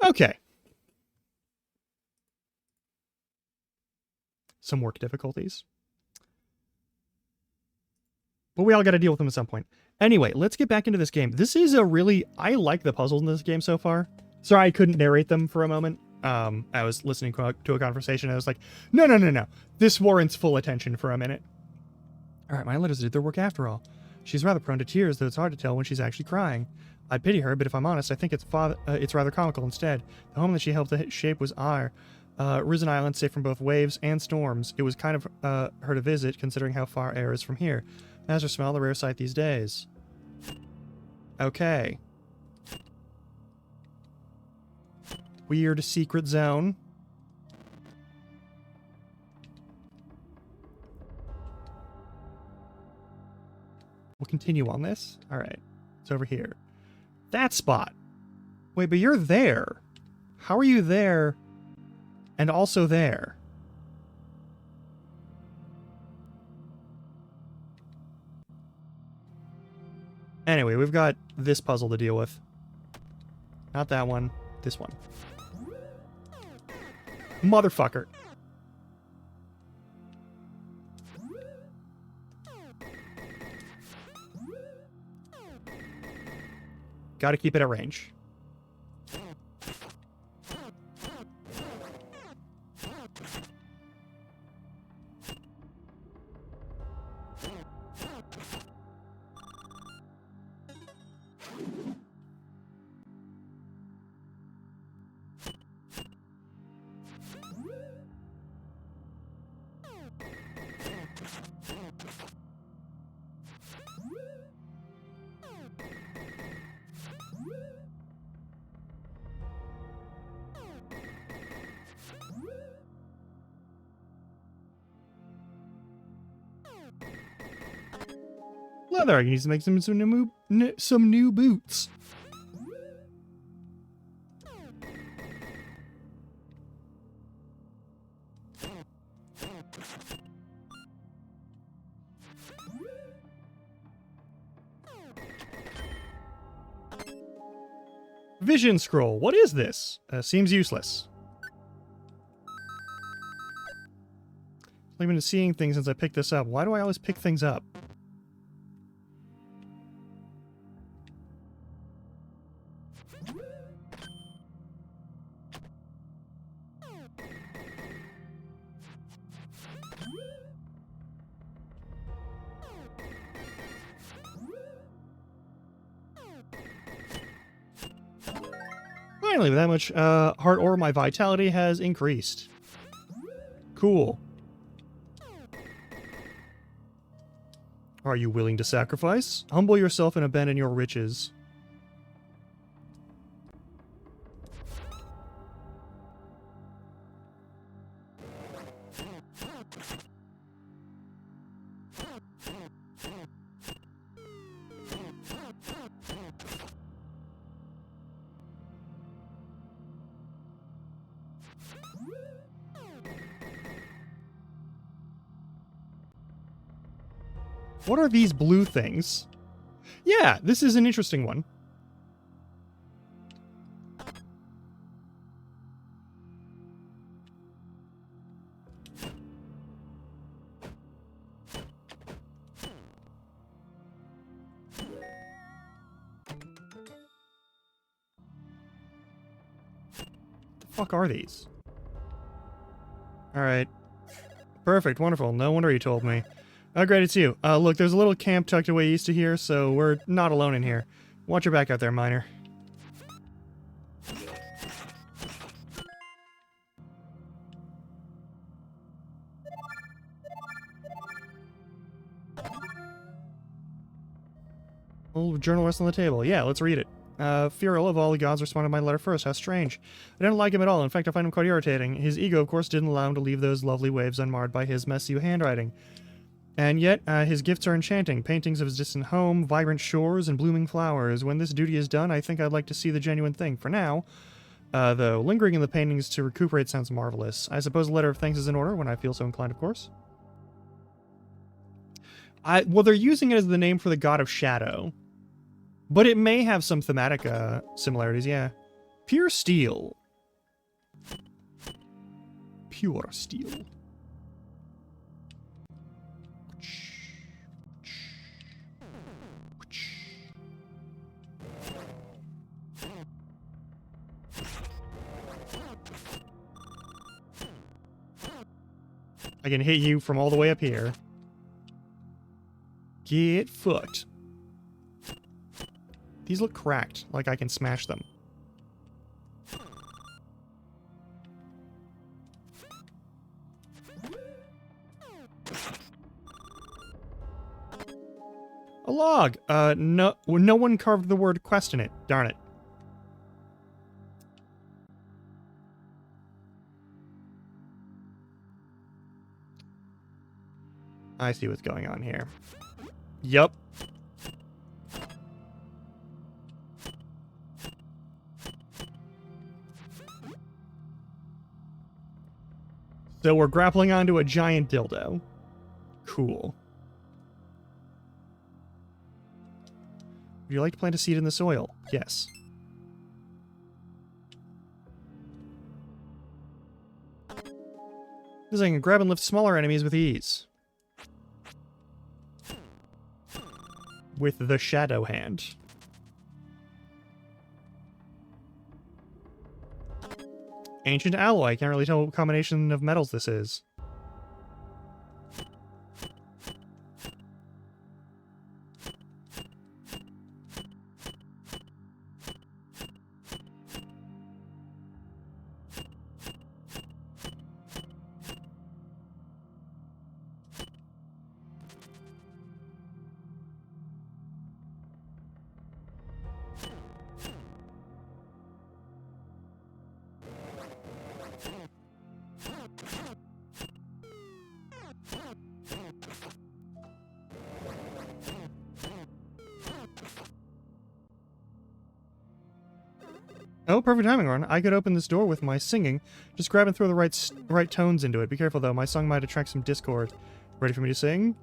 A: Okay. Some work difficulties. But we all got to deal with them at some point. Anyway, let's get back into this game. This is a really... I like the puzzles in this game so far. Sorry I couldn't narrate them for a moment. I was listening to a conversation and I was like, no. This warrants full attention for a minute. Alright, my letters did their work after all. She's rather prone to tears, though it's hard to tell when she's actually crying. I'd pity her, but if I'm honest, I think it's rather comical instead. The home that she helped to shape was our Risen Island, safe from both waves and storms. It was kind of her to visit, considering how far air is from here. As her smell, the rare sight these days. Okay. Weird secret zone. We'll continue on this. All right. It's over here. That spot. Wait, but you're there. How are you there and also there? Anyway, we've got this puzzle to deal with. Not that one. This one. Motherfucker. Gotta keep it at range. Leather, I can use to make some new boots. Vision scroll. What is this? Seems useless. I've been seeing things since I picked this up. Why do I always pick things up? Finally, with that much heart ore, my vitality has increased. Cool. Are you willing to sacrifice? Humble yourself and abandon your riches. What are these blue things? Yeah, this is an interesting one. The fuck are these? Alright. Perfect, wonderful. No wonder you told me. Oh, great, it's you. Look, there's a little camp tucked away east of here, so we're not alone in here. Watch your back out there, miner. Old journal rests on the table. Yeah, let's read it. Furiel of all the gods responded to my letter first. How strange. I didn't like him at all. In fact, I find him quite irritating. His ego, of course, didn't allow him to leave those lovely waves unmarred by his messy handwriting. And yet, his gifts are enchanting. Paintings of his distant home, vibrant shores, and blooming flowers. When this duty is done, I think I'd like to see the genuine thing. For now, though, lingering in the paintings to recuperate sounds marvelous. I suppose a letter of thanks is in order when I feel so inclined, of course. Well, they're using it as the name for the god of shadow. But it may have some thematic similarities, yeah. Pure steel. Pure steel. I can hit you from all the way up here. Get fucked. These look cracked, like I can smash them. A log! No one carved the word quest in it. Darn it. I see what's going on here. Yup. So we're grappling onto a giant dildo. Cool. Would you like to plant a seed in the soil? Yes. This thing can grab and lift smaller enemies with ease. With the shadow hand. Ancient alloy. Can't really tell what combination of metals this is. Oh, perfect timing, Ron. I could open this door with my singing. Just grab and throw the right tones into it. Be careful, though. My song might attract some discord. Ready for me to sing?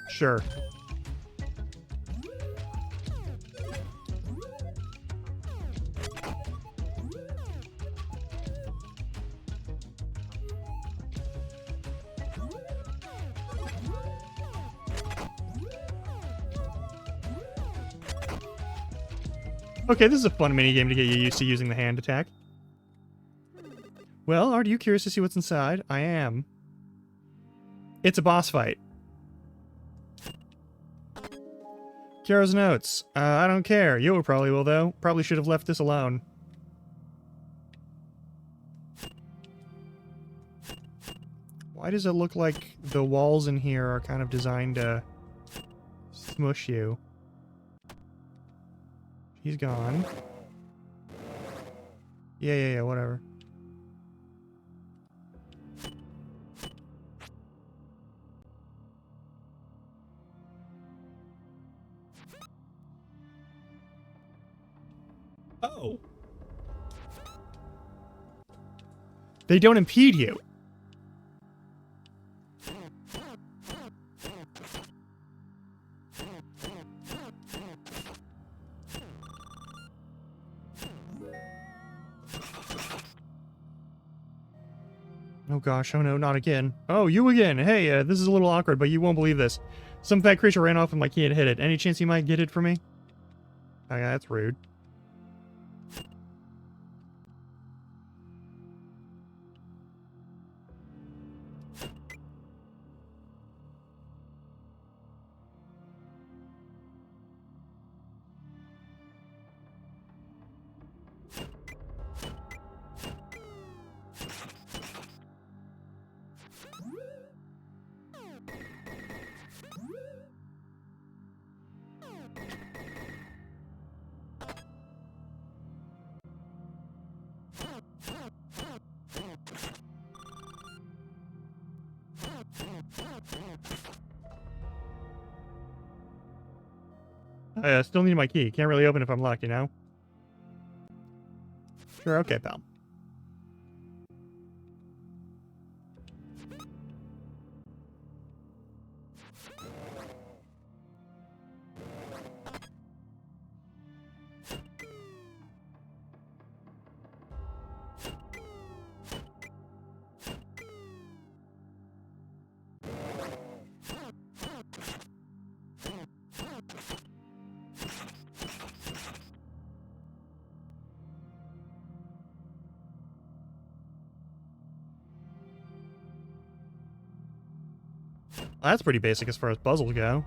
A: Sure. Okay, this is a fun minigame to get you used to using the hand attack. Well, are you curious to see what's inside? I am. It's a boss fight. Kira's notes. I don't care. Yo probably will, though. Probably should have left this alone. Why does it look like the walls in here are kind of designed to smush you? He's gone. Yeah, whatever. Oh. They don't impede you. Oh gosh, oh no, not again. Oh, you again. Hey, this is a little awkward, but you won't believe this. Some fat creature ran off with my key and hit it. Any chance you might get it for me? Oh yeah, that's rude. I still need my key. Can't really open if I'm locked, you know? Sure, okay, pal. That's pretty basic as far as puzzles go.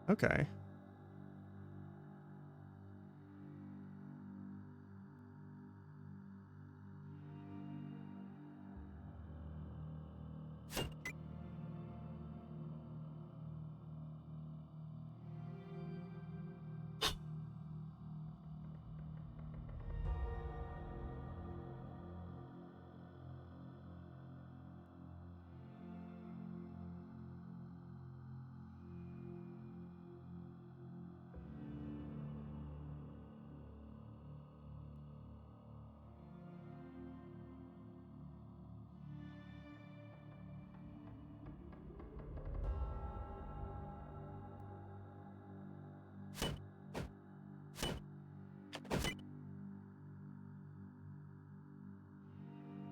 A: Okay.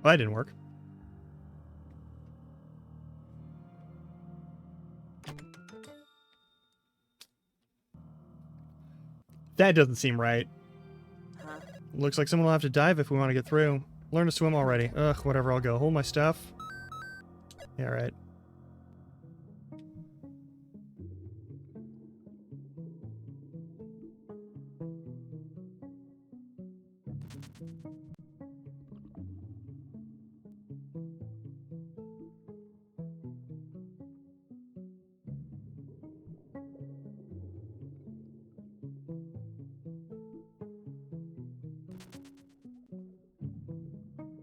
A: Well, that didn't work. That doesn't seem right.
B: Huh?
A: Looks like someone will have to dive if we want to get through. Learn to swim already. Ugh, whatever, I'll go. Hold my stuff. Yeah, right.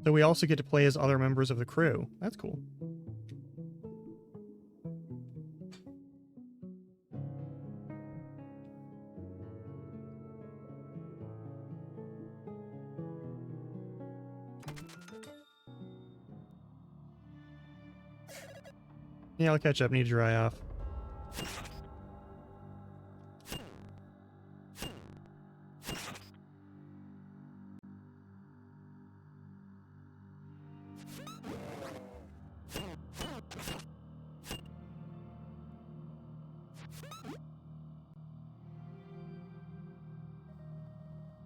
A: So we also get to play as other members of the crew. That's cool. Yeah, I'll catch up. Need to dry off.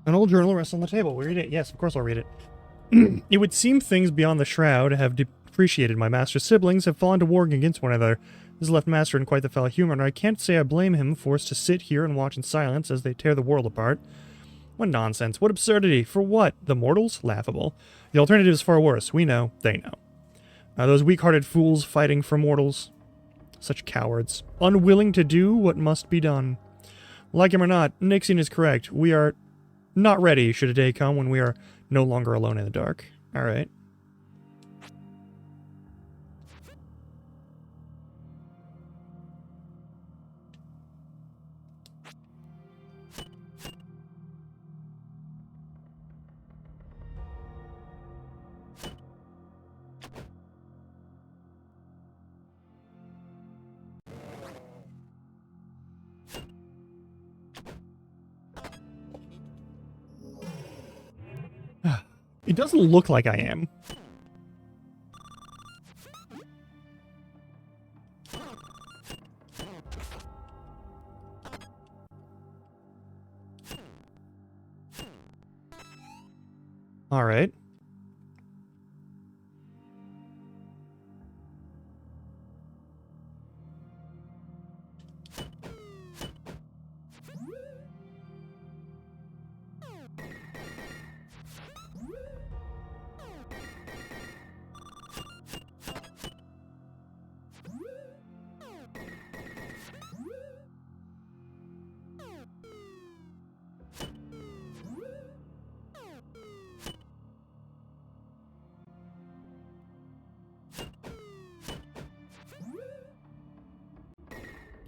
A: An old journal rests on the table. We read it. Yes, of course I'll read it. It would seem things beyond the shroud have depreciated my master's siblings, have fallen to warring against one another. This has left master in quite the foul humor, and I can't say I blame him, forced to sit here and watch in silence as they tear the world apart. What nonsense. What absurdity. For what? The mortals? Laughable. The alternative is far worse. We know. They know. Those weak-hearted fools fighting for mortals. Such cowards. Unwilling to do what must be done. Like him or not, Nixian is correct. We are not ready should a day come when we are no longer alone in the dark. Alright. It doesn't look like I am. All right.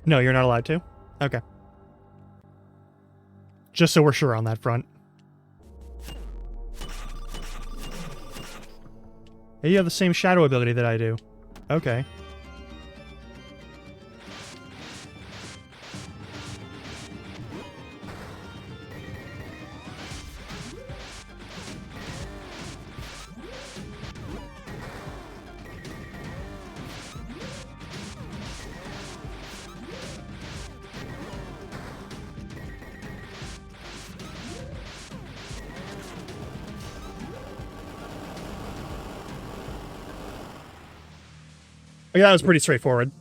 A: No, you're not allowed to? Okay. Just so we're sure on that front. Hey, you have the same shadow ability that I do. Okay. Yeah, that was pretty straightforward.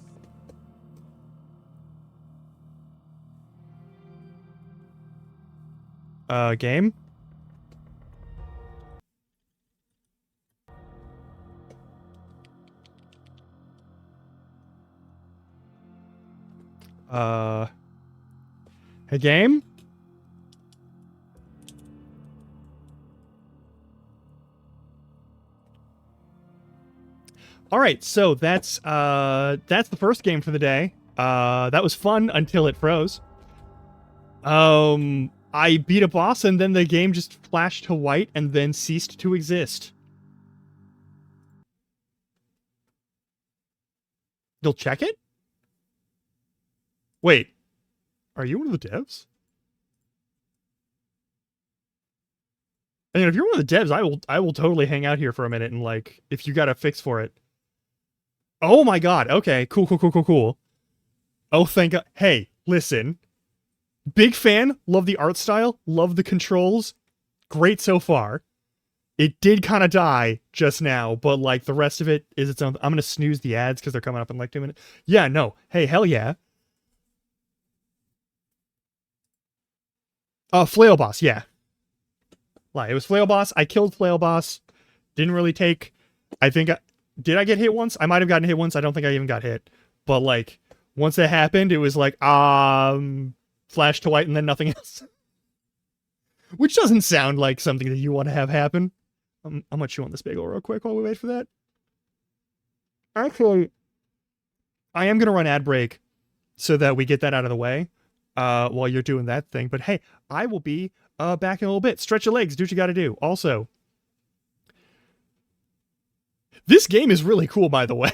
A: Game? Hey, game? All right, so that's the first game for the day. That was fun until it froze. I beat a boss and then the game just flashed to white and then ceased to exist. You'll check it? Wait, are you one of the devs? I mean, if you're one of the devs, I will totally hang out here for a minute and like if you got a fix for it. Oh my god. Okay. Cool. Oh, thank god. Hey, listen. Big fan. Love the art style. Love the controls. Great so far. It did kind of die just now, but like the rest of it is its own. I'm gonna snooze the ads because they're coming up in like 2 minutes. Yeah, no. Hey, hell yeah. Flail Boss. Yeah, lie. It was Flail Boss. I killed Flail Boss. Didn't really take. I think. Did I get hit once? I might have gotten hit once. I don't think I even got hit. But like, once it happened, it was like flash to white and then nothing else. Which doesn't sound like something that you want to have happen. I'm gonna chew on this bagel real quick while we wait for that. Actually, I am gonna run ad break so that we get that out of the way while you're doing that thing. But hey, I will be back in a little bit. Stretch your legs, do what you gotta do. Also, this game is really cool, by the way.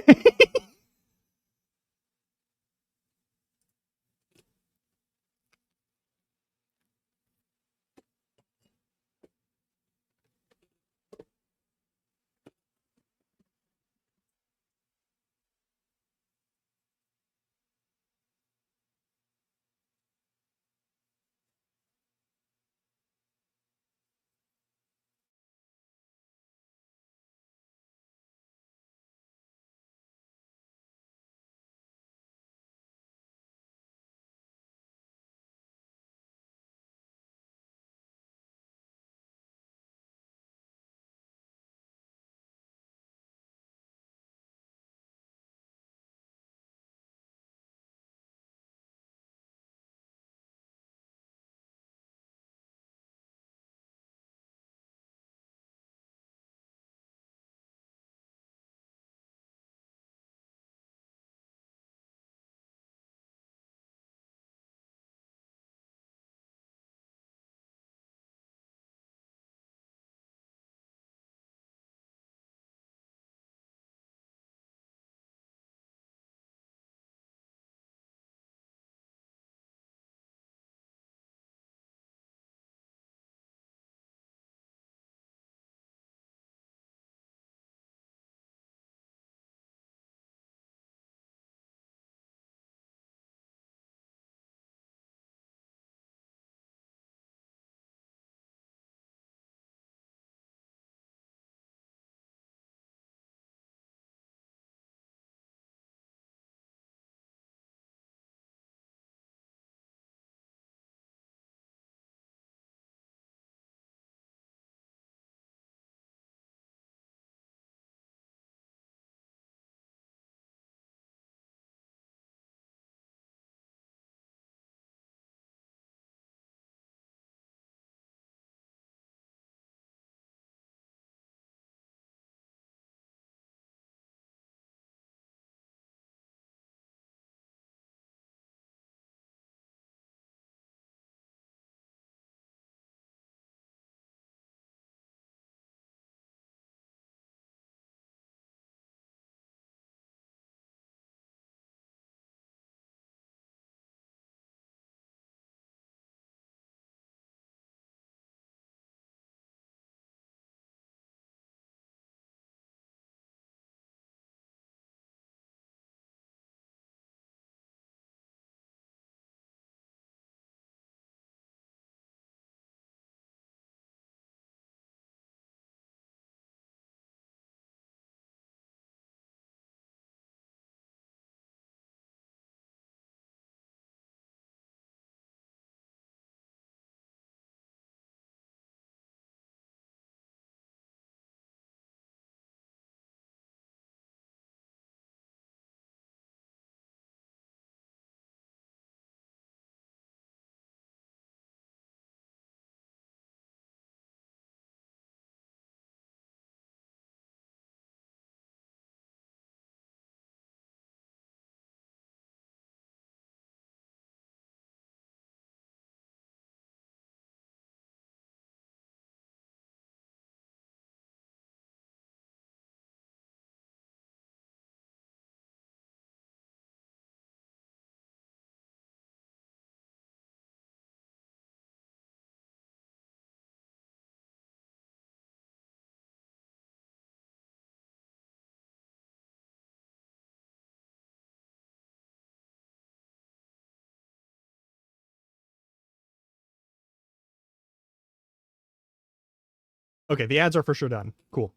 A: Okay, the ads are for sure done. Cool.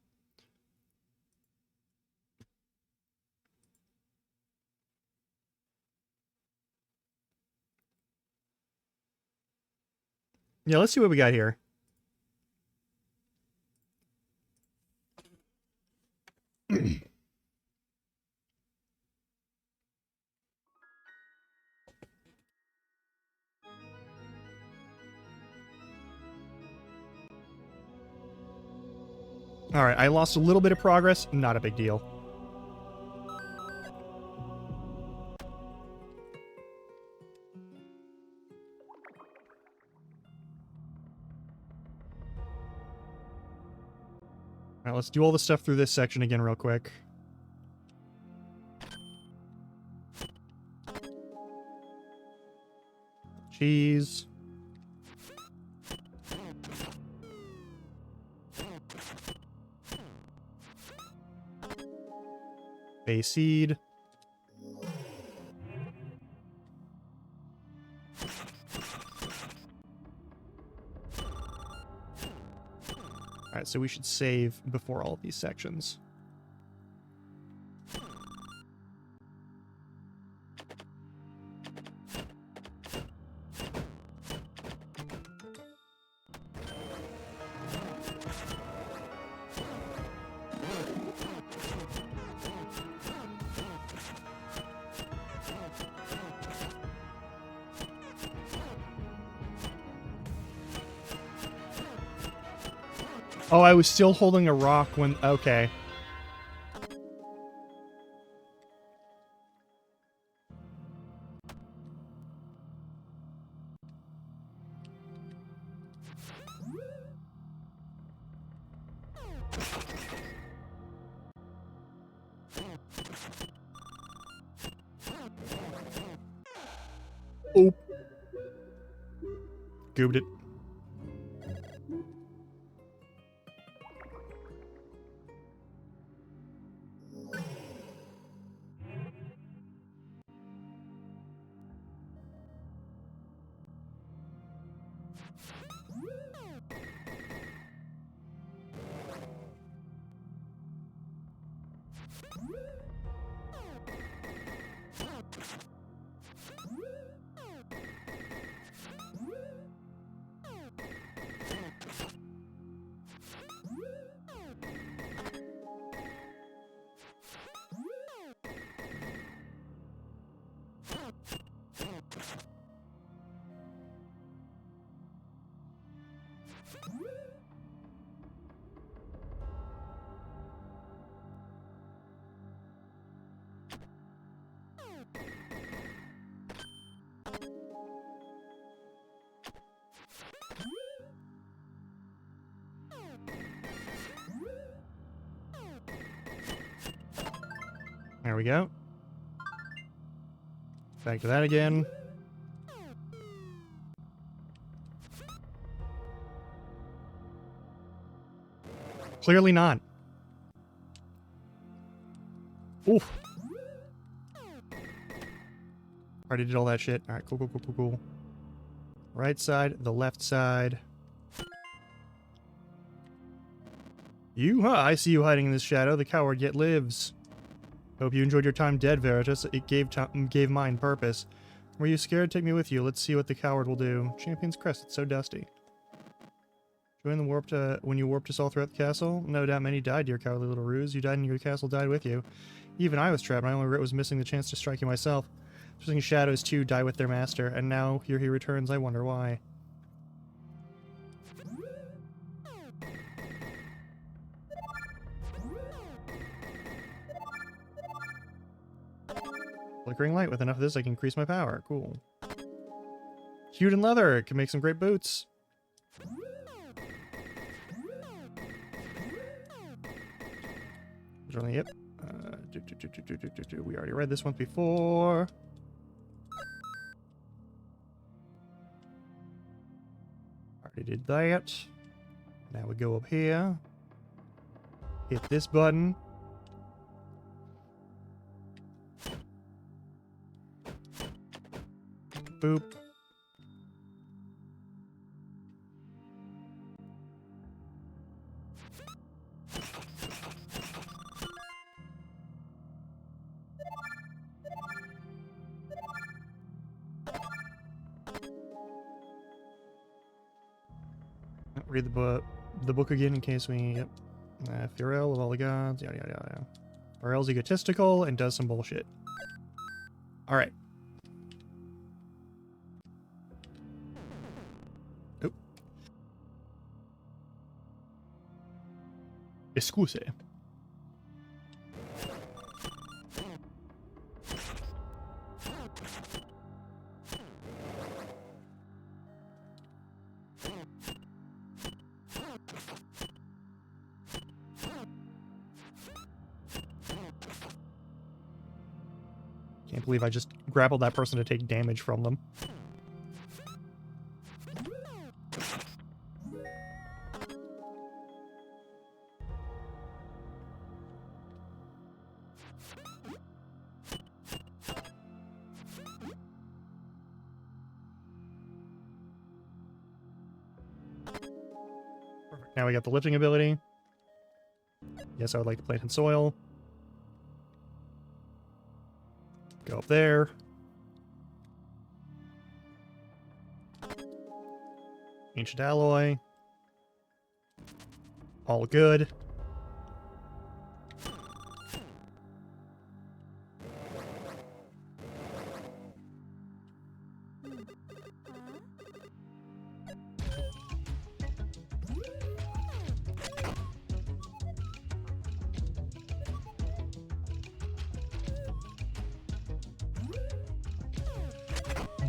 A: Yeah, let's see what we got here. All right, I lost a little bit of progress. Not a big deal. All right, let's do all the stuff through this section again real quick. Cheese. Bay seed. Alright, so we should save before all of these sections. Oh, I was still holding a rock when... Okay. Oh. Goobed it. There we go. Back to that again. Clearly not. Oof. Already did all that shit. Alright, cool, cool, cool, cool, cool. Right side, the left side. You, huh? I see you hiding in this shadow. The coward yet lives. Hope you enjoyed your time dead, Veritas. It gave mine purpose. Were you scared? Take me with you. Let's see what the coward will do. Champion's Crest, it's so dusty. Join the warp when you warped us all throughout the castle? No doubt many died, dear cowardly little ruse. You died and your castle died with you. Even I was trapped. My only regret was missing the chance to strike you myself. Twisting shadows too die with their master, and now here he returns. I wonder why. Flickering light. With enough of this, I can increase my power. Cool. Hewed in leather. It can make some great boots. Yep. We already read this one before. Already did that. Now we go up here. Hit this button. Boop. Read the book again in case we... Yep. Furiel of all the gods, yada yada yada. Furiel's egotistical and does some bullshit. Alright. Oh. Excuse. Can't believe I just grappled that person to take damage from them. Perfect. Now we got the lifting ability. Yes, I would like to plant in soil. Go up there. Ancient alloy. All good.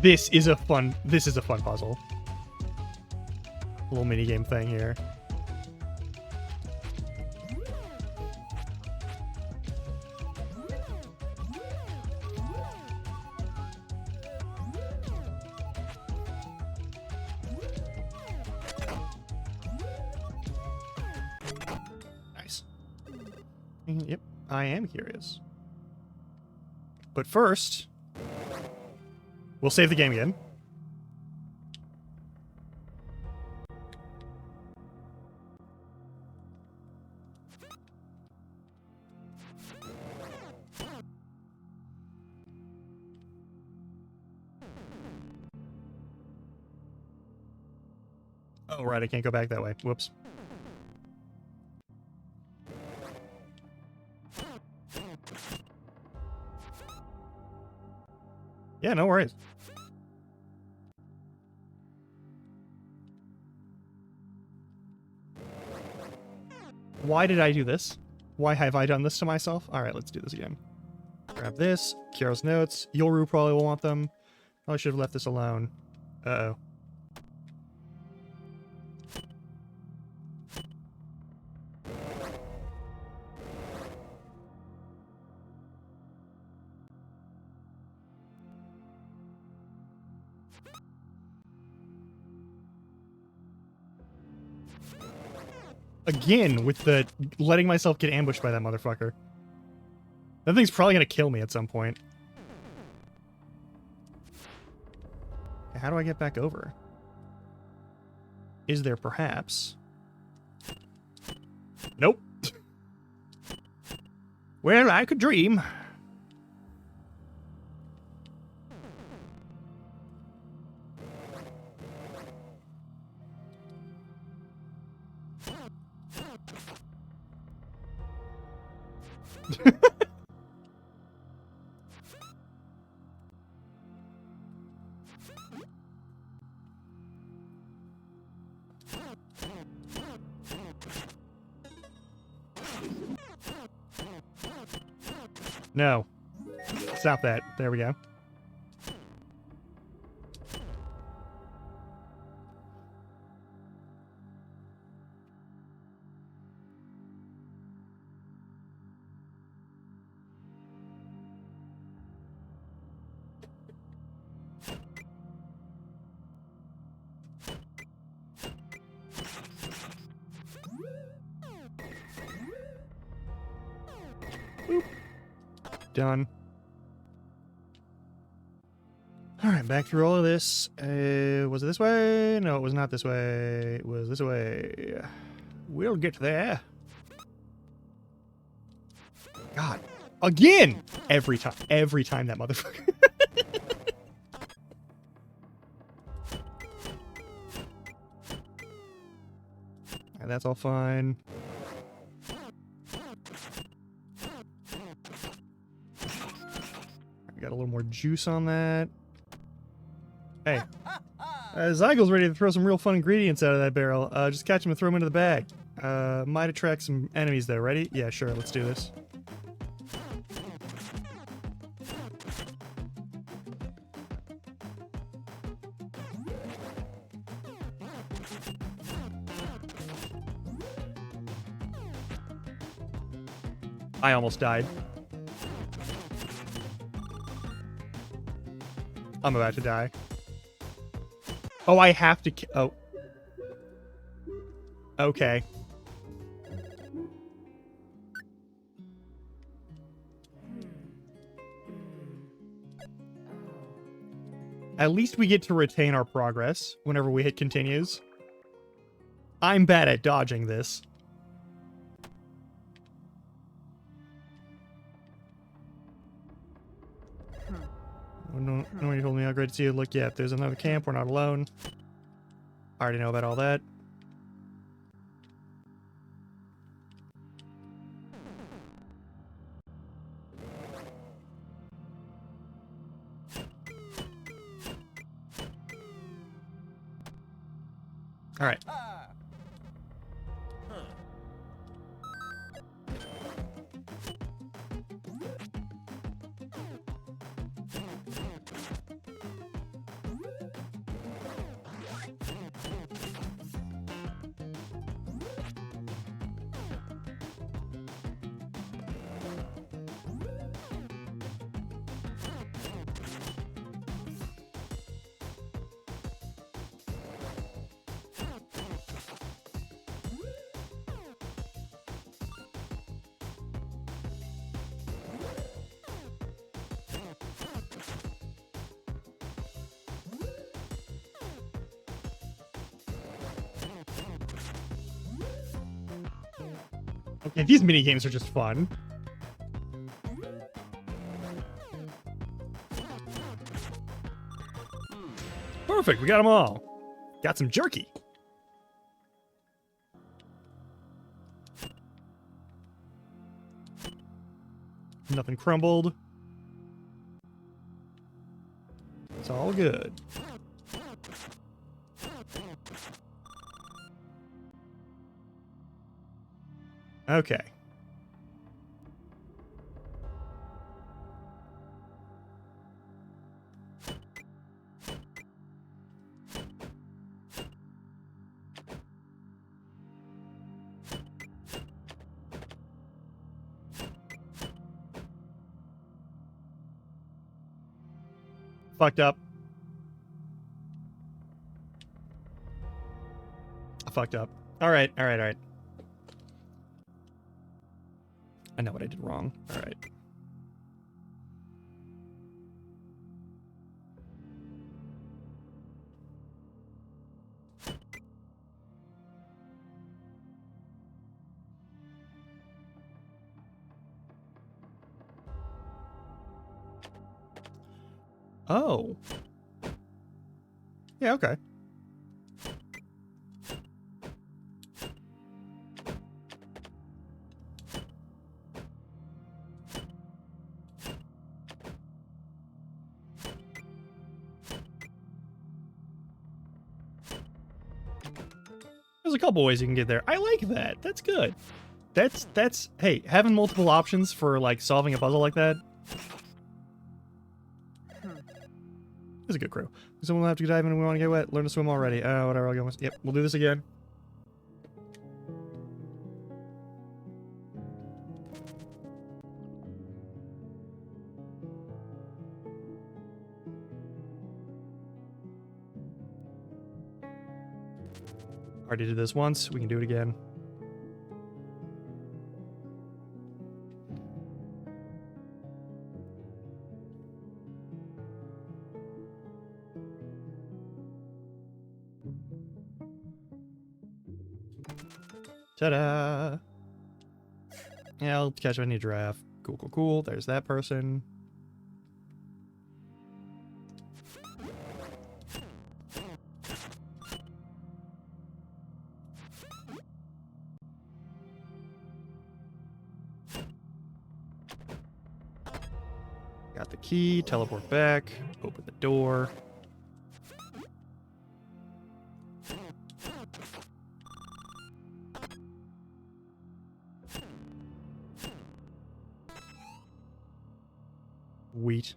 A: This is a fun puzzle. Little minigame thing here. Nice. Yep, I am curious. But first, we'll save the game again. Oh, right, I can't go back that way. Whoops. Yeah, no worries. Why did I do this? Why have I done this to myself? Alright, let's do this again. Grab this. Kira's notes. Yoru probably will want them. Probably should have left this alone. Uh-oh. Again, with the letting myself get ambushed by that motherfucker. That thing's probably gonna kill me at some point. How do I get back over? Is there perhaps... Nope. Well, I could dream. No. Stop that. There we go. Boop. Done. Alright, back through all of this. Was it this way? No, it was not this way. It was this way. We'll get there. God. Again! Every time that motherfucker. And that's all fine. I got a little more juice on that. Hey. Zygo's ready to throw some real fun ingredients out of that barrel. Just catch them and throw them into the bag. Might attract some enemies though. Ready? Yeah, sure. Let's do this. I almost died. I'm about to die. Oh, I have to oh. Okay. At least we get to retain our progress whenever we hit continues. I'm bad at dodging this. No one told me how great to see you. Look, yeah, if there's another camp, we're not alone. I already know about all that. All right. Okay, these mini games are just fun. Perfect, we got them all. Got some jerky. Nothing crumbled. It's all good. Okay. Fucked up. I fucked up. Alright, alright, alright. I know what I did wrong. Alright. Oh. Yeah, okay. There's a couple ways you can get there. I like that. That's good. That's hey, having multiple options for like solving a puzzle like that is a good crew. Someone will have to dive in and we want to get wet. Learn to swim already. Whatever, I'll go. Yep, we'll do this again. Already did this once. We can do it again. Ta-da! Yeah, I'll catch any giraffe. Cool, cool, cool. There's that person. Got the key, teleport back, open the door. Wheat.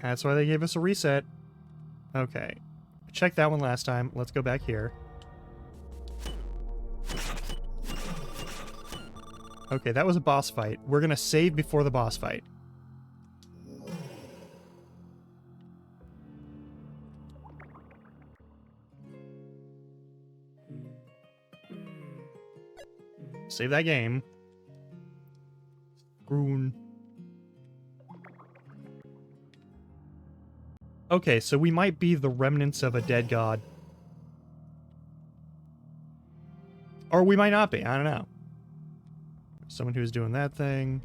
A: That's why they gave us a reset. Okay. I checked that one last time. Let's go back here. Okay, that was a boss fight. We're gonna save before the boss fight. Save that game. Groon. Okay, so we might be the remnants of a dead god. Or we might not be, I don't know. Someone who's doing that thing.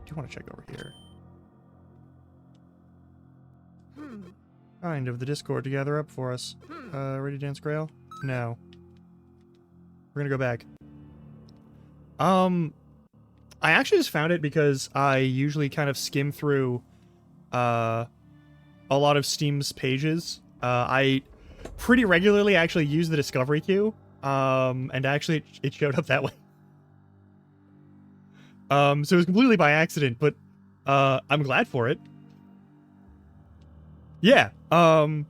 A: I do want to check over here. Kind of the Discord to gather up for us. Ready to dance, Grail? No. We're gonna go back. I actually just found it because I usually kind of skim through, a lot of Steam's pages. I pretty regularly actually use the discovery queue, and actually it showed up that way. So it was completely by accident, but I'm glad for it. Yeah, no,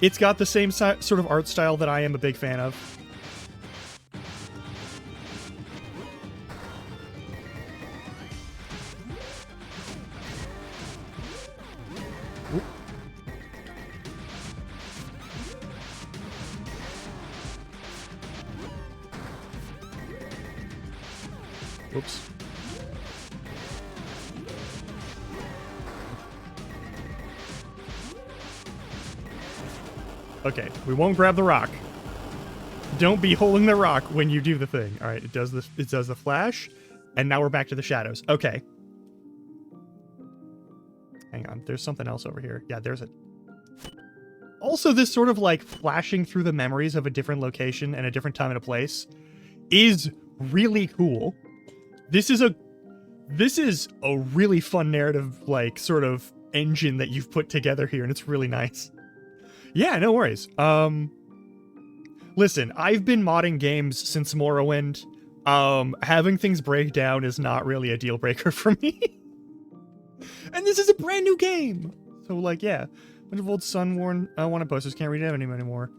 A: it's got the same sort of art style that I am a big fan of. Whoops. Okay, we won't grab the rock. Don't be holding the rock when you do the thing. All right, it does this. It does the flash, and now we're back to the shadows. Okay. Hang on, there's something else over here. Yeah, there's a. Also, this sort of like flashing through the memories of a different location and a different time and a place is really cool. This is a really fun narrative, like, sort of engine that you've put together here, and it's really nice. Yeah, no worries. Listen, I've been modding games since Morrowind. Having things break down is not really a deal breaker for me. And this is a brand new game! So, like, yeah. A bunch of old sun-worn wanted posters, can't read them anymore.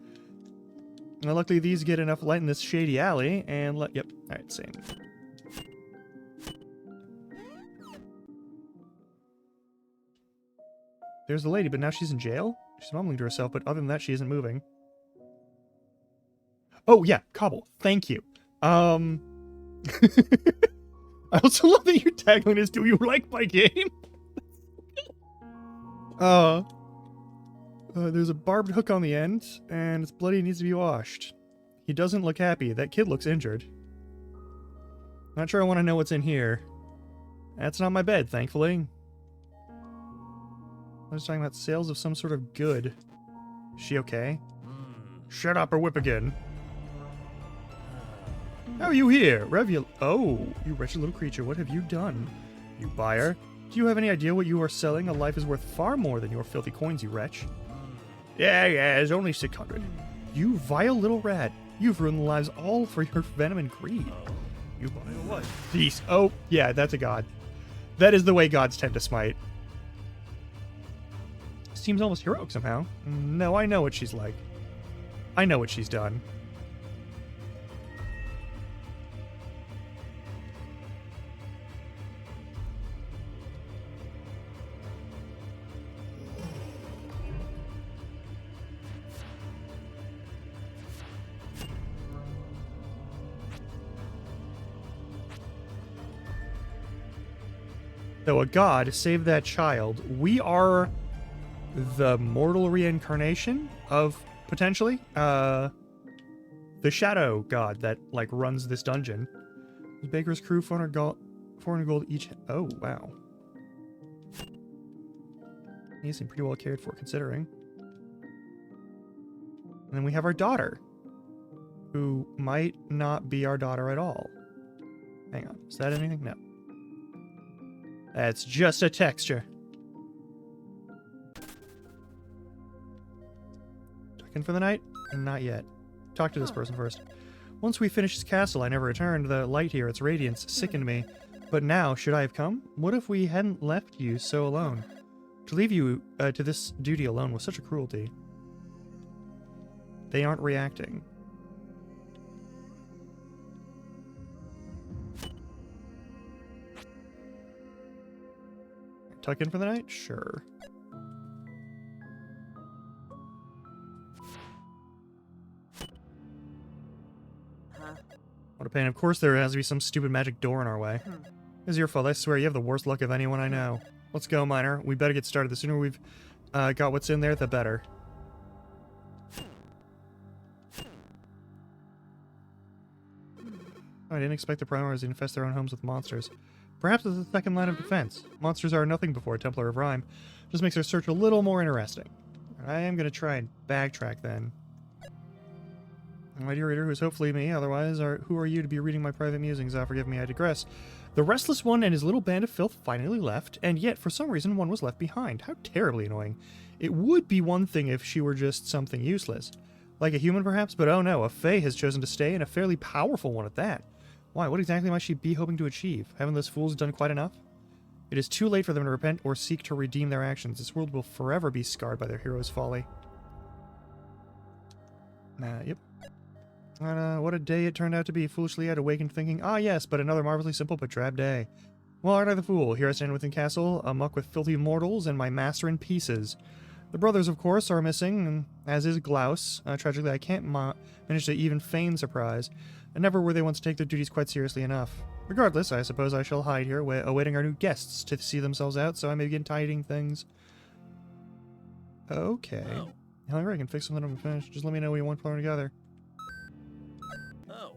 A: Now, luckily, these get enough light in this shady alley, and yep, alright, same. There's the lady, but now she's in jail? She's mumbling to herself, but other than that, she isn't moving. Oh, yeah, Cobble. Thank you. I also love that your tagline is, "Do you like my game?" There's a barbed hook on the end, and it's bloody and needs to be washed. He doesn't look happy. That kid looks injured. Not sure I want to know what's in here. That's not my bed, thankfully. I was talking about sales of some sort of good. Is she okay? Shut up or whip again. How are you here? Oh, you wretched little creature, what have you done? You buyer? Do you have any idea what you are selling? A life is worth far more than your filthy coins, you wretch. Yeah, it's only 600. You vile little rat. You've ruined the lives all for your venom and greed. You buy what? Peace. Oh, yeah, that's a god. That is the way gods tend to smite. Seems almost heroic somehow. No, I know what she's like. I know what she's done. Though a god saved that child, we are the mortal reincarnation of, potentially, the shadow god that, like, runs this dungeon. The baker's crew, 400 gold each. Oh, wow. He seemed pretty well cared for, considering. And then we have our daughter, who might not be our daughter at all. Hang on, is that anything? No. That's just a texture. Tuck in for the night? Not yet. Talk to this person first. Once we finished this castle, I never returned. The light here, its radiance, sickened me. But now, should I have come? What if we hadn't left you so alone? To leave you to this duty alone was such a cruelty. They aren't reacting. Tuck in for the night? Sure. What a pain. Of course there has to be some stupid magic door in our way. It's your fault. I swear you have the worst luck of anyone I know. Let's go, Miner. We better get started. The sooner we've got what's in there, the better. I didn't expect the Primaries to infest their own homes with monsters. Perhaps it's the second line of defense. Monsters are nothing before a Templar of Rhyme. Just makes our search a little more interesting. I am going to try and backtrack then. My dear reader, who is hopefully me, otherwise, who are you to be reading my private musings? Forgive me, I digress. The Restless One and his little band of filth finally left, and yet, for some reason, one was left behind. How terribly annoying. It would be one thing if she were just something useless. Like a human, perhaps? But oh no, a Fae has chosen to stay, and a fairly powerful one at that. Why? What exactly might she be hoping to achieve? Haven't those fools done quite enough? It is too late for them to repent or seek to redeem their actions. This world will forever be scarred by their hero's folly. Yep. And, what a day it turned out to be. Foolishly I'd awakened thinking, ah yes, but another marvelously simple but drab day. Well, aren't I the fool? Here I stand within castle, amuck with filthy mortals, and my master in pieces. The brothers, of course, are missing, and as is Glaus. Tragically, I can't manage to even feign surprise, and never were they once to take their duties quite seriously enough. Regardless, I suppose I shall hide here, awaiting our new guests to see themselves out, so I may begin tidying things. Okay.
B: Oh.
A: However, I can fix something when I'm finished. Just let me know when you want to play together.
B: Oh.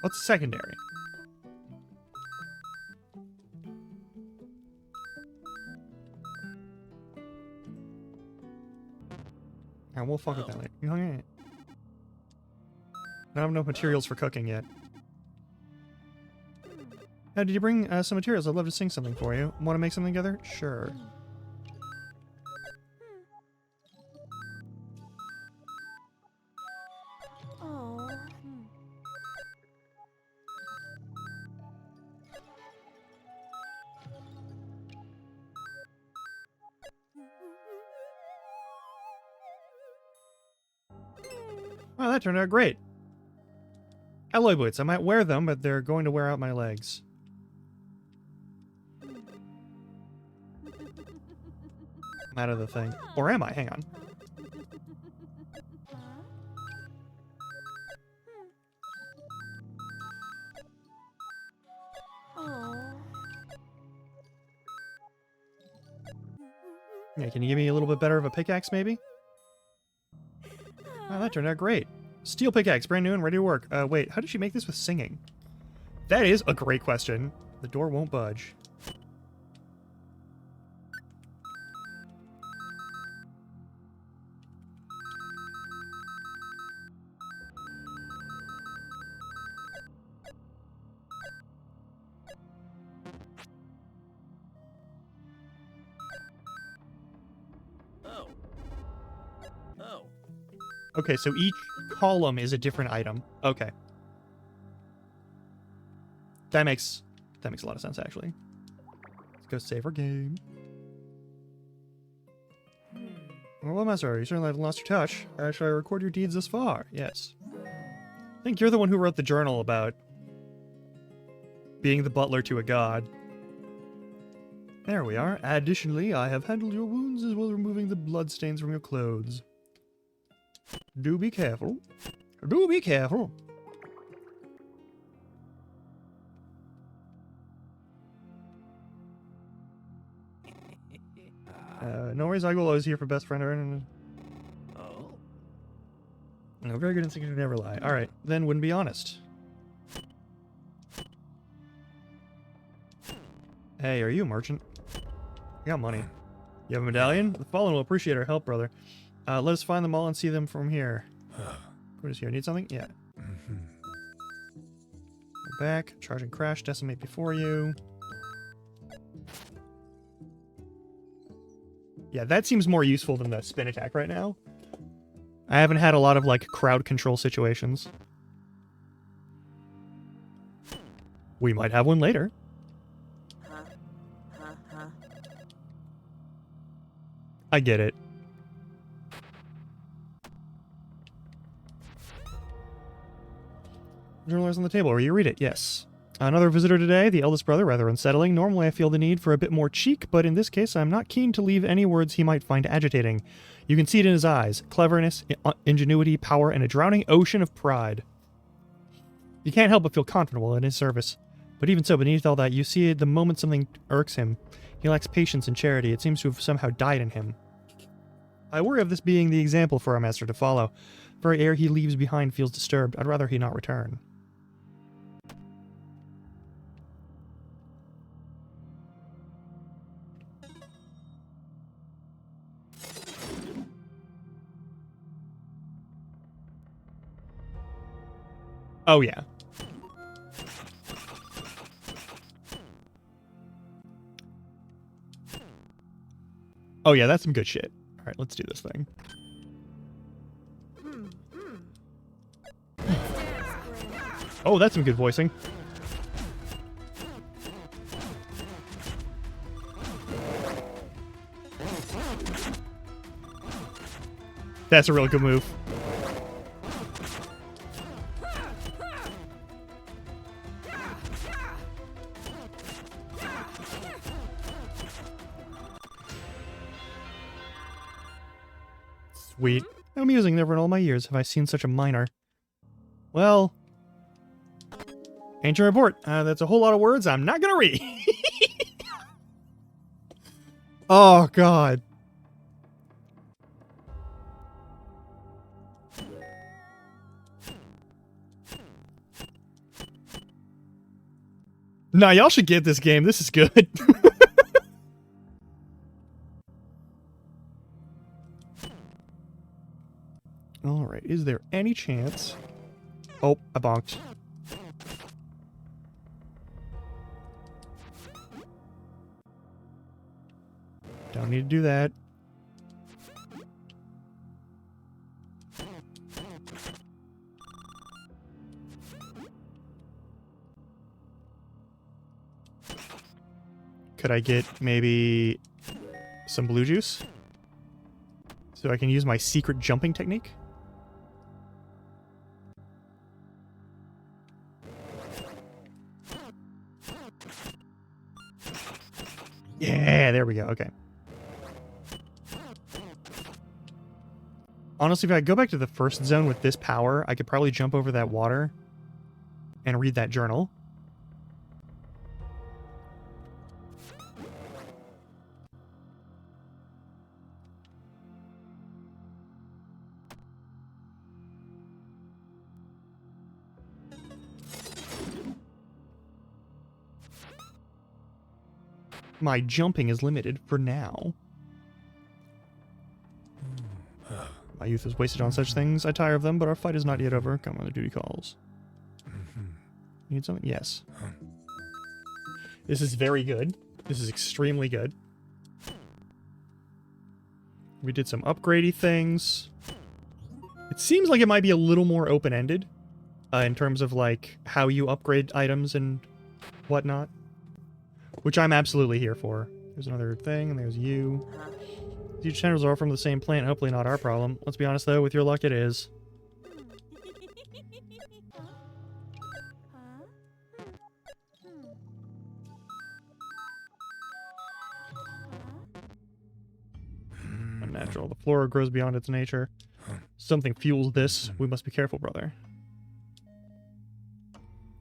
A: What's secondary? And we'll fuck with that later. You hungry? I don't have no materials for cooking yet. Did you bring some materials? I'd love to sing something for you. Want to make something together? Sure. Wow, that turned out great. Alloy boots. I might wear them, but they're going to wear out my legs. I'm out of the thing. Or am I? Hang on. Yeah, can you give me a little bit better of a pickaxe, maybe? Wow, that turned out great. Steel pickaxe, brand new and ready to work. Wait, how did she make this with singing? That is a great question. The door won't budge.
B: Oh. Oh.
A: Okay, so each column is a different item. Okay. That makes a lot of sense, actually. Let's go save our game. Well, Master, you certainly haven't lost your touch. Should I record your deeds thus far? Yes. I think you're the one who wrote the journal about being the butler to a god. There we are. Additionally, I have handled your wounds as well as removing the bloodstains from your clothes. Do be careful. Do be careful. No worries, I will always here for best friend.
B: Oh?
A: No, very good instinct to never lie. Alright, then wouldn't be honest. Hey, are you a merchant? I got money. You have a medallion? The fallen will appreciate our help, brother. Let us find them all and see them from here. What is here? Need something? Yeah. Go back. Charge and crash. Decimate before you. Yeah, that seems more useful than the spin attack right now. I haven't had a lot of, like, crowd control situations. We might have one later. I get it. Journal is on the table. Will you read it? Yes. Another visitor today, the eldest brother, rather unsettling. Normally I feel the need for a bit more cheek, but in this case I'm not keen to leave any words he might find agitating. You can see it in his eyes. Cleverness, ingenuity, power, and a drowning ocean of pride. You can't help but feel comfortable in his service. But even so, beneath all that, you see the moment something irks him. He lacks patience and charity. It seems to have somehow died in him. I worry of this being the example for our master to follow. Very air he leaves behind feels disturbed. I'd rather he not return. Oh, yeah. Oh, yeah, that's some good shit. All right, let's do this thing. Oh, that's some good voicing. That's a really good move. Sweet. How amusing, never in all my years have I seen such a minor. Well, ancient report. That's a whole lot of words I'm not gonna read. Oh, God. Nah, y'all should get this game. This is good. Alright, is there any chance... Oh, I bonked. Don't need to do that. Could I get maybe some blue juice? So I can use my secret jumping technique? Yeah, there we go. Okay. Honestly, if I go back to the first zone with this power, I could probably jump over that water and read that journal. My jumping is limited for now. My youth is wasted on such things. I tire of them, but our fight is not yet over. Come on, the duty calls. Need something? Yes. This is very good. This is extremely good. We did some upgradey things. It seems like it might be a little more open-ended in terms of like how you upgrade items and whatnot, which I'm absolutely here for. There's another thing, and there's you. These tendrils are all from the same plant. Hopefully not our problem. Let's be honest, though. With your luck, it is. Unnatural. The flora grows beyond its nature. Something fuels this. We must be careful, brother.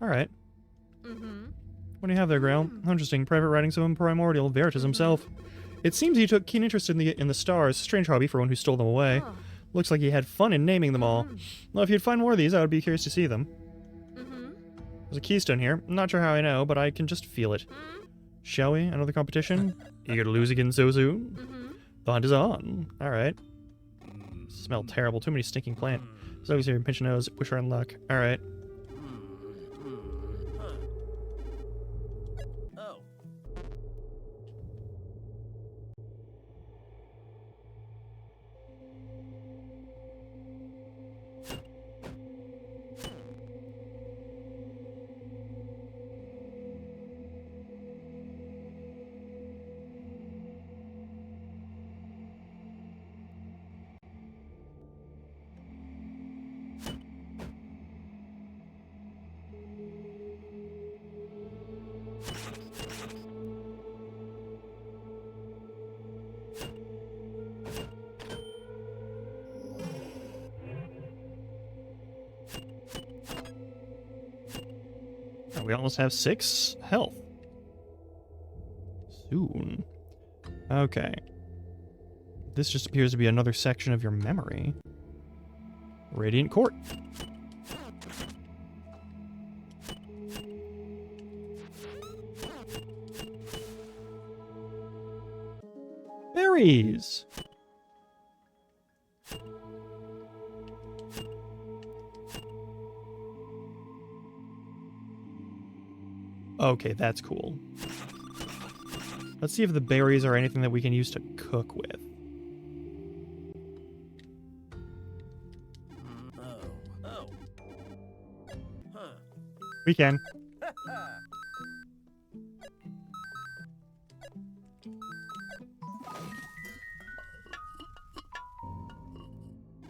A: Alright. What do you have there, Grail? Interesting. Private writings of a primordial Veritas himself. It seems he took keen interest in the stars. Strange hobby for one who stole them away. Looks like he had fun in naming them all. Well, if you'd find more of these, I would be curious to see them. There's a keystone here. I'm not sure how I know, but I can just feel it. Shall we? Another competition? Eager to lose again so soon? The hunt is on. Alright. Smell terrible. Too many stinking plant. So always here, pinch your nose. Wish her luck. Alright.
B: Oh.
A: We almost have 6 health. Soon. Okay. This just appears to be another section of your memory. Radiant Court. Berries! Okay, that's cool. Let's see if the berries are anything that we can use to cook with.
B: Oh. Huh.
A: We can.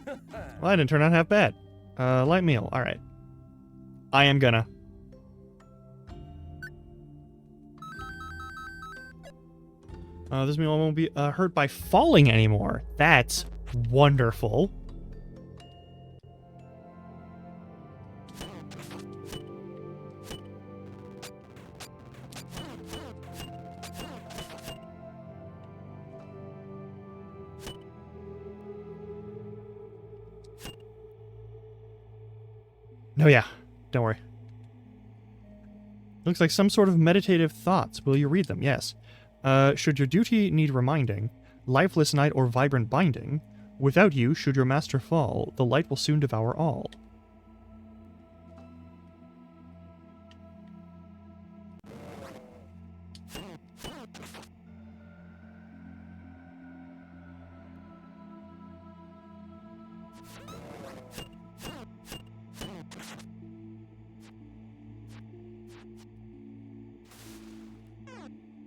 A: Well, that didn't turn out half bad. Light meal. Alright. I am gonna. This meal won't be hurt by falling anymore. That's wonderful. No, yeah. Don't worry. Looks like some sort of meditative thoughts. Will you read them? Yes. Should your duty need reminding, lifeless night or vibrant binding, without you, should your master fall, the light will soon devour all.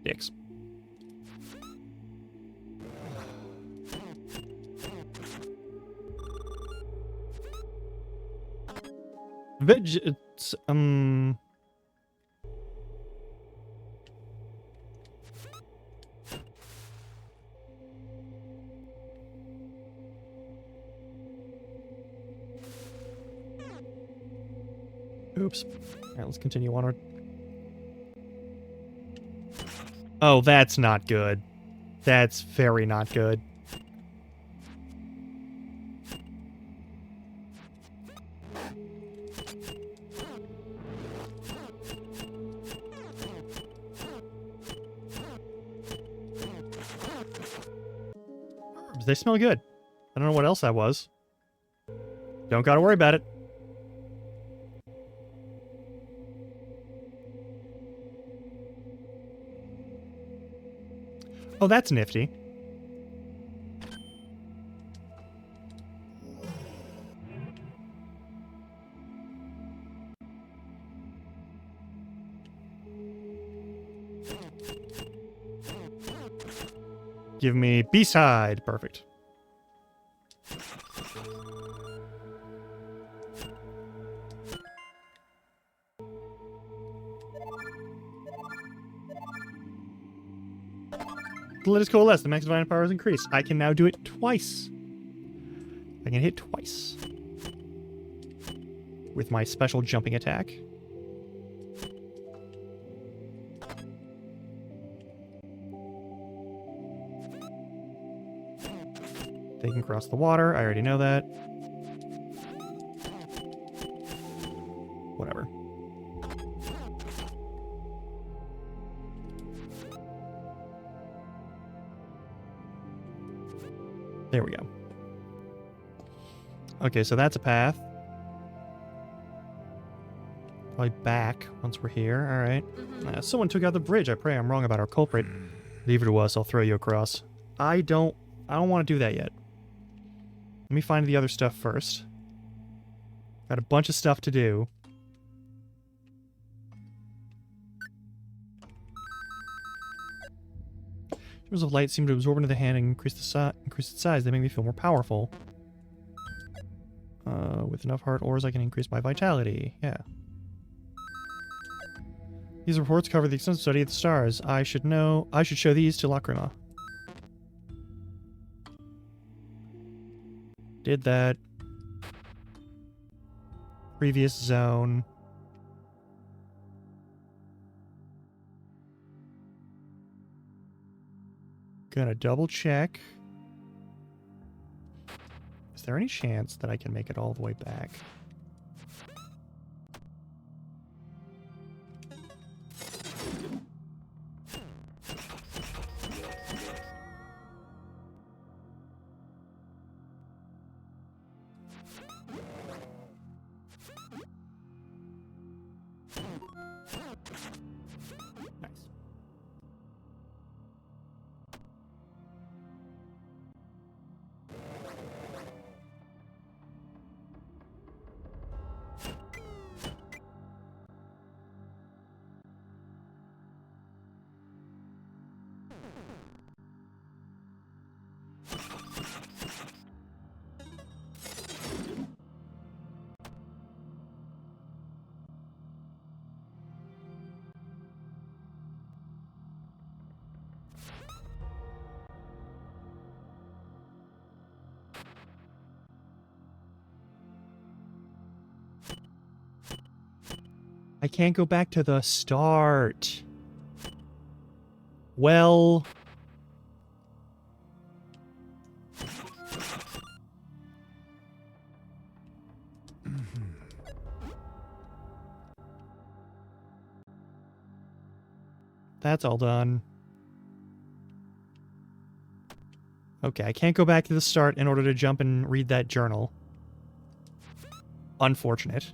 A: Dicks. It's, Oops. Alright, let's continue onward. Oh, that's not good. That's very not good. Herbs, they smell good. I don't know what else that was. Don't gotta worry about it. Oh, that's nifty. Give me B-side. Perfect. Let us coalesce. The max divine power is increased. I can now do it twice. I can hit twice. With my special jumping attack. They can cross the water. I already know that. Whatever. There we go. Okay, so that's a path. Probably back once we're here. All right. Someone took out the bridge. I pray I'm wrong about our culprit. Leave it to us. I'll throw you across. I don't want to do that yet. Let me find the other stuff first. Got a bunch of stuff to do. Streams of light seem to absorb into the hand and increase its size. They make me feel more powerful. With enough heart ores, I can increase my vitality. Yeah. These reports cover the extensive study of the stars. I should show these to Lacrima. Did that. Previous zone. Gonna double check. Is there any chance that I can make it all the way back? Nice. I can't go back to the start. Well... That's all done. Okay, I can't go back to the start in order to jump and read that journal. Unfortunate.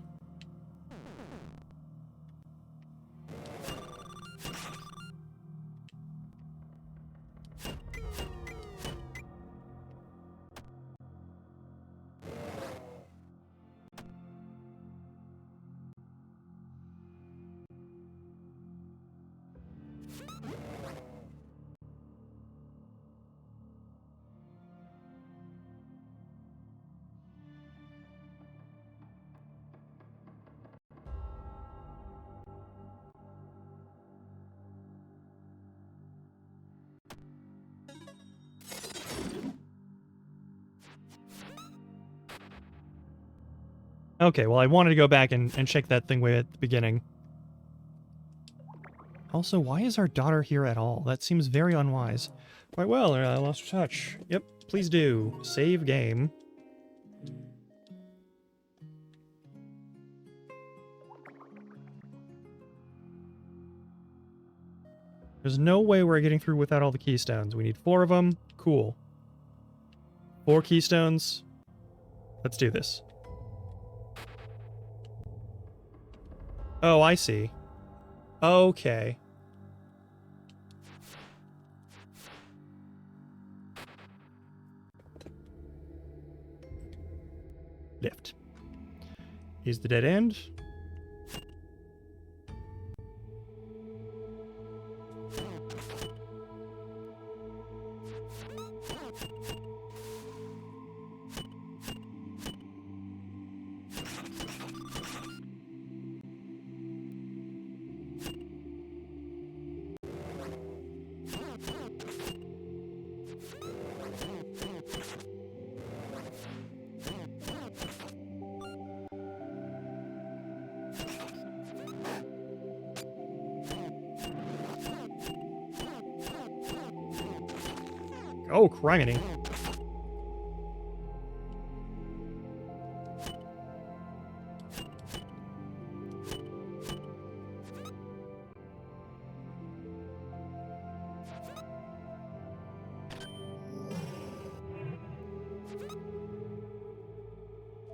A: Okay, well, I wanted to go back and check that thing way at the beginning. Also, why is our daughter here at all? That seems very unwise. Quite well, I lost touch. Yep, please do. Save game. There's no way we're getting through without all the keystones. We need 4 of them. Cool. 4 keystones. Let's do this. Oh, I see. Okay. Lift. Here's the dead end. Oh, criminy.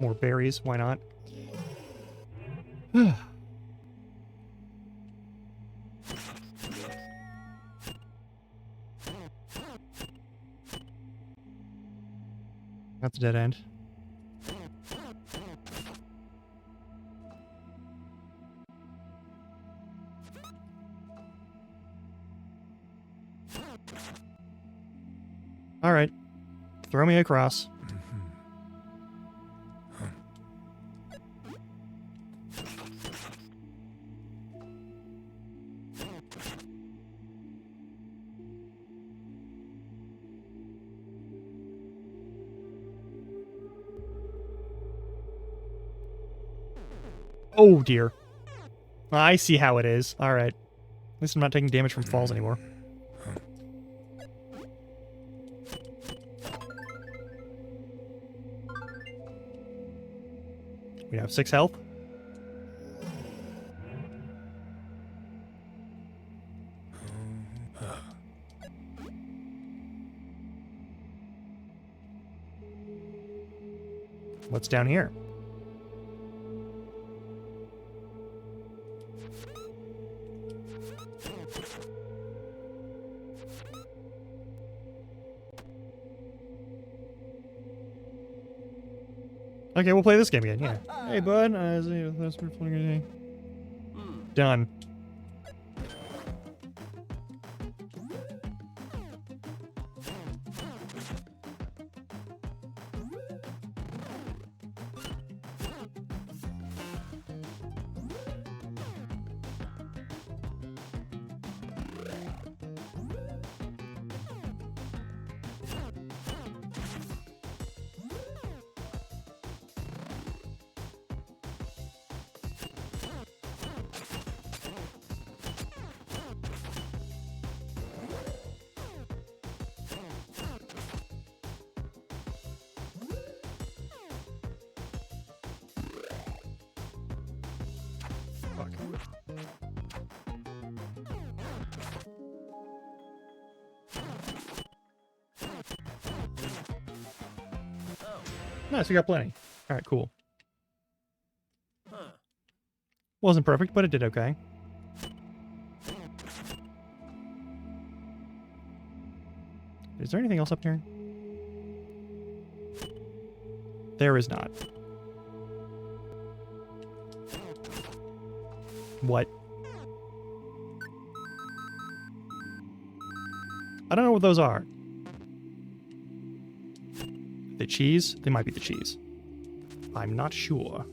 A: More berries, why not? That's a dead end. All right. Throw me across. Oh, dear. I see how it is. All right. At least I'm not taking damage from falls anymore. We have 6 health. What's down here? Okay, we'll play this game again, yeah. Hey, bud. Done. Fuck. Nice, we got plenty. Alright, cool.
B: Huh.
A: Wasn't perfect, but it did okay. Is there anything else up here? There is not. What? I don't know what those are. The cheese? They might be the cheese. I'm not sure.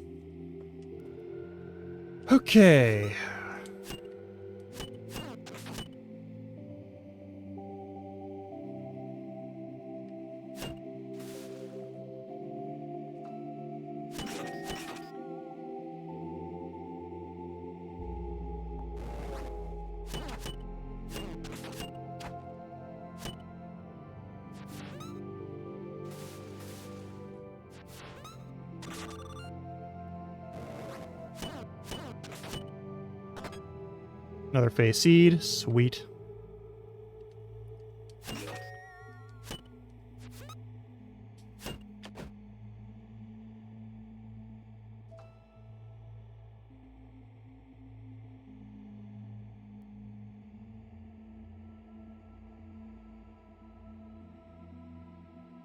A: Okay. Another phase seed. Sweet.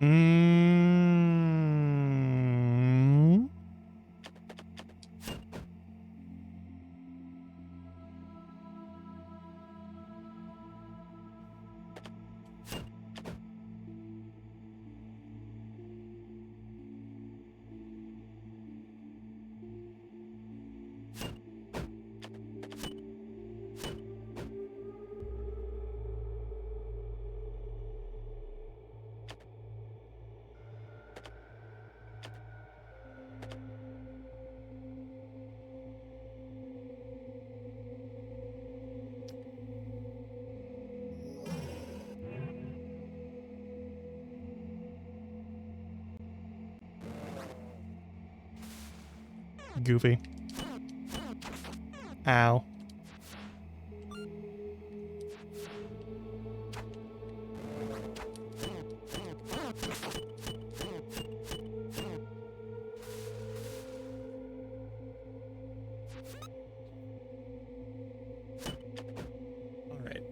A: Mm. goofy. Ow. All right.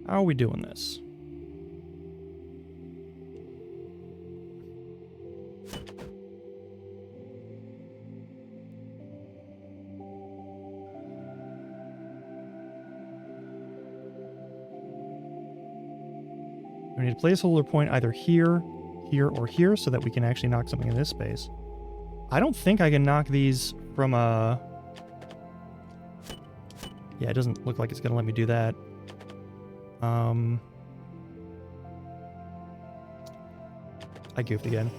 A: How are we doing this? We need a placeholder point either here, here, or here so that we can actually knock something in this space. I don't think I can knock these from a... Yeah, it doesn't look like it's going to let me do that. I goofed again.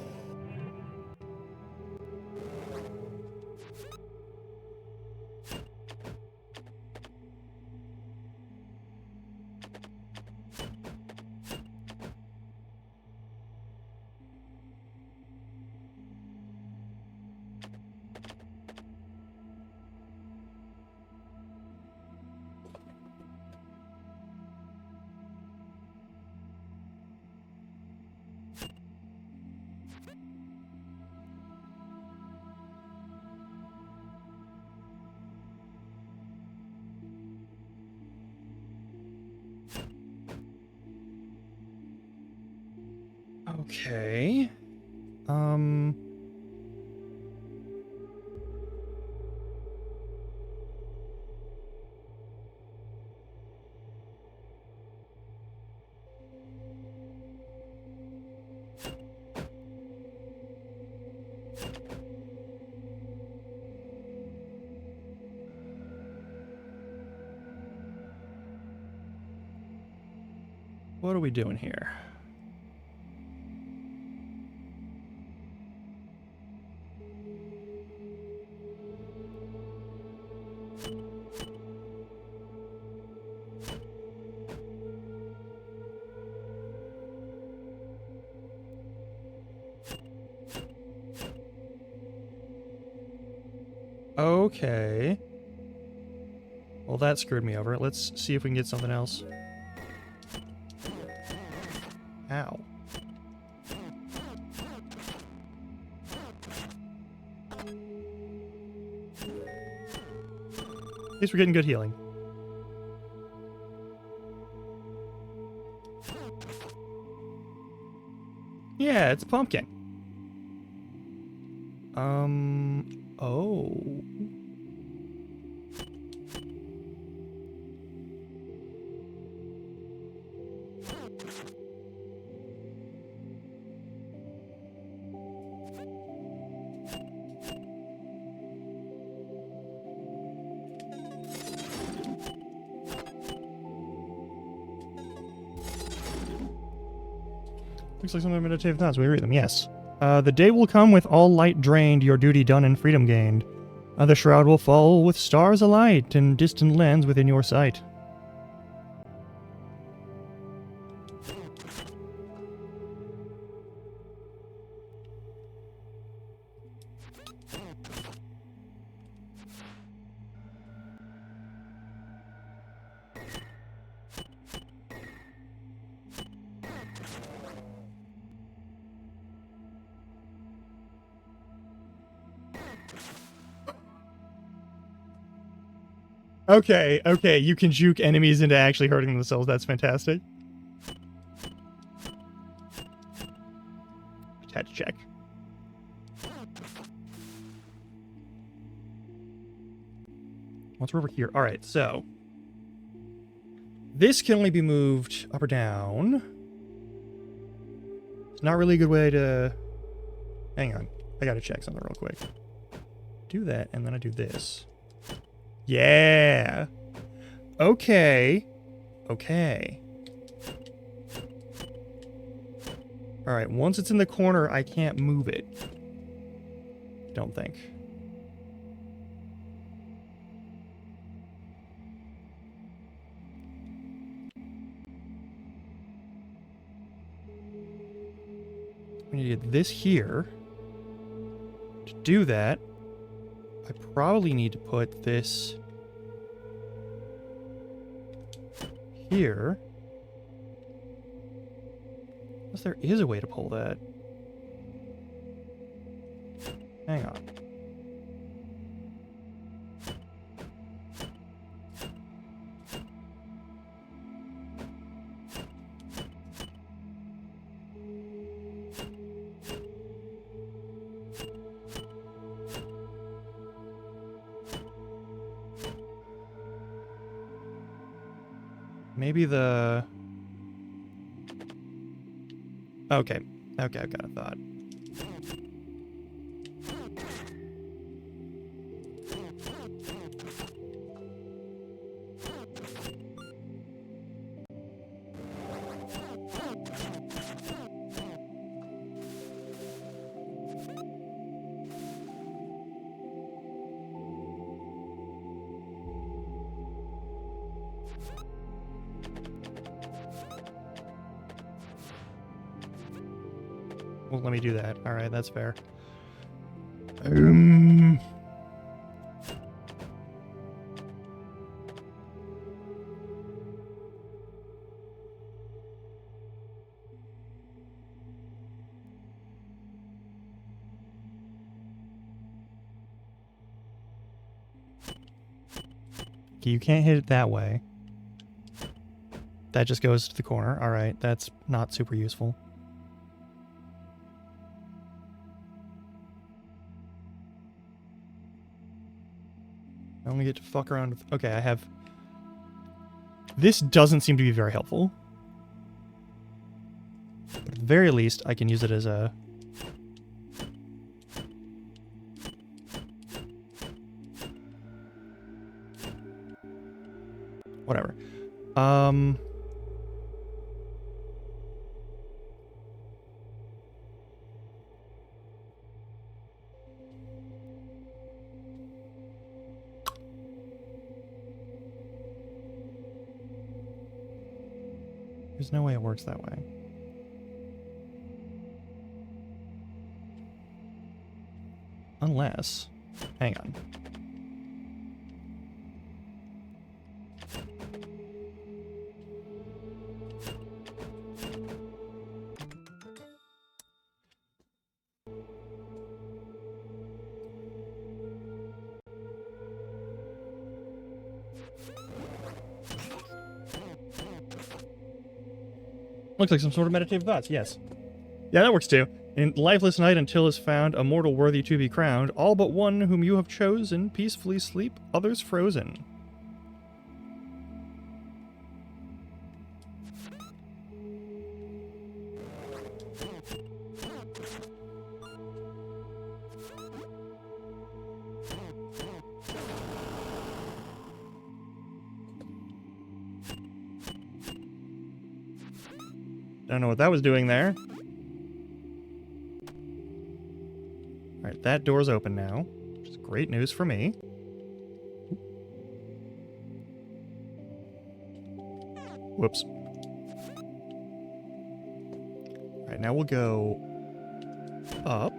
A: Okay. What are we doing here? Okay. Well, that screwed me over. Let's see if we can get something else. Ow. At least we're getting good healing. Yeah, it's a pumpkin. Oh. Looks like some of the meditative thoughts. We read them, yes. The day will come with all light drained, your duty done and freedom gained. The shroud will fall with stars alight and distant lands within your sight. Okay, okay, you can juke enemies into actually hurting themselves. That's fantastic. Attach check. Once we're over here. Alright, so. This can only be moved up or down. It's not really a good way to... Hang on. I gotta check something real quick. do that, and then I do this. Yeah! Okay. Okay. Alright, once it's in the corner, I can't move it. Don't think. We need to get this here. To do that, I probably need to put this here. Unless there is a way to pull that. Hang on. Maybe the... Okay. Okay, I've got a thought. Well, let me do that. All right, that's fair. Okay, you can't hit it that way. That just goes to the corner. All right, that's not super useful. I only get to fuck around with... Okay, I have... This doesn't seem to be very helpful. But at the very least, I can use it as a... Whatever. There's no way it works that way. Unless... Hang on. Looks like some sort of meditative thoughts, yes. Yeah, that works too. In lifeless night until is found a mortal worthy to be crowned, all but one whom you have chosen peacefully sleep, others frozen. Don't know what that was doing there. Alright, that door's open now, which is great news for me. Whoops. Alright, now we'll go up.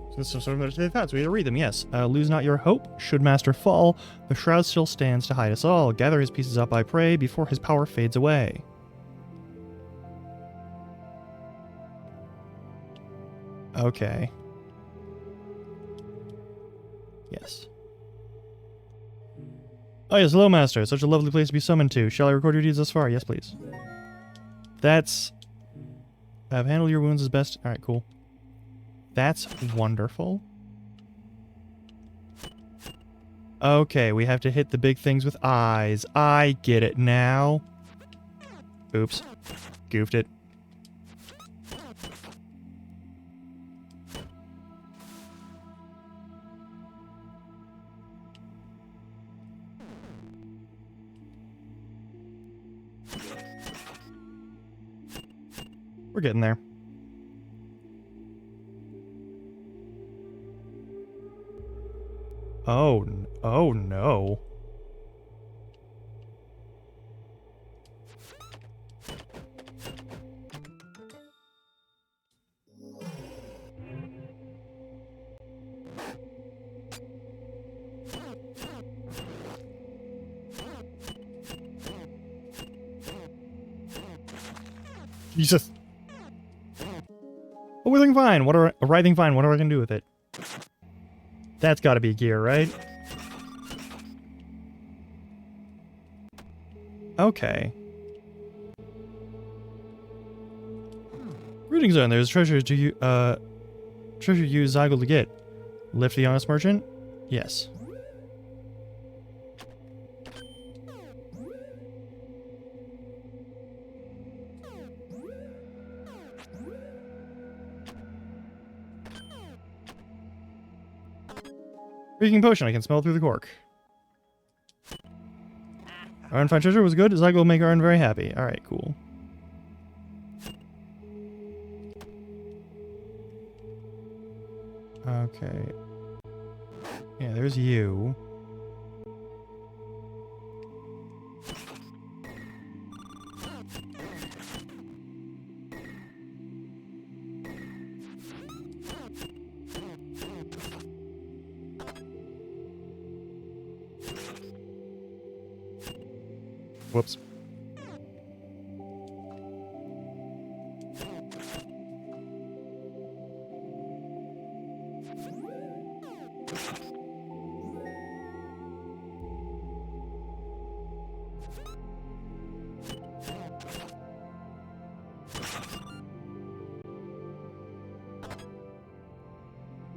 A: So this is some sort of meditative thoughts. We gotta read them, yes. Lose not your hope. Should Master fall, the shroud still stands to hide us all. Gather his pieces up, I pray, before his power fades away. Okay. Yes. Oh yes, hello, Master. Such a lovely place to be summoned to. Shall I record your deeds thus far? Yes, please. That's... I've handled your wounds as best... Alright, cool. That's wonderful. Okay, we have to hit the big things with eyes. I get it now. Oops. Goofed it. We're getting there. Oh no. Jesus. A withering vine. A writhing vine. What are we gonna do with it? That's got to be gear, right? Okay. Rooting zone. There's treasure to you. Treasure you Zygel to get. Lift the honest merchant. Yes. Freaking potion. I can smell through the cork. Our unfound treasure was good. Zygel will make Arn very happy. Alright, cool. Okay. Yeah, there's you. Whoops.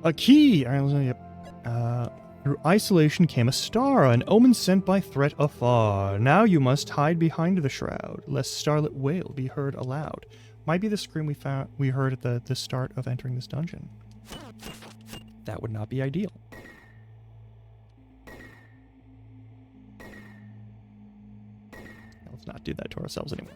A: A key! Yep. Through isolation came a star, an omen sent by threat afar. Now you must hide behind the shroud, lest starlit wail be heard aloud. Might be the scream we heard at the start of entering this dungeon. That would not be ideal. Let's not do that to ourselves anymore.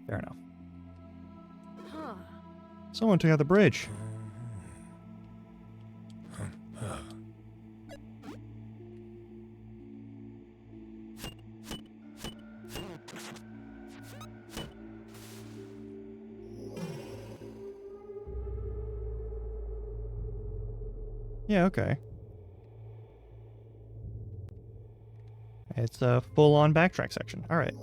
A: Fair enough.
B: Huh.
A: Someone took out the bridge. Yeah, okay. It's a full-on backtrack section. All right.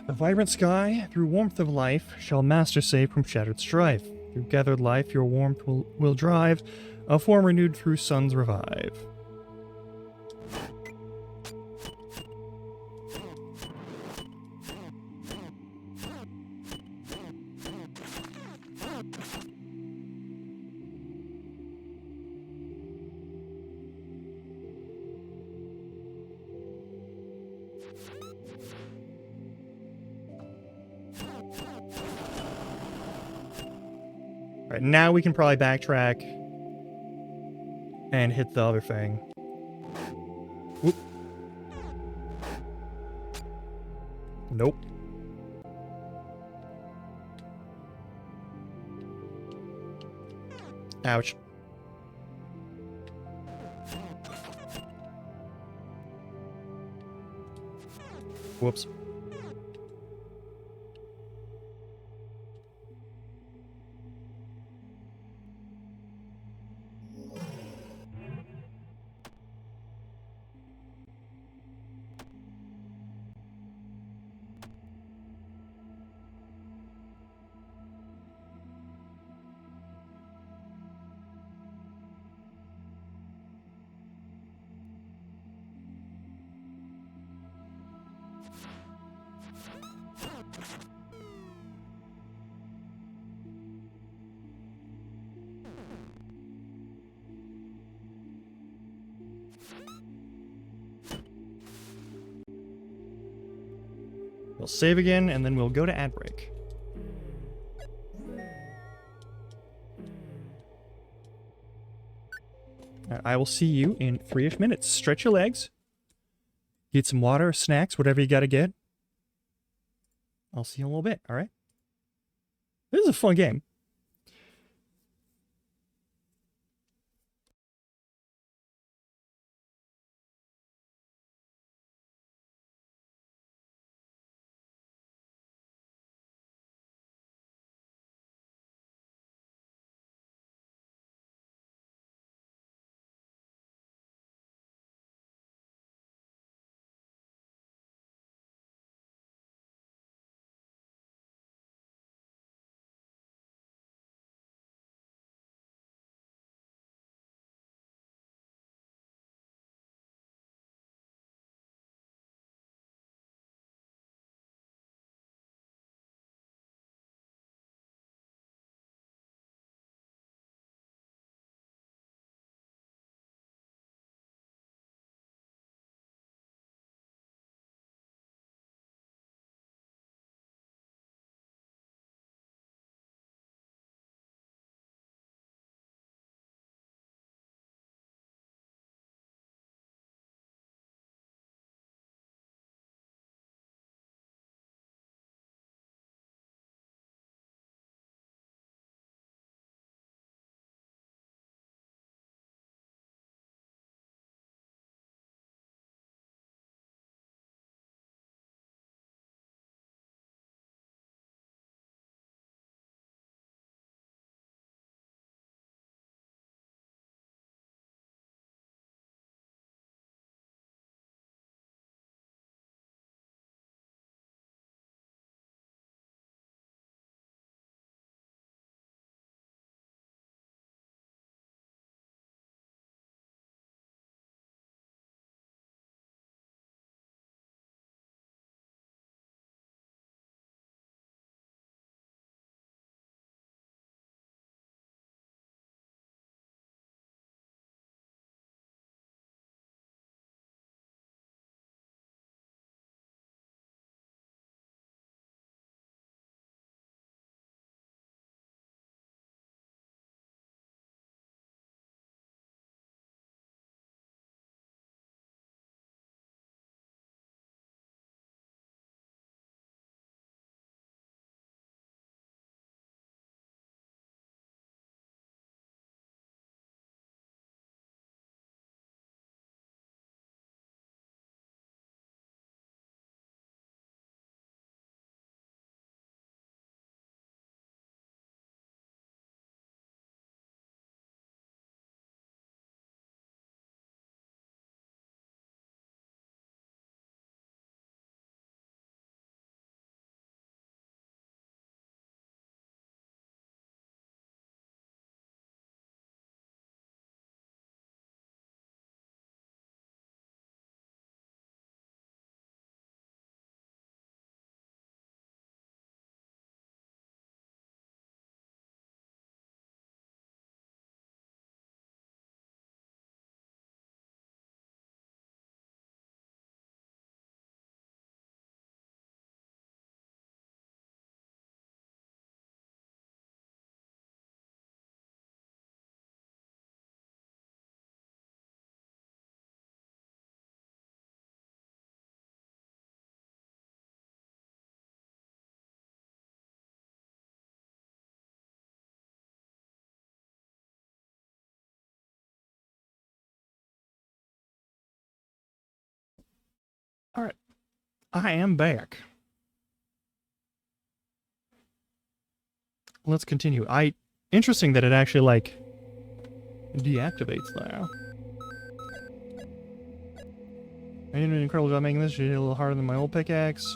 A: The vibrant sky, through warmth of life, shall master save from shattered strife. Through gathered life your warmth will drive, a form renewed through suns revive. Alright, now we can probably backtrack and hit the other thing. Whoop. Nope. Ouch. Whoops. We'll save again, and then we'll go to ad break. I will see you in 3-ish minutes. Stretch your legs. Get some water, snacks, whatever you gotta get. I'll see you in a little bit, alright? This is a fun game. Alright. I am back. Let's continue. Interesting that it actually, like, deactivates now. I did an incredible job making this. She hit a little harder than my old pickaxe.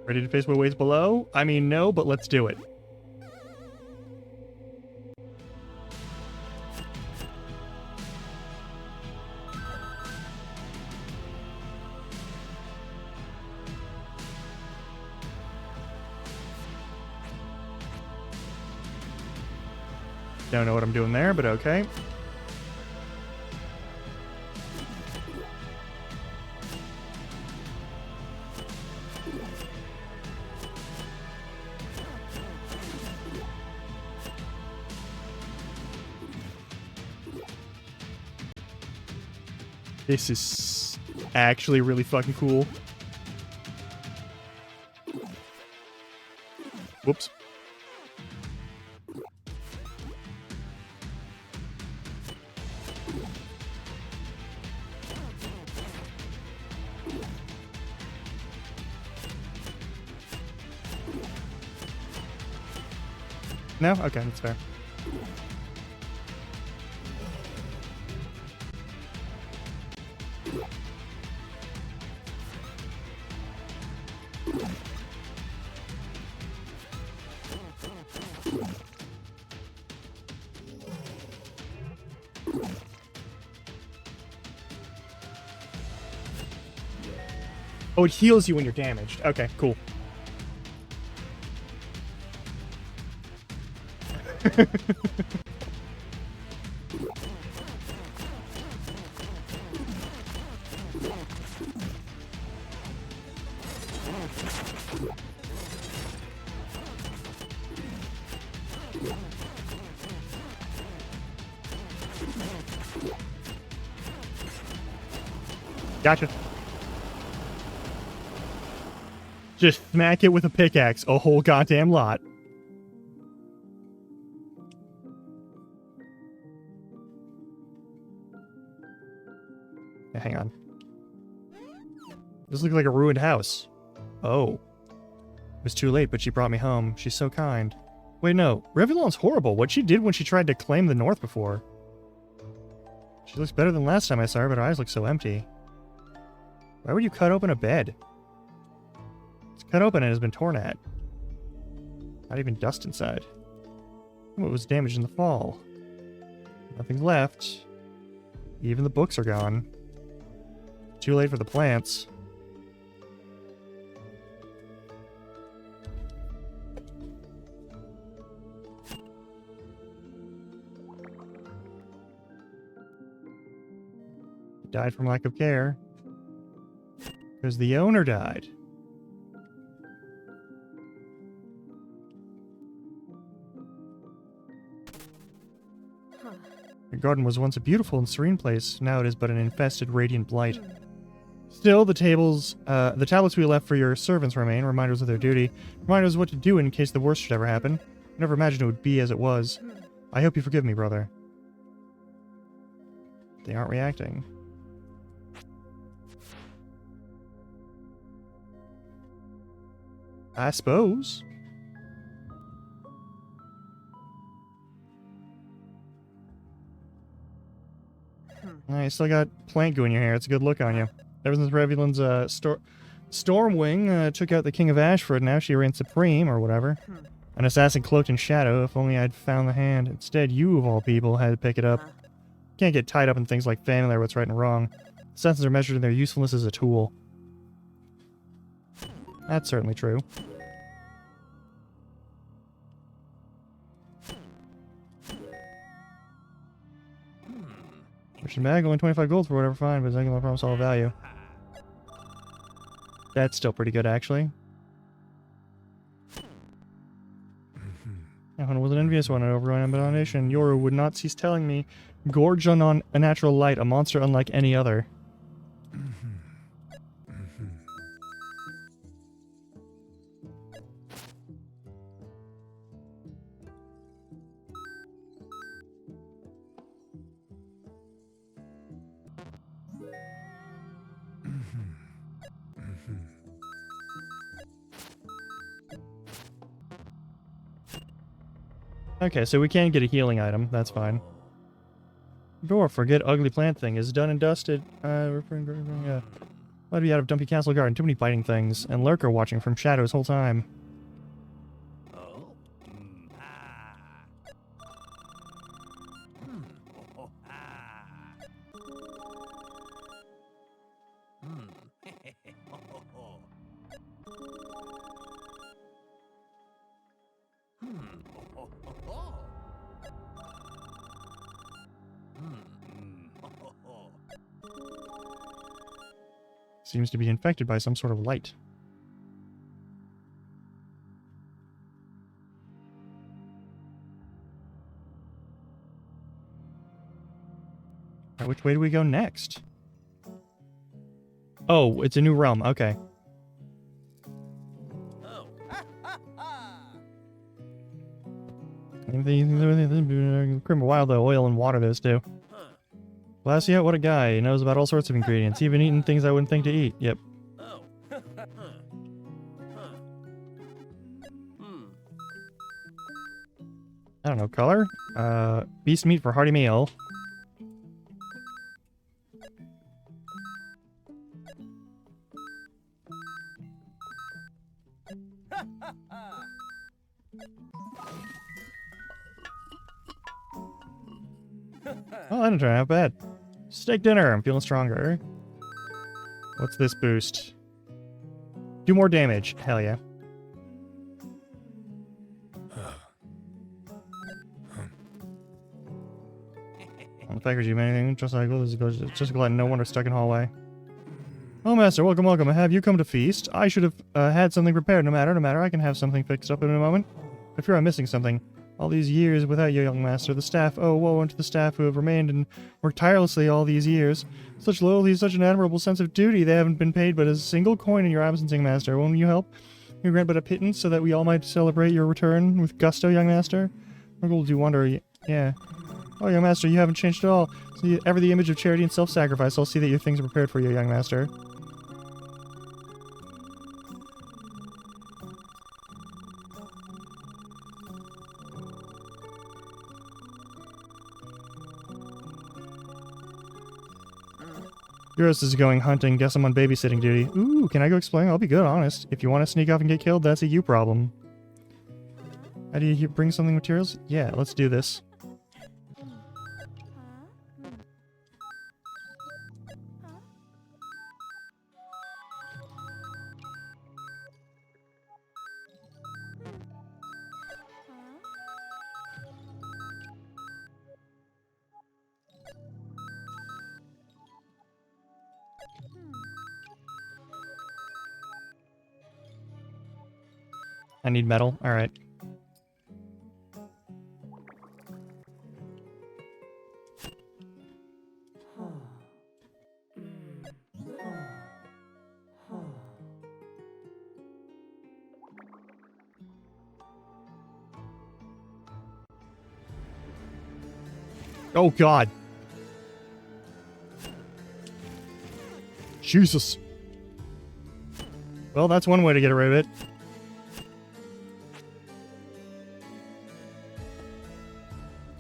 A: Ready to face what waits below? I mean, no, but let's do it. Don't know what I'm doing there, but okay. This is actually really fucking cool. Whoops. No? Okay, that's fair. Oh, it heals you when you're damaged. Okay, cool. Gotcha. Just smack it with a pickaxe a whole goddamn lot. Yeah, hang on. This looks like a ruined house. Oh. It was too late, but she brought me home. She's so kind. Wait, no. Revillon's horrible. What she did when she tried to claim the North before. She looks better than last time I saw her, but her eyes look so empty. Why would you cut open a bed? It's cut open and has been torn at. Not even dust inside. What was damaged in the fall? Nothing's left. Even the books are gone. Too late for the plants. Died from lack of care. Because the owner died.
B: Huh.
A: The garden was once a beautiful and serene place. Now it is but an infested radiant blight. Still, the tablets we left for your servants remain, reminders of their duty, reminders of what to do in case the worst should ever happen. I never imagined it would be as it was. I hope you forgive me, brother. They aren't reacting. I suppose. You still got plant goo in your hair. It's a good look on you. Ever since Revillon's Stormwing took out the King of Ashford, now she reigns supreme, or whatever. An assassin cloaked in shadow. If only I'd found the hand. Instead, you, of all people, had to pick it up. Can't get tied up in things like family or what's right and wrong. Assassins are measured in their usefulness as a tool. That's certainly true. Mission bag, only 25 gold for whatever fine, but it's not gonna promise all value. That's still pretty good, actually. That was an envious one, an overrun abomination. Yoru would not cease telling me. Gorge on a natural light, a monster unlike any other. Okay, so we can get a healing item. That's fine. Door, forget ugly plant thing. Is done and dusted. Yeah. Might be out of Dumpy Castle Garden. Too many biting things. And Lurker watching from shadows whole time. seems to be infected by some sort of light. Alright, which way do we go next? Oh, it's a new realm. Okay. Criminal wild though, oil and water those two. Glaciat, what a guy. He knows about all sorts of ingredients, even eating things I wouldn't think to eat. Yep. I don't know, color? Beast meat for hearty meal. Oh, I didn't try out bad. Steak dinner. I'm feeling stronger. What's this boost? Do more damage. Hell yeah. On the package, you anything? Just like just glad no wonder stuck in hallway. Oh, master, welcome, welcome. Have you come to feast? I should have had something prepared. No matter. I can have something fixed up in a moment. I fear I'm missing something. All these years without you, young master. The staff, oh, woe unto the staff who have remained and worked tirelessly all these years. Such loyalty, such an admirable sense of duty. They haven't been paid but a single coin in your absence, young master. Won't you help? You grant but a pittance so that we all might celebrate your return with gusto, young master? Our goal do wonder, yeah. Oh, young master, you haven't changed at all. See, ever the image of charity and self-sacrifice. I'll see that your things are prepared for you, young master. Eurus is going hunting. Guess I'm on babysitting duty. Ooh, can I go explain? I'll be good, honest. If you want to sneak off and get killed, that's a you problem. How do you bring something materials? Yeah, let's do this. I need metal. Alright. Oh god. Jesus. Well, that's one way to get rid of it.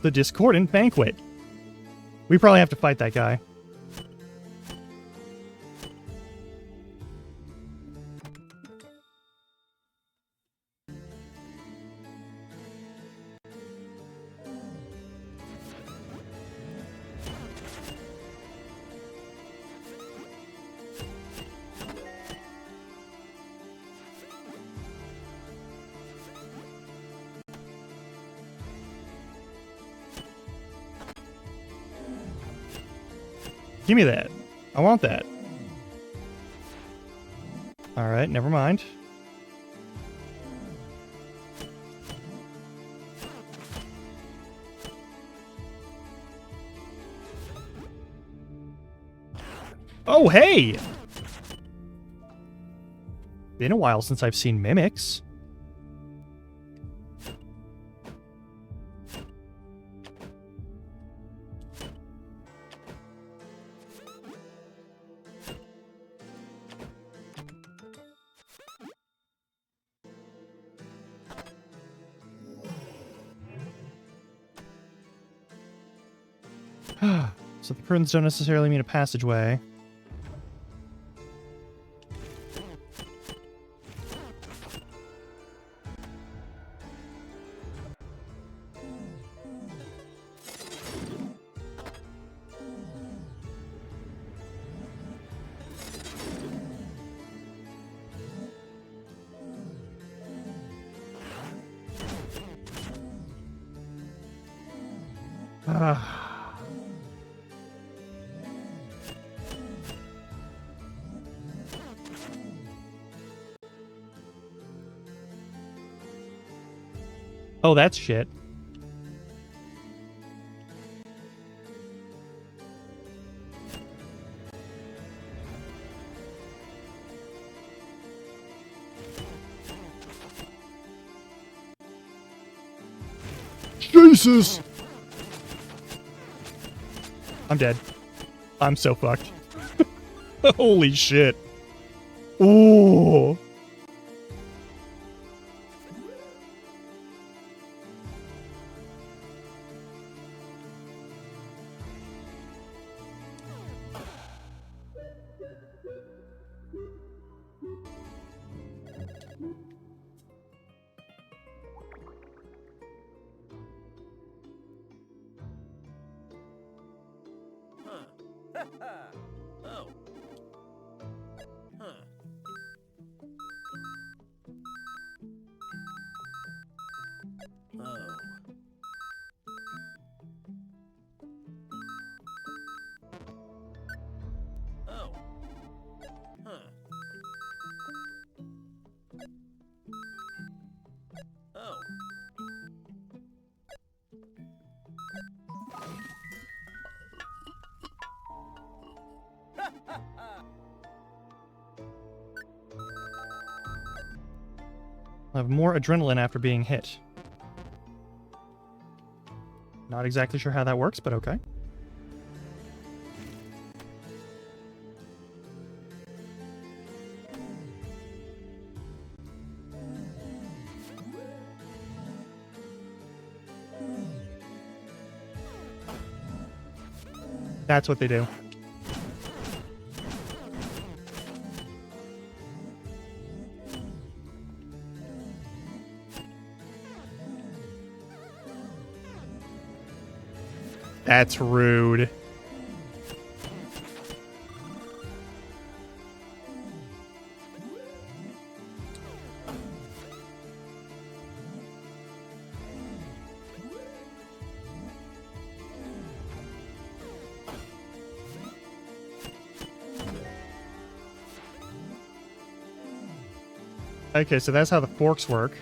A: The Discordant Banquet. We probably have to fight that guy. Give me that. I want that. Alright, never mind. Oh, hey! Been a while since I've seen mimics. So the curtains don't necessarily mean a passageway. Oh, that's shit. Jesus! I'm dead. I'm so fucked. Holy shit. Ooh.
C: Oh. Huh. Oh. Oh. Huh. Oh.
A: I'll have more adrenaline after being hit. Not exactly sure how that works, but okay. That's what they do. That's rude. Okay, so that's how the forks work.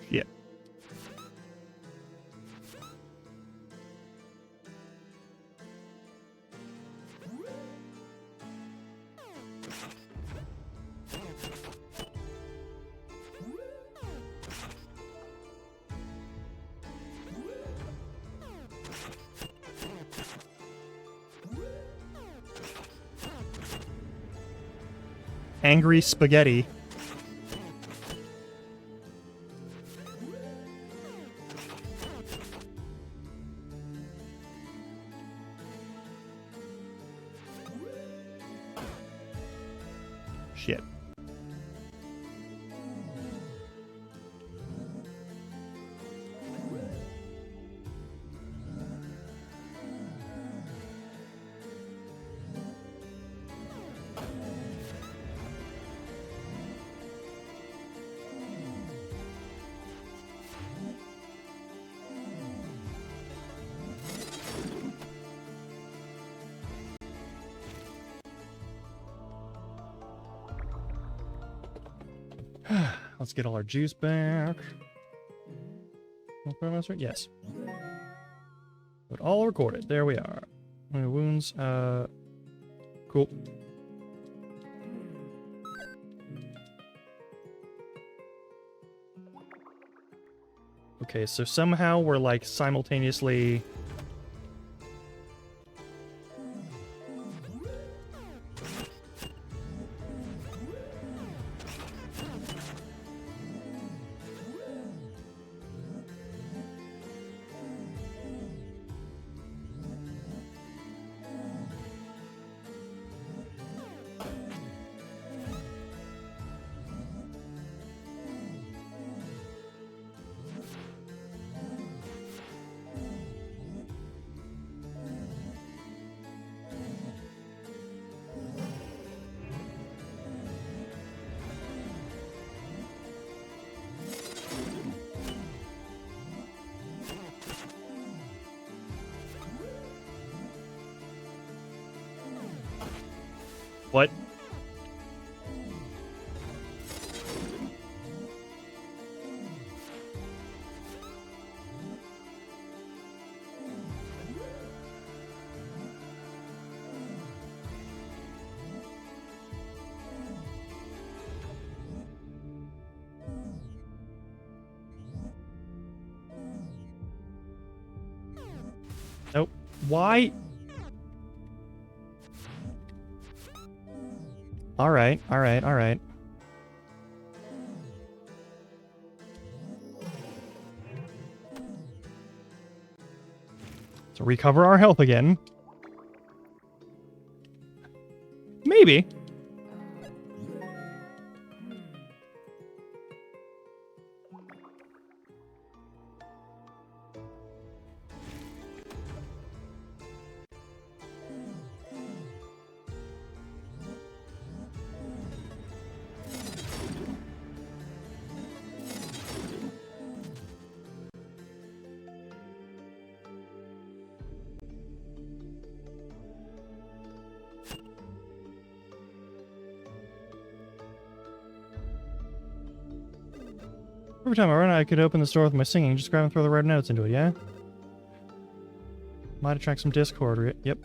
A: Yeah. Angry spaghetti. Shit. Let's get all our juice back. Yes. But all recorded. There we are. Wounds. Cool. Okay, so somehow we're like simultaneously. What? Nope. Why? Alright, alright, alright. So recover our health again. Maybe. Every time I run, I could open the store with my singing. Just grab and throw the red notes into it, yeah? Might attract some discord. Yep.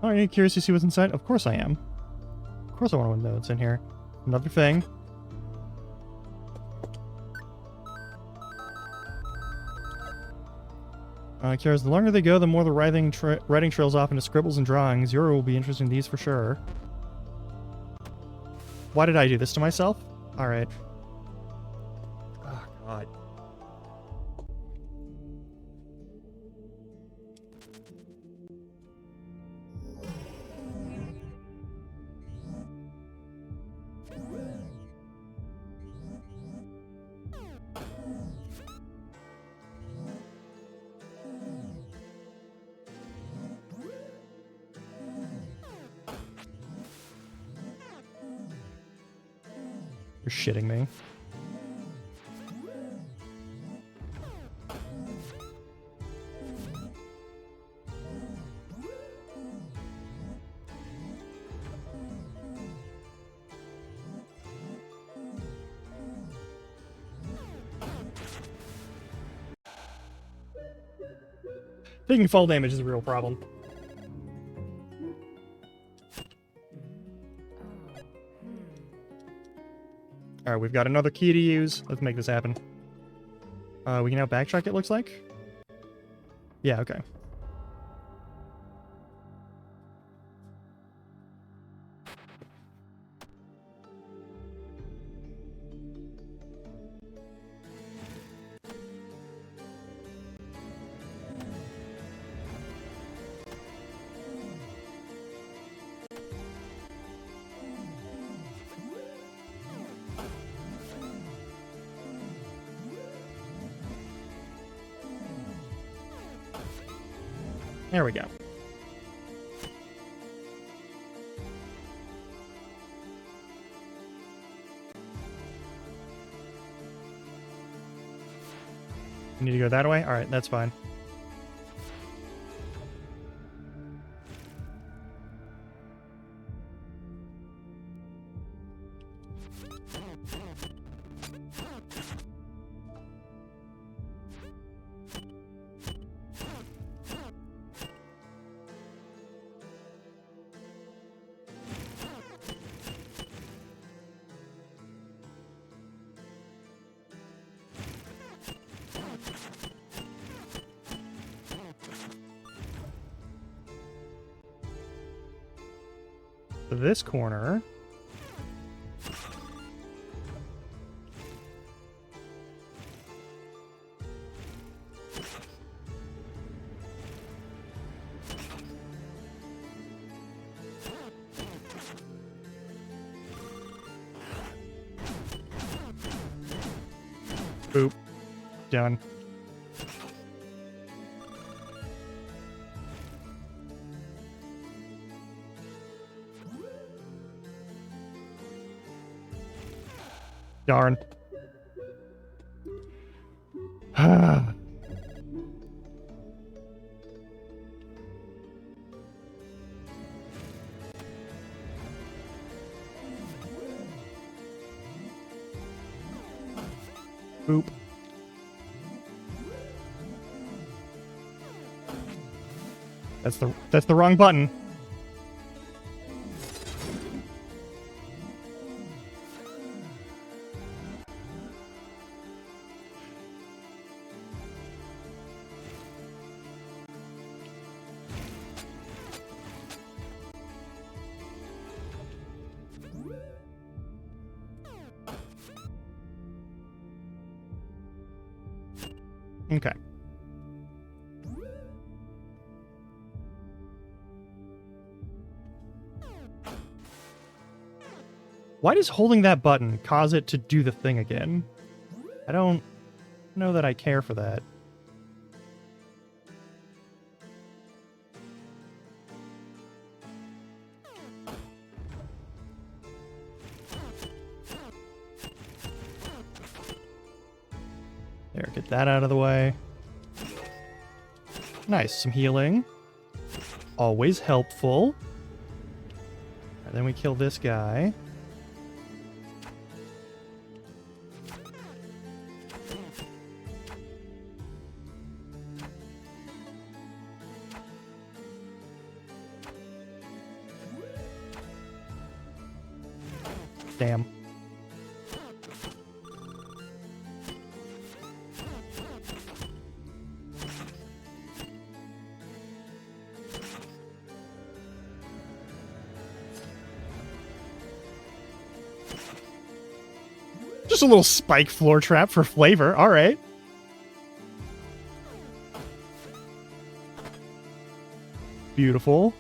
A: Oh, are you curious to see what's inside? Of course I am. Of course I want to know what's in here. Another thing. Kira's, the longer they go, the more the writing trails off into scribbles and drawings. Yura will be interested in these for sure. Why did I do this to myself? Alright. Oh, God. You're shitting me. Taking fall damage is a real problem. Alright, we've got another key to use. Let's make this happen. We can now backtrack, it looks like. Yeah, okay. There we go. You need to go that way? Alright, that's fine. this corner. Boop. Done. Darn. Boop. That's the wrong button. Okay. Why does holding that button cause it to do the thing again? I don't know that I care for that. There, get that out of the way. Nice, some healing. Always helpful. And then we kill this guy. Damn. Just a little spike floor trap for flavor. All right. Beautiful.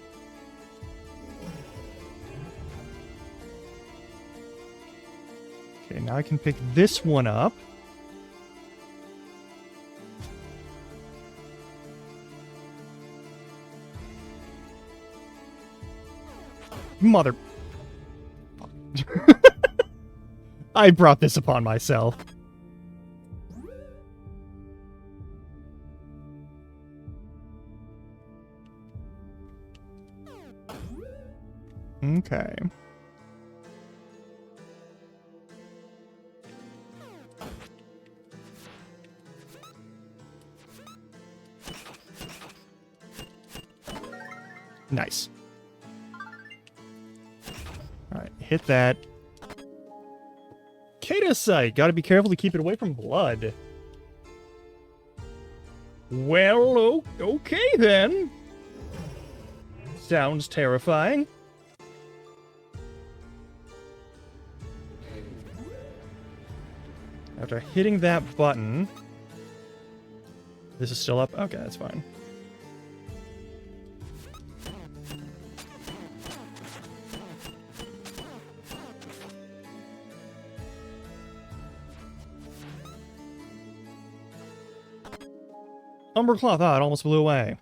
A: Okay, now I can pick this one up. Mother... I brought this upon myself. Okay. Nice. All right, hit that. Kadacite! Gotta be careful to keep it away from blood. Well, okay then. Sounds terrifying. After hitting that button... This is still up? Okay, that's fine. Umbercloth, it almost blew away.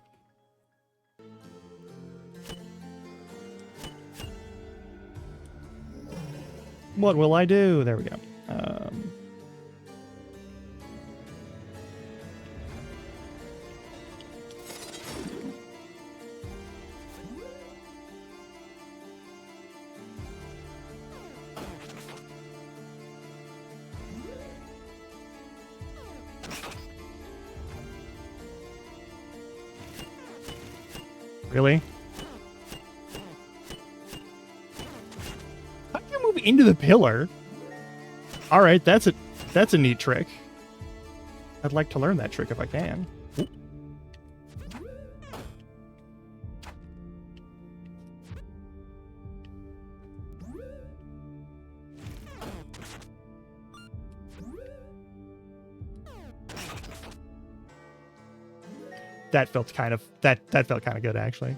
A: What will I do? There we go. Really? How do you move into the pillar? All right, that's a neat trick. I'd like to learn that trick if I can. Oop. that felt kind of that felt kind of good actually.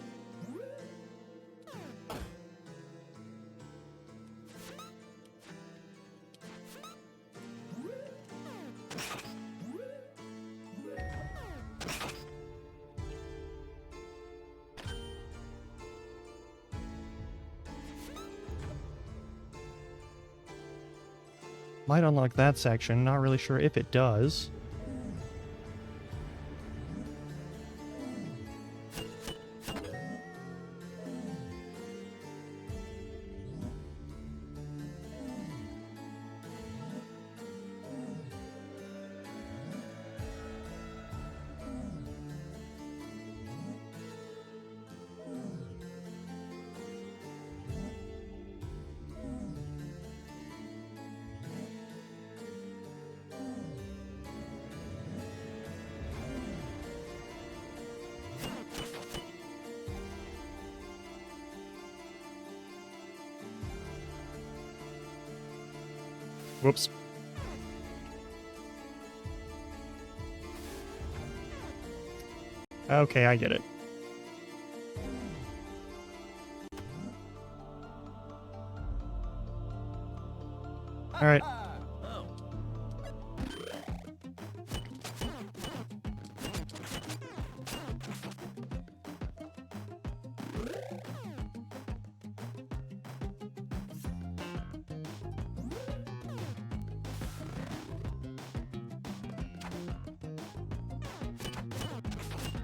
A: Might unlock that section, not really sure if it does. Whoops. Okay, I get it. All right.
C: Oh.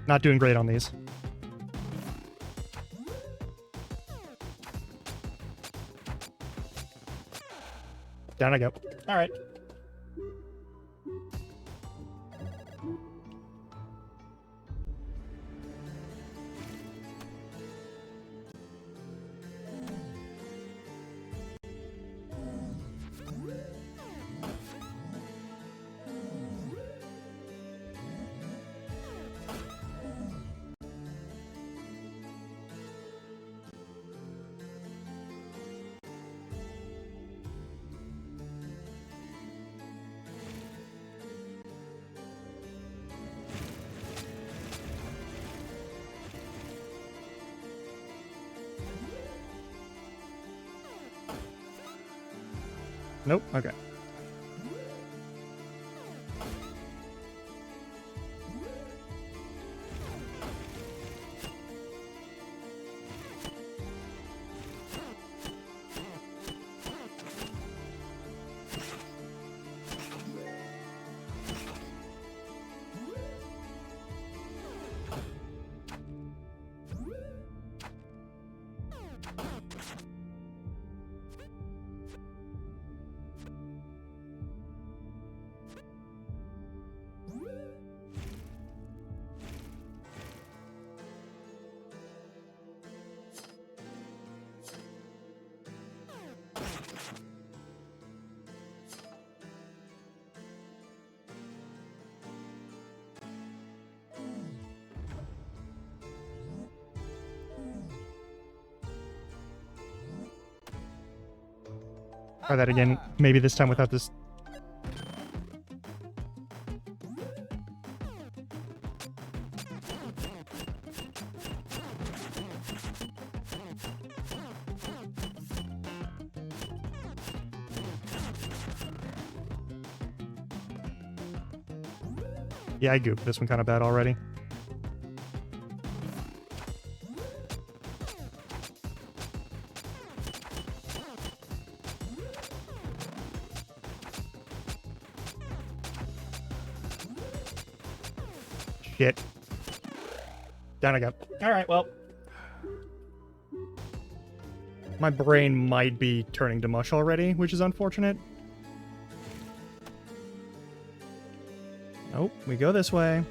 A: Not doing great on these. Down I go. All right. Nope. Okay. Try that again. Maybe this time without this. Yeah, I gooped this one kind of bad already. Shit. Down I go. Alright, well. My brain might be turning to mush already, which is unfortunate. Nope, we go this way.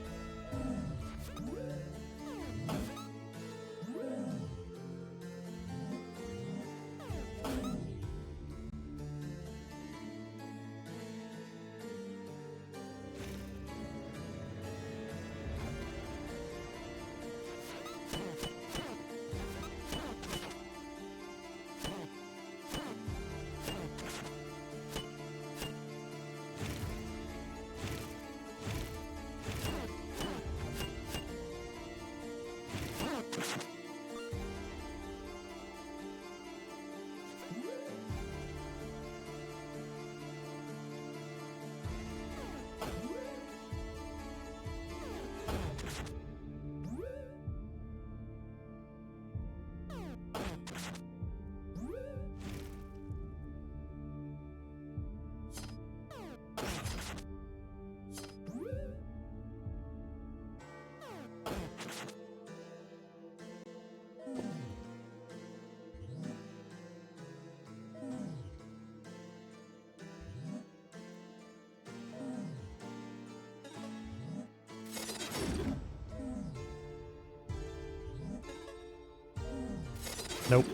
A: Nope.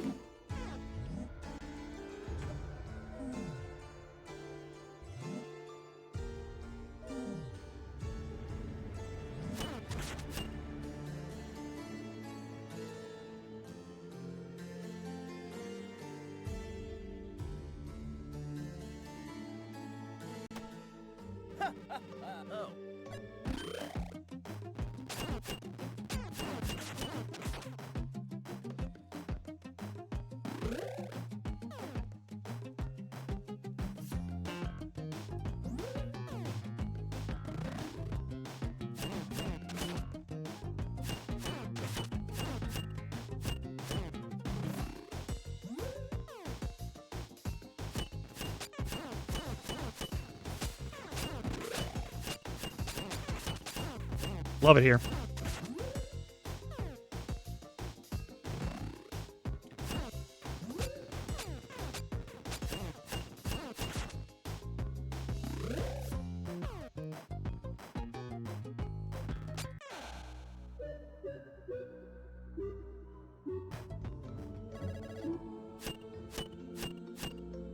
C: Oh.
A: Love it here.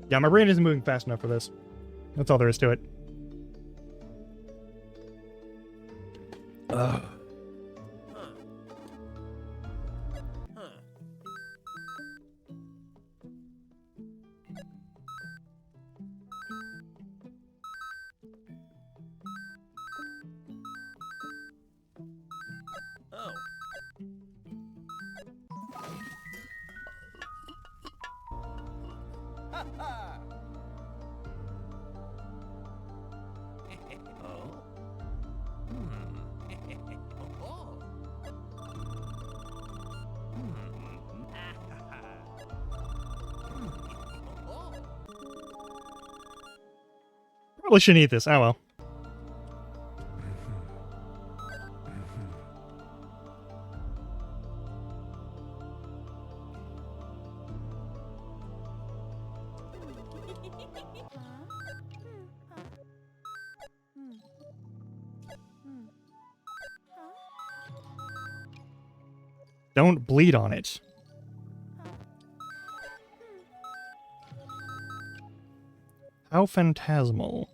A: Yeah, my brain isn't moving fast enough for this. That's all there is to it. Ugh.
C: Huh. Huh. Oh. Ha ha! Oh. Oh. Oh.
A: Probably shouldn't eat this. Oh well. Don't bleed on it. How phantasmal.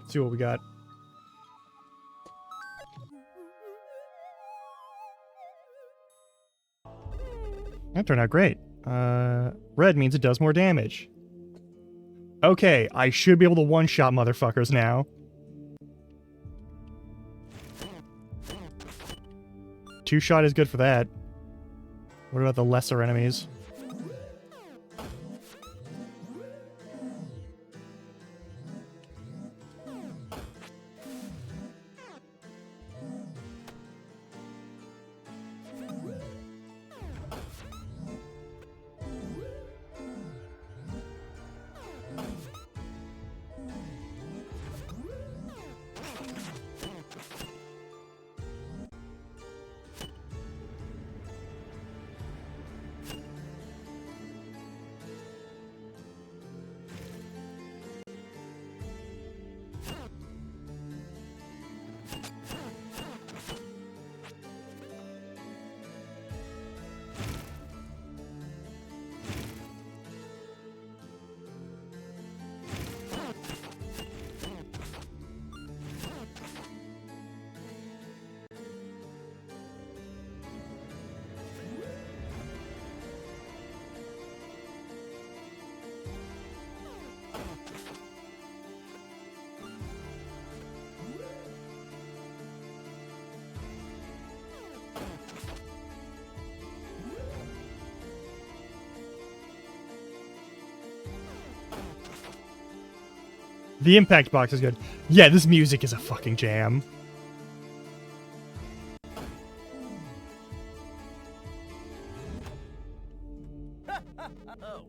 A: Let's see what we got. That turned out great. Red means it does more damage. Okay, I should be able to one-shot motherfuckers now. Two-shot is good for that. What about the lesser enemies? The impact box is good. Yeah, this music is a fucking jam.
C: Oh.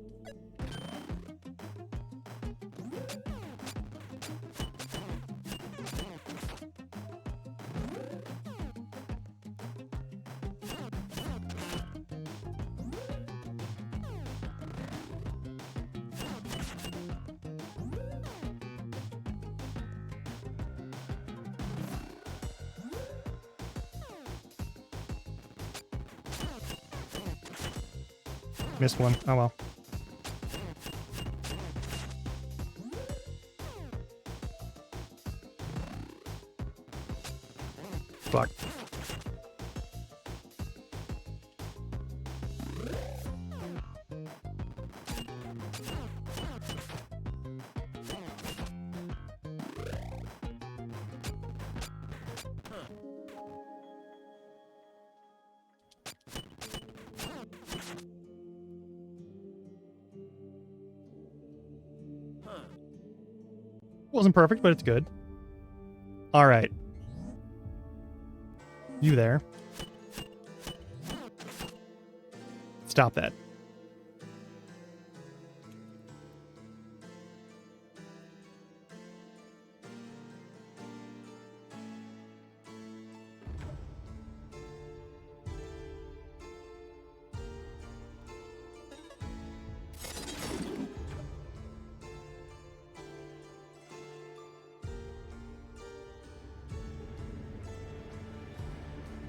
A: Missed one. Oh well. Fuck. Wasn't perfect, but it's good. All right. You there. Stop that.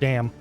A: Damn.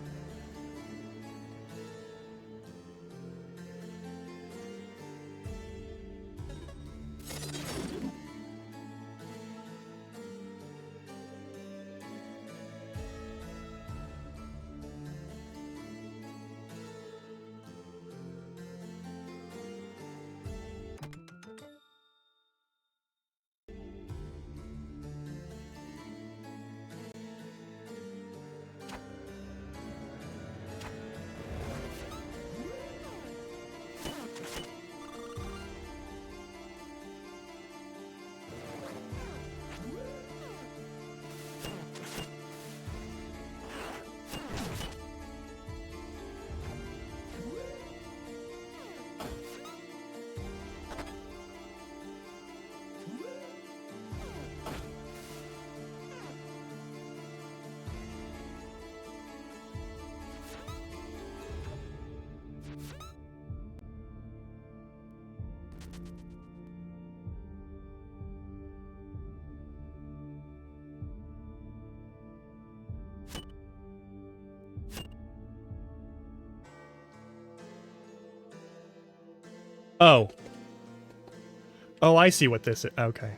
A: Oh. Oh, I see what this is. Okay.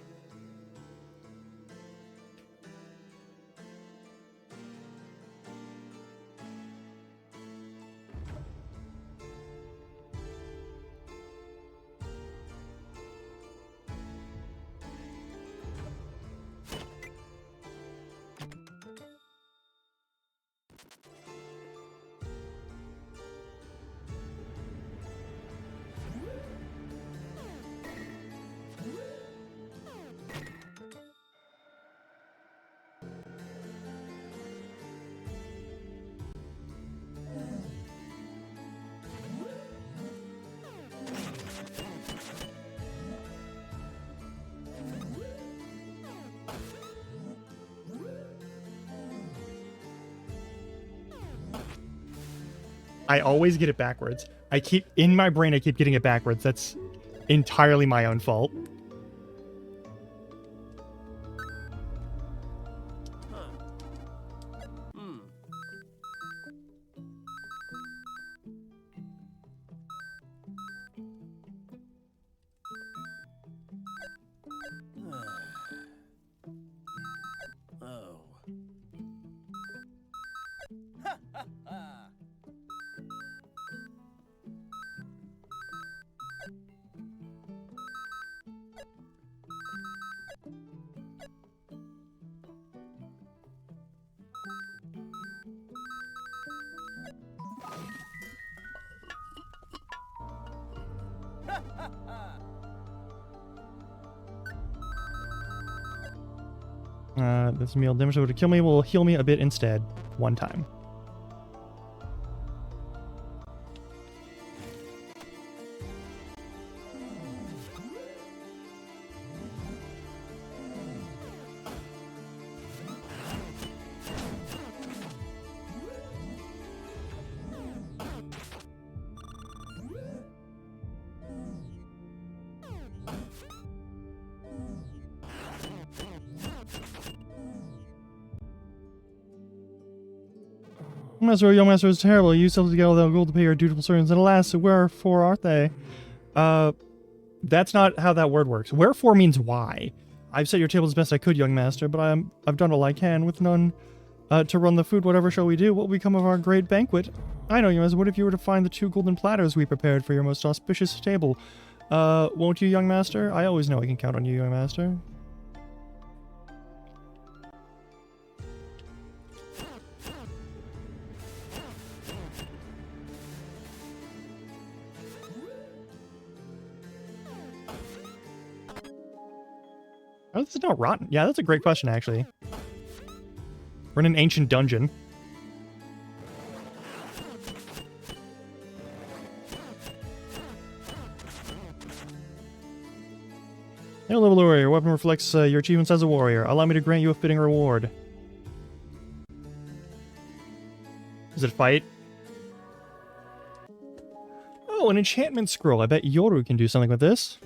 A: I always get it backwards. I keep in my brain I keep getting it backwards. That's entirely my own fault.
C: Oh.
A: This meal demonstrated to kill me will heal me a bit instead. One time. Young master is terrible. You still have to get all the gold to pay your dutiful servants, and alas, wherefore art they? That's not how that word works. Wherefore means why. I've set your table as best I could, young master, but I've done all I can with none to run the food. Whatever shall we do? What will become of our great banquet? I know, young master. What if you were to find the 2 golden platters we prepared for your most auspicious table? Won't you, young master? I always know I can count on you, young master. Oh, this is not rotten. Yeah, that's a great question, actually. We're in an ancient dungeon. Hello, level warrior. Your weapon reflects your achievements as a warrior. Allow me to grant you a fitting reward. Is it fight? Oh, an enchantment scroll. I bet Yoru can do something with this.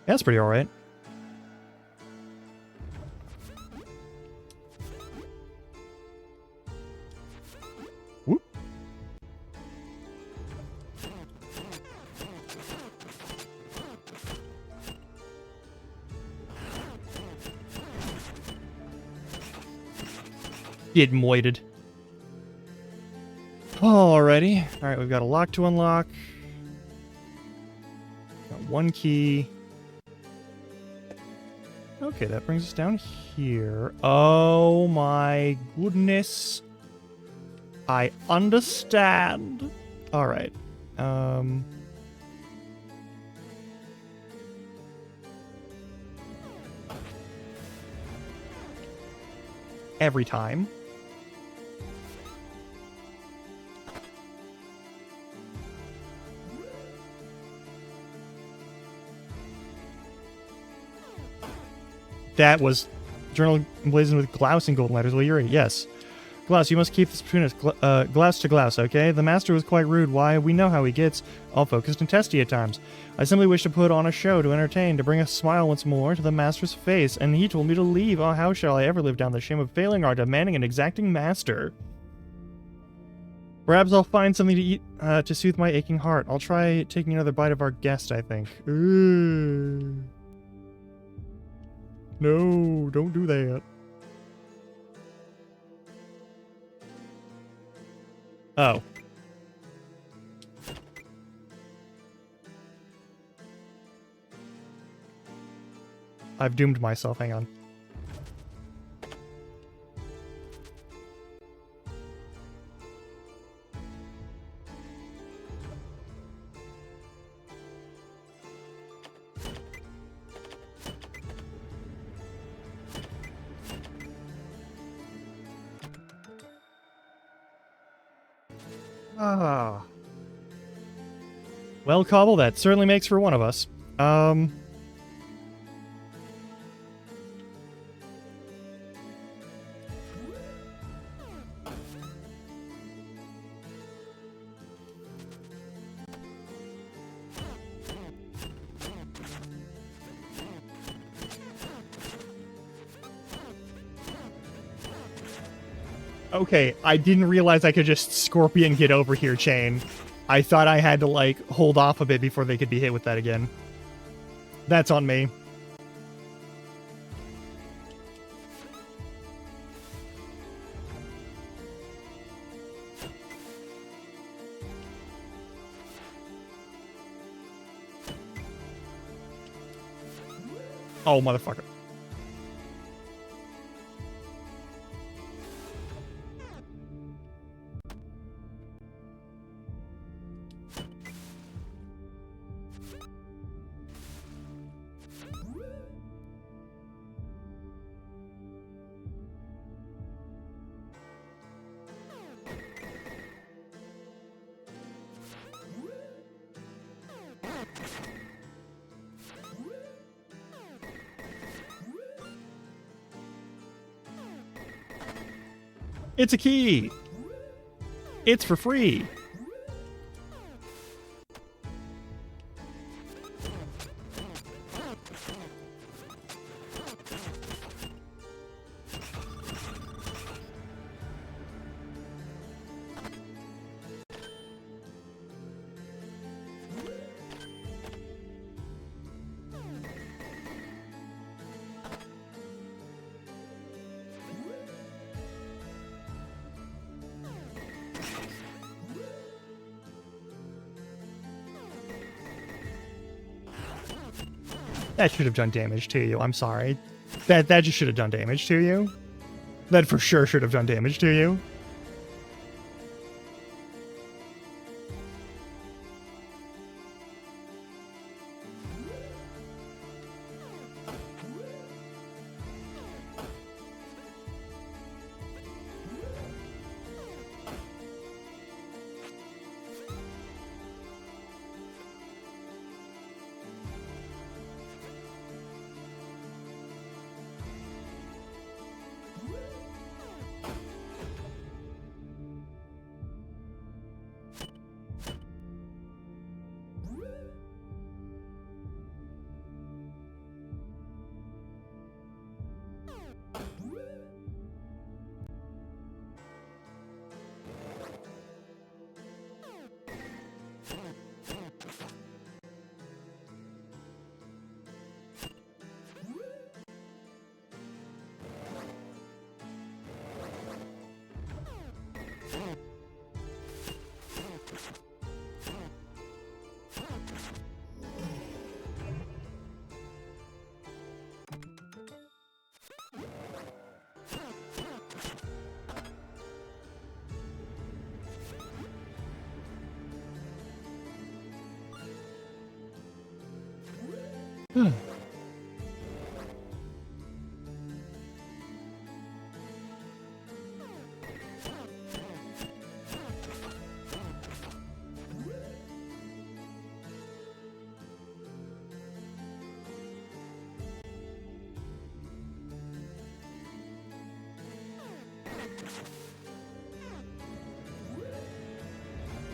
A: That's pretty alright. Whoop. Get moited. Alrighty. Alright, we've got a lock to unlock. Got 1 key. Okay, that brings us down here. Oh my goodness. I understand. Alright. Every time. That was journal emblazoned with Glaus in golden letters. Well, you're right. Yes. Glaus, you must keep this between us. Glaus to Glaus, okay? The master was quite rude. Why? We know how he gets. All focused and testy at times. I simply wish to put on a show to entertain, to bring a smile once more to the master's face, and he told me to leave. Oh, how shall I ever live down the shame of failing our demanding and exacting master? Perhaps I'll find something to eat to soothe my aching heart. I'll try taking another bite of our guest, I think. Ooh. No, don't do that. Oh. I've doomed myself, hang on. Ah. Well, Cobble, that certainly makes for one of us. Okay, I didn't realize I could just Scorpion get over here, Chain. I thought I had to, like, hold off a bit before they could be hit with that again. That's on me. Oh, motherfucker. It's a key! It's for free! That should have done damage to you. I'm sorry. That just should have done damage to you. That for sure should have done damage to you.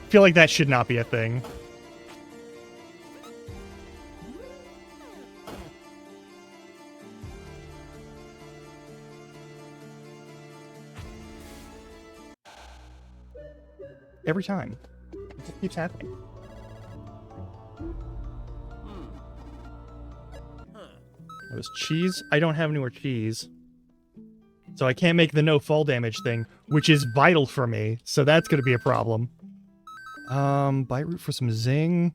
A: Feel like that should not be a thing. Every time. It just keeps happening. It was cheese. I don't have any more cheese. So I can't make the no fall damage thing, which is vital for me. So that's going to be a problem. Bite root for some zing.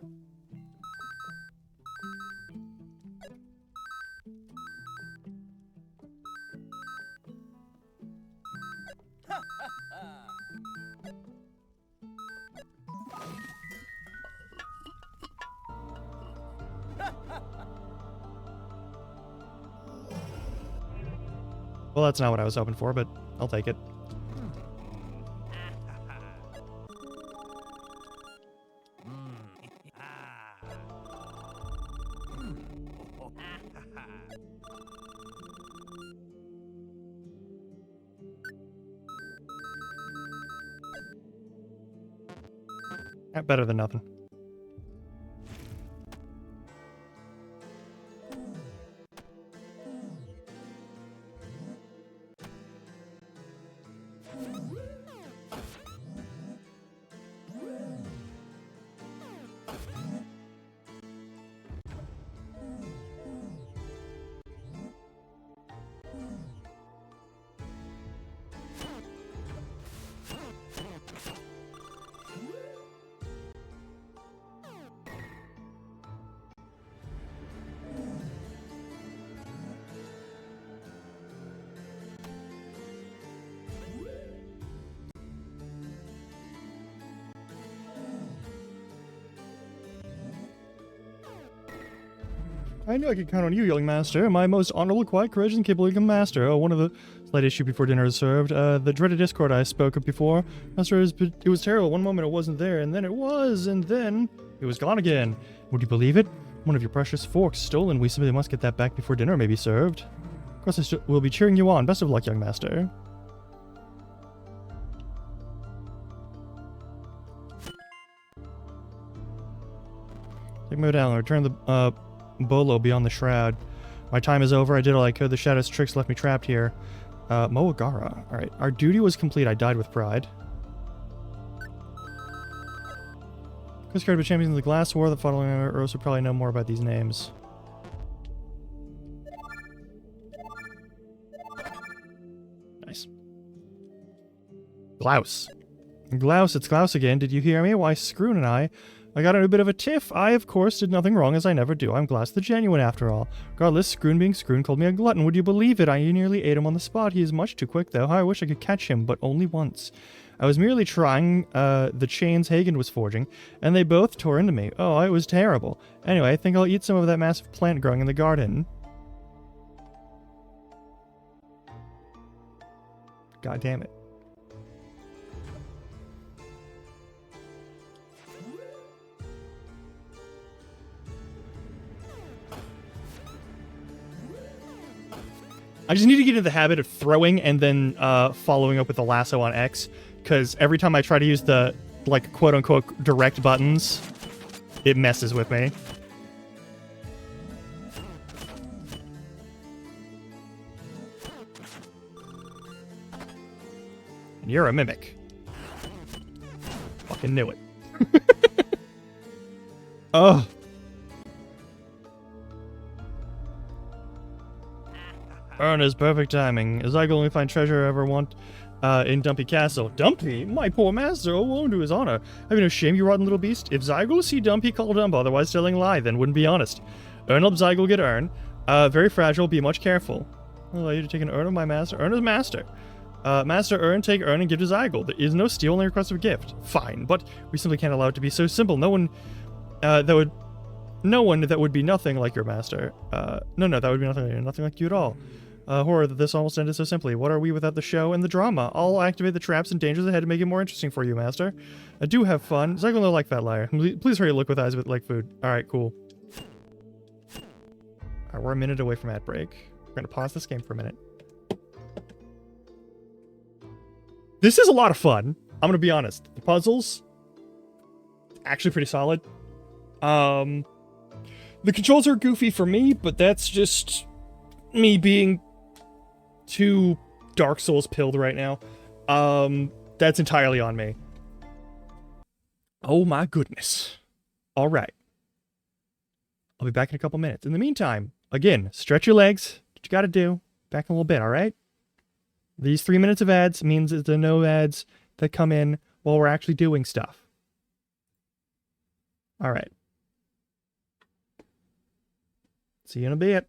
A: Well, that's not what I was hoping for, but I'll take it. Better than nothing. I knew I could count on you, young master. My most honorable, quiet, courageous, and capable young master. Oh, one of the slight issue before dinner is served. The dreaded discord I spoke of before. Master, it was terrible. One moment it wasn't there, and then it was, and then it was gone again. Would you believe it? One of your precious forks stolen. We simply must get that back before dinner may be served. Of course, we'll be cheering you on. Best of luck, young master. Take me down. Return the bolo beyond the shroud. My time is over. I did all I could. The shadow's tricks left me trapped here. Moagara. Alright. Our duty was complete. I died with pride. Coast Guard champions of the Glass War. The following Eros would probably know more about these names. Nice. Glaus. Glaus, it's Glaus again. Did you hear me? Why, Scroon and I got in a bit of a tiff. I, of course, did nothing wrong, as I never do. I'm Glaus the Genuine, after all. Regardless, Scroon being Scroon called me a glutton. Would you believe it? I nearly ate him on the spot. He is much too quick, though. I wish I could catch him, but only once. I was merely trying the chains Hagen was forging, and they both tore into me. Oh, it was terrible. Anyway, I think I'll eat some of that massive plant growing in the garden. God damn it. I just need to get into the habit of throwing and then following up with the lasso on X, because every time I try to use the, like, quote-unquote direct buttons, it messes with me. And you're a mimic. Fucking knew it. Oh. Ernest, perfect timing. As I can only find treasure I ever want in Dumpy Castle. Dumpy? My poor master, oh, woe to his honor. Have you no shame, you rotten little beast? If Zygul see Dumpy, call Dump, otherwise telling lie, then wouldn't be honest. Ern help Zygul get Ern. Very fragile, be much careful. I'll allow you to take an Ern of my master. Ern is master. Master Ern, take Ern and give to Zygul. There is no steal, only request of a gift. Fine, but we simply can't allow it to be so simple. No one that would be nothing like your master. No, that would be nothing like you at all. Horror that this almost ended so simply. What are we without the show and the drama? I'll activate the traps and dangers ahead to make it more interesting for you, Master. Do have fun. Zygul no like fat liar. Please hurry, look with eyes like food. Alright, cool. Alright, we're a minute away from ad break. We're gonna pause this game for a minute. This is a lot of fun. I'm gonna be honest. The puzzles, actually pretty solid. The controls are goofy for me, but that's just me being too Dark Souls pilled right now. That's entirely on me. Oh my goodness. All right. I'll be back in a couple minutes. In the meantime, again, stretch your legs. What you gotta do. Back in a little bit, all right? These 3 minutes of ads means that there are no ads that come in while we're actually doing stuff. All right. See you in a bit.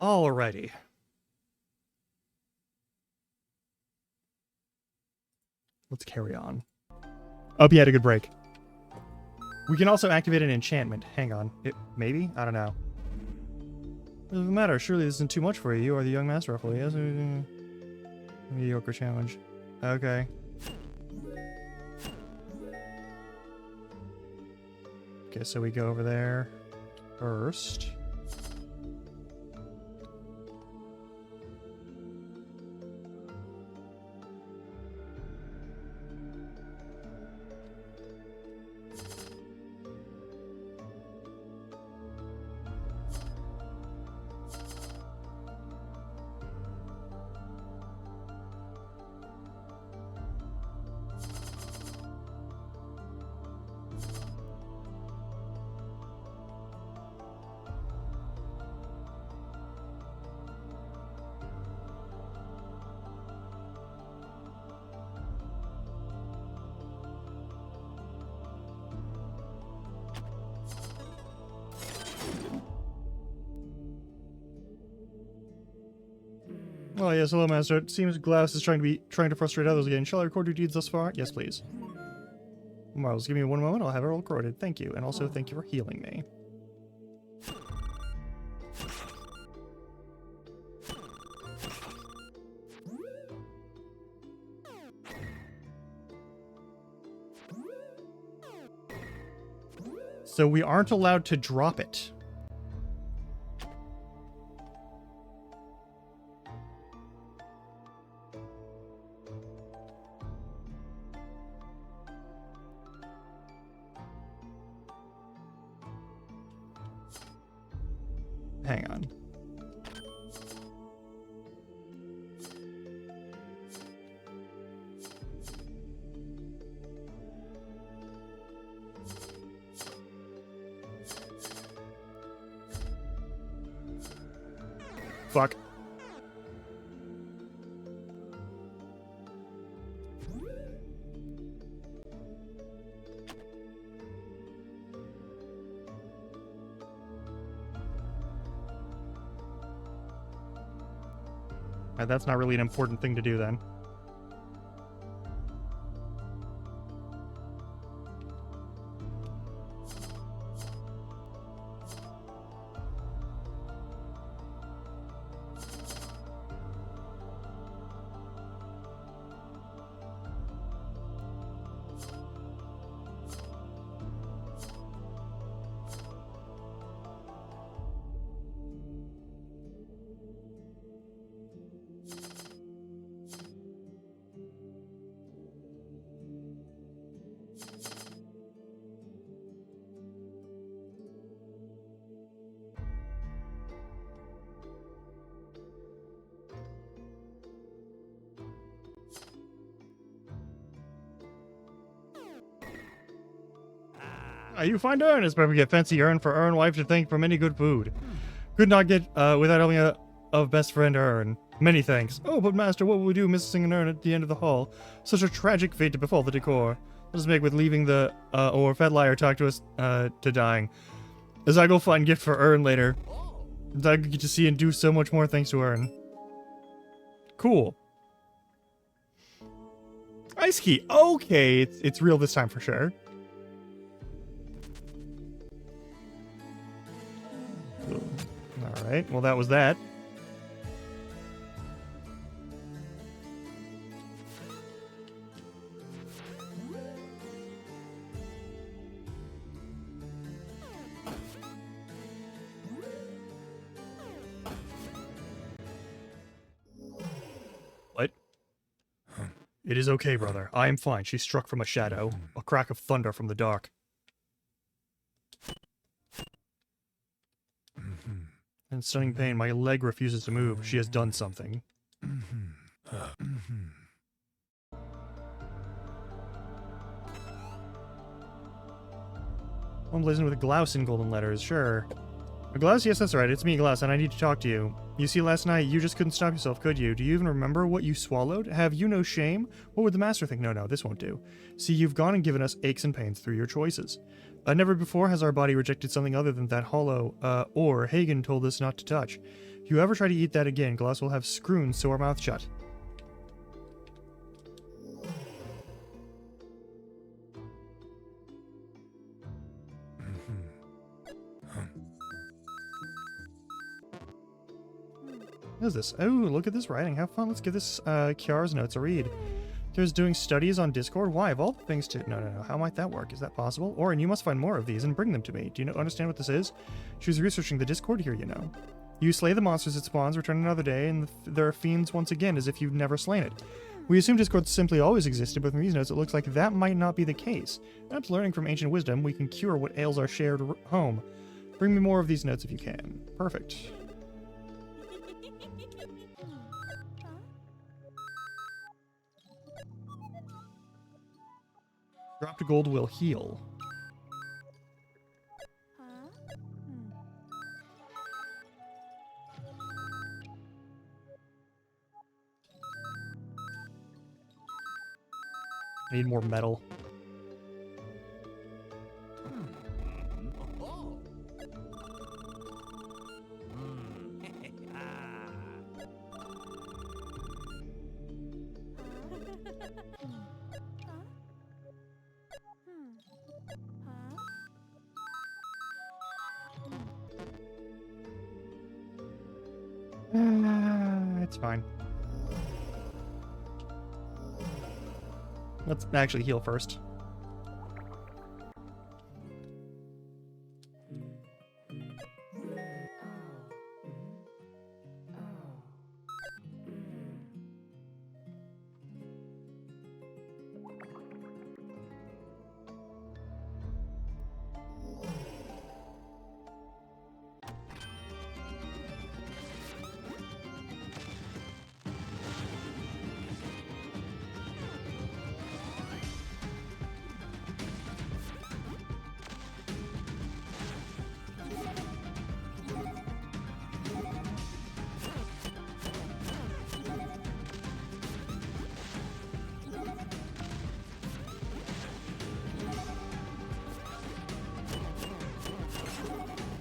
A: Alrighty. Let's carry on. Hope you had a good break. We can also activate an enchantment. Hang on. Maybe? I don't know. What does it matter? Surely this isn't too much for you. You are the young master, roughly. Yes. Mediocre challenge. Okay. Okay, so we go over there first. Oh yes, hello, Master. It seems Glaus is trying to frustrate others again. Shall I record your deeds thus far? Yes, please. Marvelous. Give me one moment. I'll have it all recorded. Thank you, and also thank you for healing me. So we aren't allowed to drop it. Hang on. Fuck. That's not really an important thing to do then. You find Ern is perfect a fancy Ern for Ern wife to thank for many good food. Could not get without helping of best friend Ern. Many thanks. Oh, but master, what will we do missing an Ern at the end of the hall? Such a tragic fate to befall the decor. Let us make with leaving the or Fedliar talk to us to dying. As I go find gift for Ern later. As I get to see and do so much more thanks to Ern. Cool. Ice key. Okay, it's real this time for sure. Alright, well that was that. What? It is okay, brother. I am fine. She struck from a shadow. A crack of thunder from the dark. In stunning pain, my leg refuses to move. She has done something. I'm blazing with Glaus in golden letters, sure. Glaus, yes, that's right. It's me, Glaus, and I need to talk to you. You see, last night, you just couldn't stop yourself, could you? Do you even remember what you swallowed? Have you no shame? What would the master think? No, this won't do. See, you've gone and given us aches and pains through your choices. Never before has our body rejected something other than that hollow, ore Hagen told us not to touch. If you ever try to eat that again, Glass will have scroons sew our mouth shut. What is this? Oh, look at this writing. Have fun. Let's give this Kiara's notes a read. There's doing studies on Discord? Why? Of all the things to... No. How might that work? Is that possible? Orin, you must find more of these and bring them to me. Do you understand what this is? She was researching the Discord here, you know. You slay the monsters it spawns, return another day, and there are fiends once again as if you've never slain it. We assume Discord simply always existed, but from these notes it looks like that might not be the case. Perhaps learning from ancient wisdom, we can cure what ails our shared home. Bring me more of these notes if you can. Perfect. Drop to gold will heal. I need more metal. It's fine. Let's actually heal first.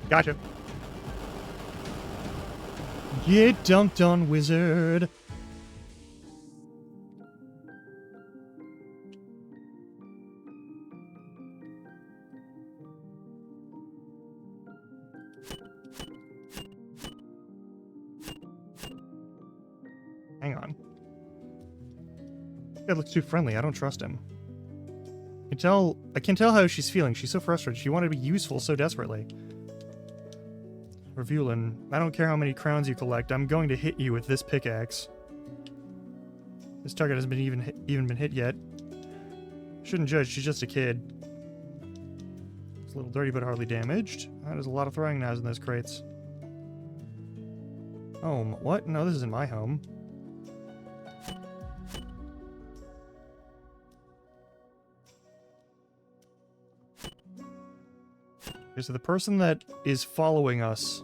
A: Gotcha. Get dunked on, wizard. Hang on. This guy looks too friendly. I don't trust him. I can tell how she's feeling. She's so frustrated. She wanted to be useful so desperately. Revulin, I don't care how many crowns you collect. I'm going to hit you with this pickaxe. This target hasn't been even been hit yet. Shouldn't judge. She's just a kid. It's a little dirty, but hardly damaged. There's a lot of throwing knives in those crates. Home. What? No, this isn't my home. Okay, so the person that is following us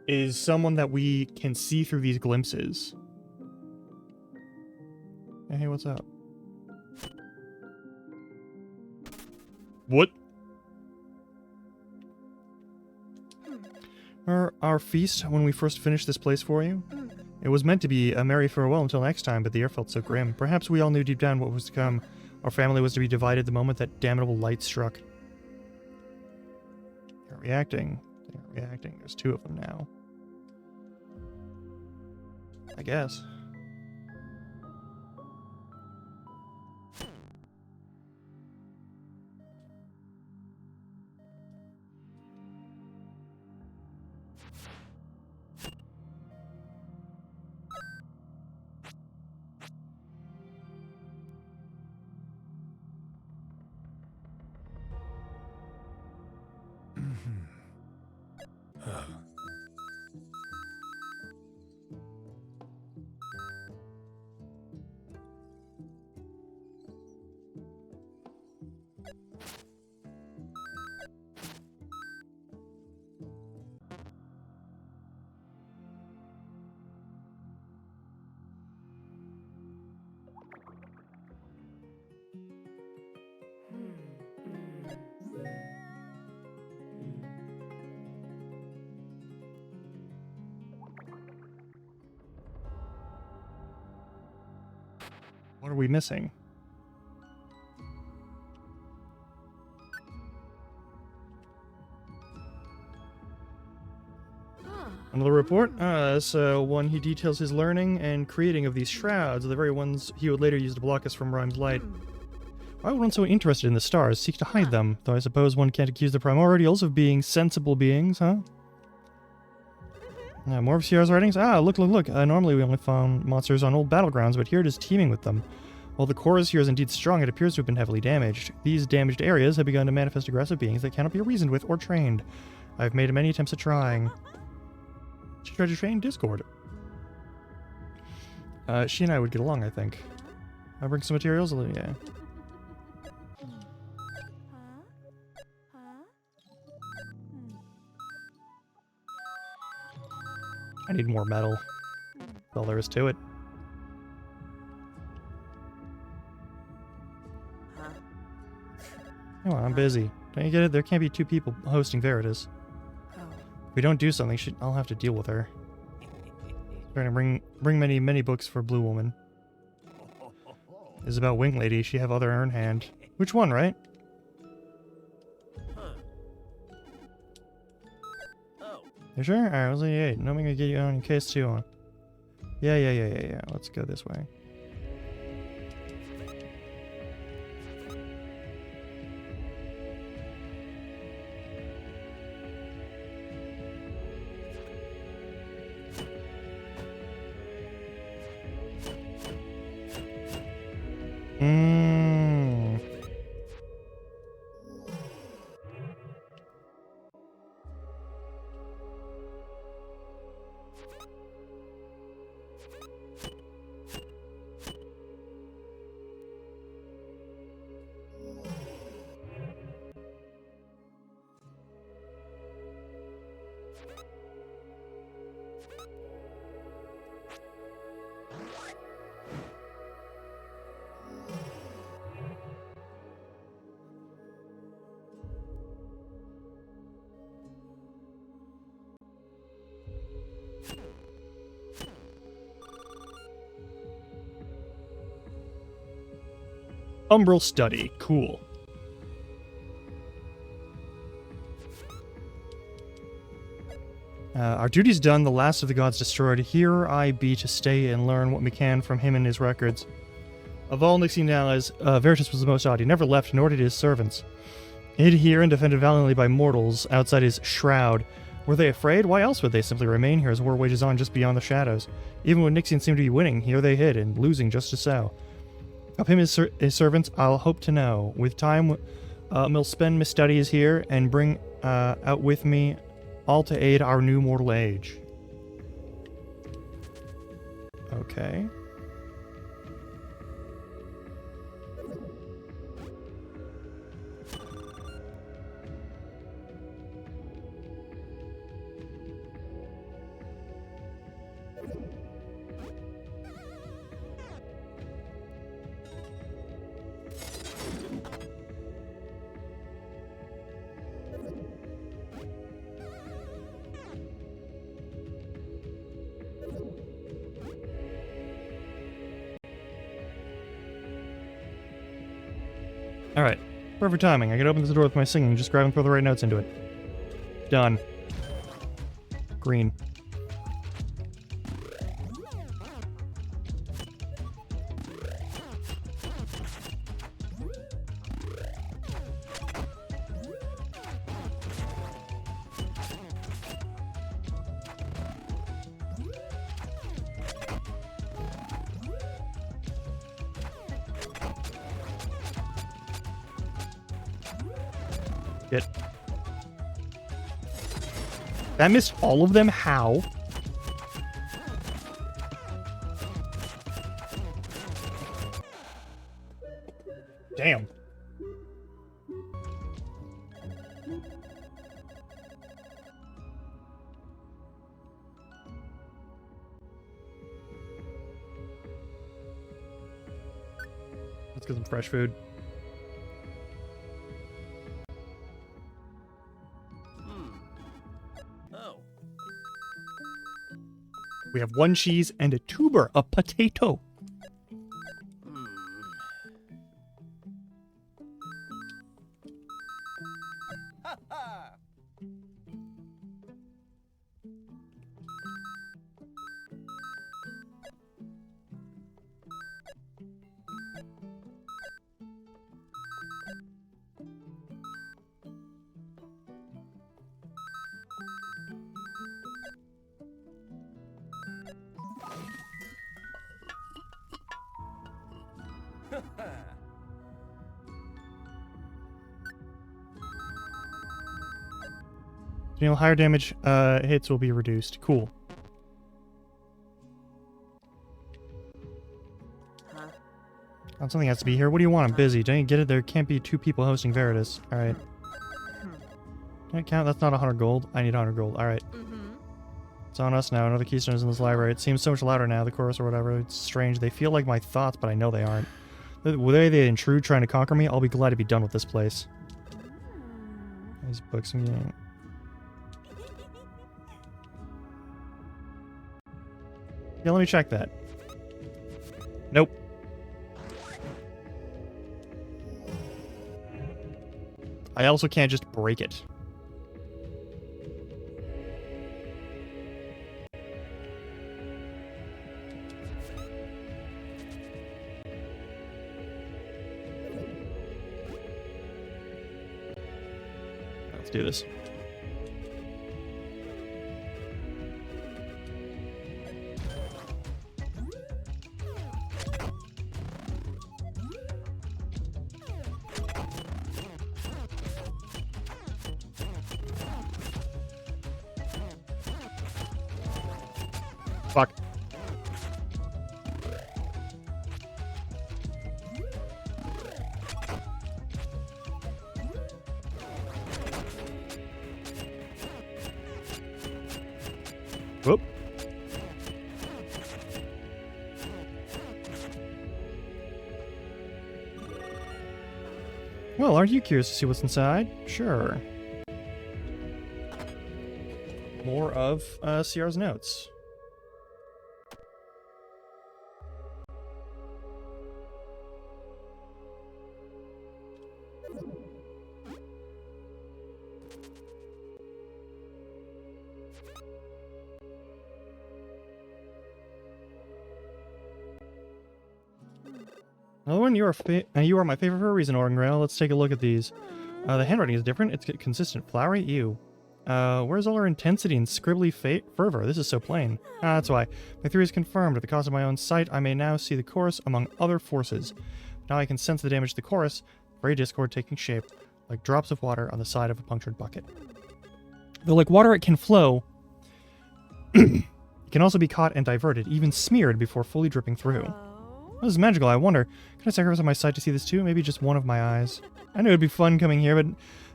A: is someone that we can see through these glimpses. Hey, what's up? What? Our feast, when we first finished this place for you? It was meant to be a merry farewell until next time, but the air felt so grim. Perhaps we all knew deep down what was to come. Our family was to be divided the moment that damnable light struck. They're reacting. They're reacting. There's two of them now. I guess. What are we missing? Another report? This one he details his learning and creating of these shrouds, the very ones he would later use to block us from Rime's light. Why would one so interested in the stars seek to hide them? Though I suppose one can't accuse the primordials of being sensible beings, huh? More of Sierra's writings? Look. Normally we only found monsters on old battlegrounds, but here it is teeming with them. While the chorus here is indeed strong, it appears to have been heavily damaged. These damaged areas have begun to manifest aggressive beings that cannot be reasoned with or trained. I've made many attempts at trying. She tried to train Discord. She and I would get along, I think. I'll bring some materials? Yeah. I need more metal. That's all there is to it. Come on, I'm busy. Don't you get it? There can't be two people hosting Veritas. If we don't do something, I'll have to deal with her. Trying to bring many books for Blue Woman. This is about Wing Lady. She have other in hand. Which one, right? You sure? Alright, I was like, hey, no, I'm gonna get you on in case too on. Yeah. Let's go this way. Umbral Study. Cool. Our duty's done, the last of the gods destroyed. Here I be to stay and learn what we can from him and his records. Of all Nixie allies, Veritas was the most odd. He never left, nor did his servants. Hid here and defended valiantly by mortals outside his shroud. Were they afraid? Why else would they simply remain here as war wages on just beyond the shadows? Even when Nixian seemed to be winning, here they hid, and losing just as so. Of him his servants, I'll hope to know. With time, we'll spend my studies here and bring out with me all to aid our new mortal age. Okay. Alright. Perfect timing. I can open this door with my singing. Just grab and throw the right notes into it. Done. Green. Shit. That missed all of them? How? Damn. Let's get some fresh food. We have one cheese and a tuber, a potato. Deal higher damage hits will be reduced. Cool.
B: Huh?
A: Oh, something has to be here. What do you want? I'm busy. Don't you get it? There can't be 2 people hosting Veritas. Alright. Can I count? That's not 100 gold. I need 100 gold. Alright.
B: Mm-hmm.
A: It's on us now. Another keystone is in this library. It seems so much louder now, the chorus or whatever. It's strange. They feel like my thoughts, but I know they aren't. The way they intrude trying to conquer me, I'll be glad to be done with this place. These books I'm getting. Yeah, let me check that. Nope. I also can't just break it. Let's do this. Fuck. Whoop. Well, aren't you curious to see what's inside? Sure. More of CR's notes. Another one, you are my favorite for a reason, Organgrail. Let's take a look at these. The handwriting is different. It's consistent. Flowery. Ew. Where's all our intensity and scribbly fervor? This is so plain. Ah, that's why. My theory is confirmed. At the cost of my own sight, I may now see the chorus among other forces. Now I can sense the damage to the chorus. Very discord taking shape, like drops of water on the side of a punctured bucket. Though like water, it can flow. It can also be caught and diverted, even smeared before fully dripping through.
B: Oh.
A: This is magical, I wonder. Can I sacrifice my sight to see this too? Maybe just one of my eyes. I knew it'd be fun coming here, but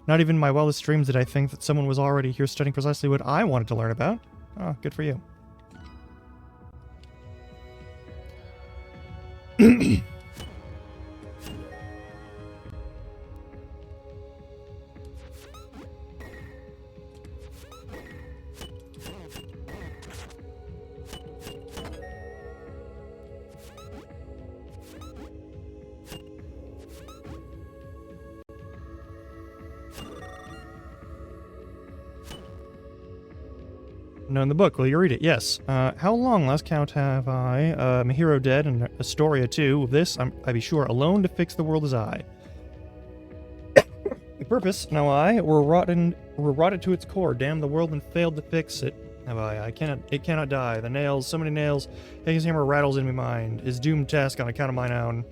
A: not even in my wildest dreams did I think that someone was already here studying precisely what I wanted to learn about. Oh, good for you. No, in the book. Will you read it? Yes. How long, last count, have I? My hero dead, and Astoria too. With this, I be sure, alone to fix the world as I. The purpose, now I, were rotted to its core. Damn the world and failed to fix it. Have I? It cannot die. The nails, so many nails. His hammer rattles in my mind. Is doomed task on account of mine own.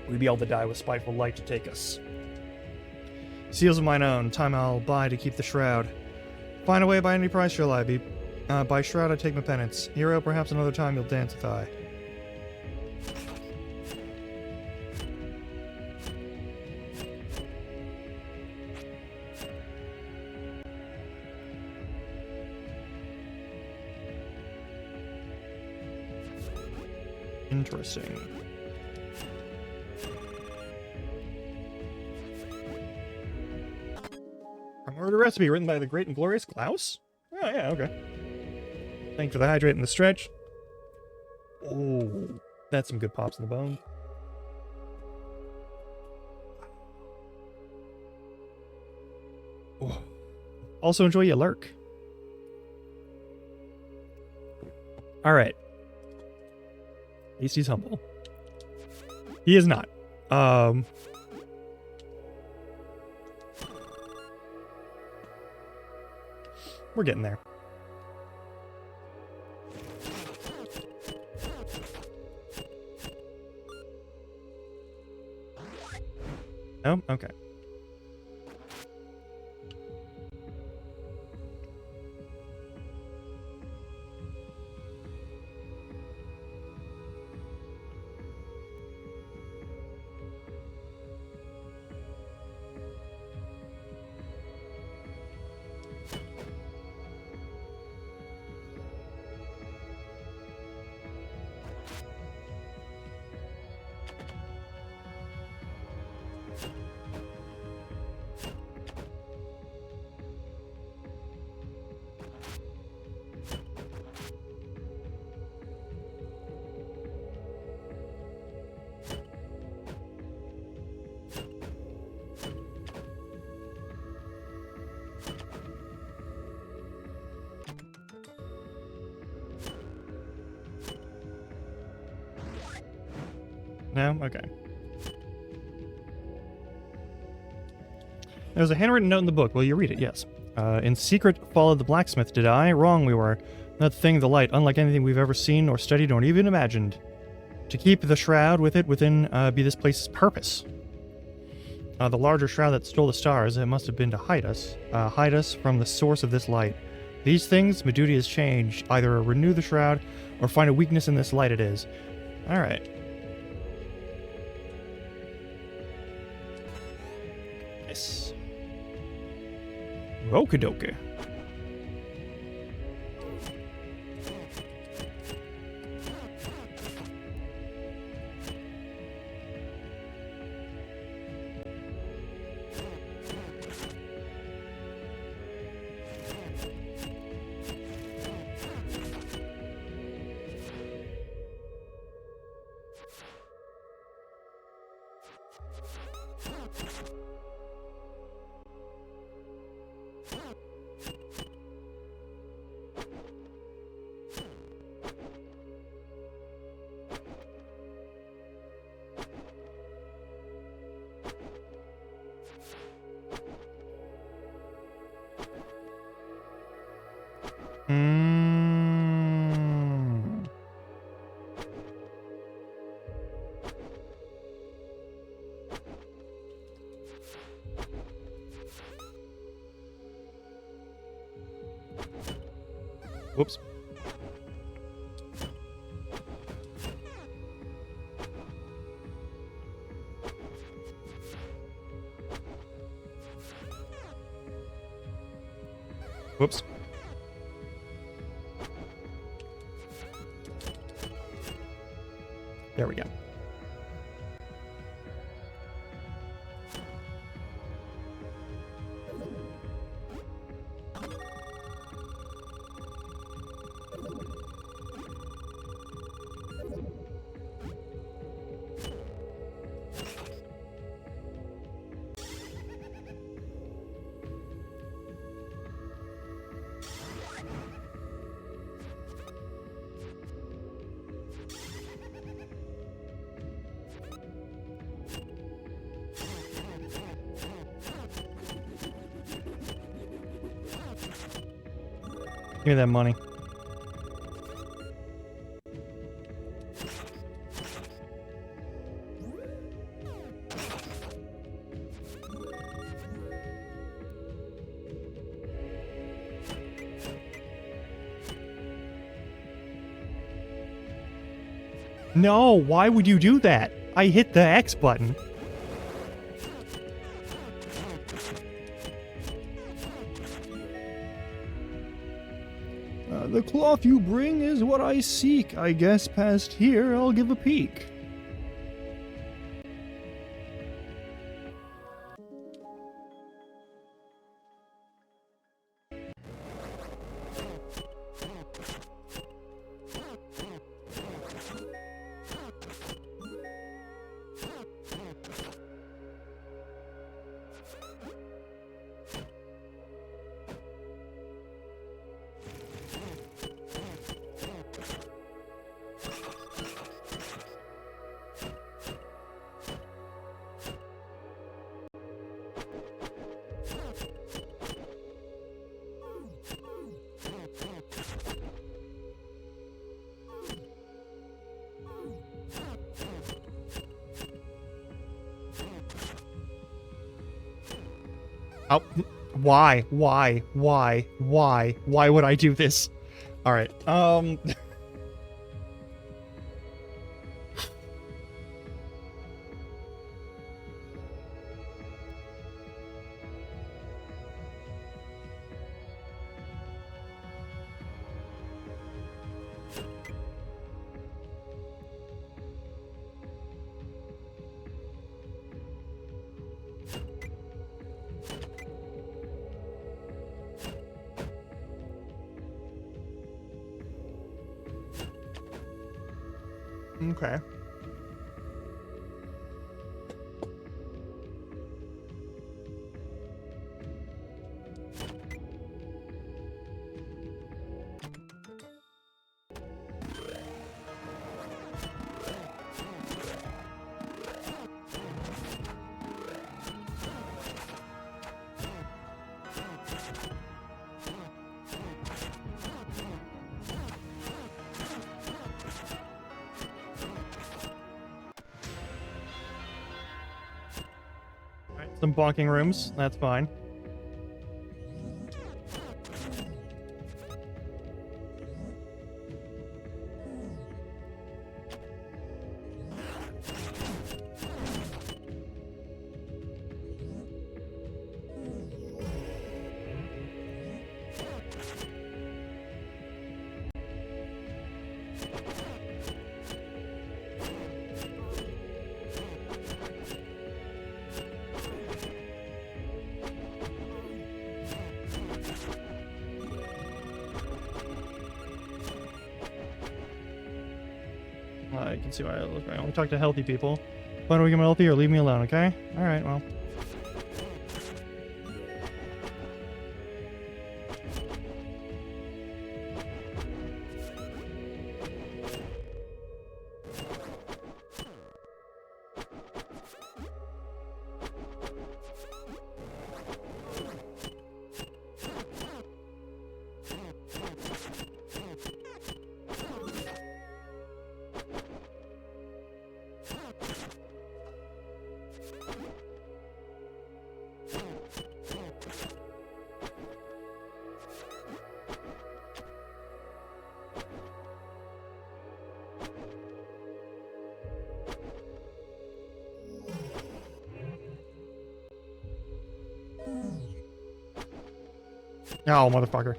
A: We'd be able to die with spiteful light to take us. Seals of mine own, time I'll buy to keep the shroud. Find a way by any price shall I be. By shroud I take my penance. Hero, perhaps another time you'll dance with I. Interesting. A murder recipe written by the great and glorious Klaus? Oh, yeah, okay. Thanks for the hydrate and the stretch. Oh, that's some good pops in the bone. Oh. Also enjoy your lurk. Alright. At least he's humble. He is not. We're getting there. Oh, okay. No? Okay. There's a handwritten note in the book. Will you read it? Yes. In secret followed the blacksmith, did I? Wrong we were. That thing, the light, unlike anything we've ever seen or studied or even imagined. To keep the shroud with it within be this place's purpose. The larger shroud that stole the stars, it must have been to hide us from the source of this light. These things, my duty has changed. Either renew the shroud or find a weakness in this light it is. Alright. Nice. Okie dokie. Whoops. Whoops. There we go. Give me that money. No, why would you do that? I hit the X button. The cloth you bring is what I seek. I guess past here I'll give a peek. Oh, why would I do this? All right. Okay. Some bonking rooms. That's fine. I can see why I look. I only talk to healthy people. Find a way to get healthy or leave me alone, okay? Alright, well. Oh, motherfucker.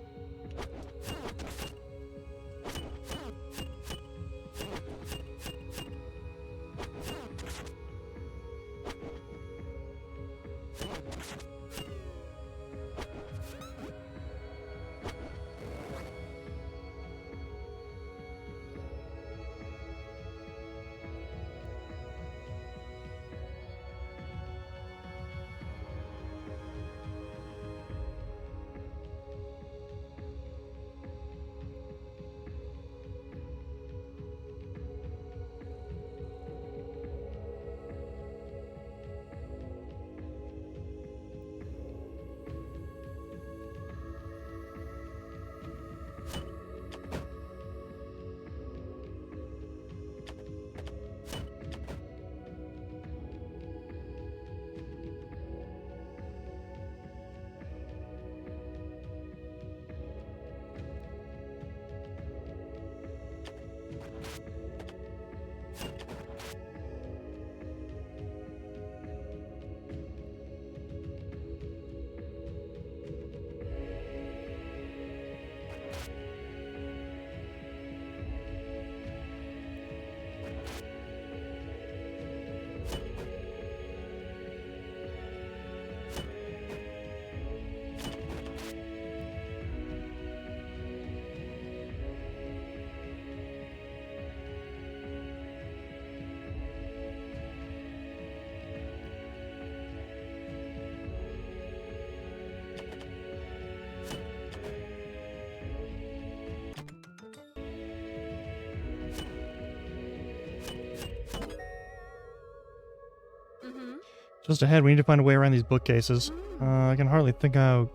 A: Just ahead, we need to find a way around these bookcases. I can hardly think out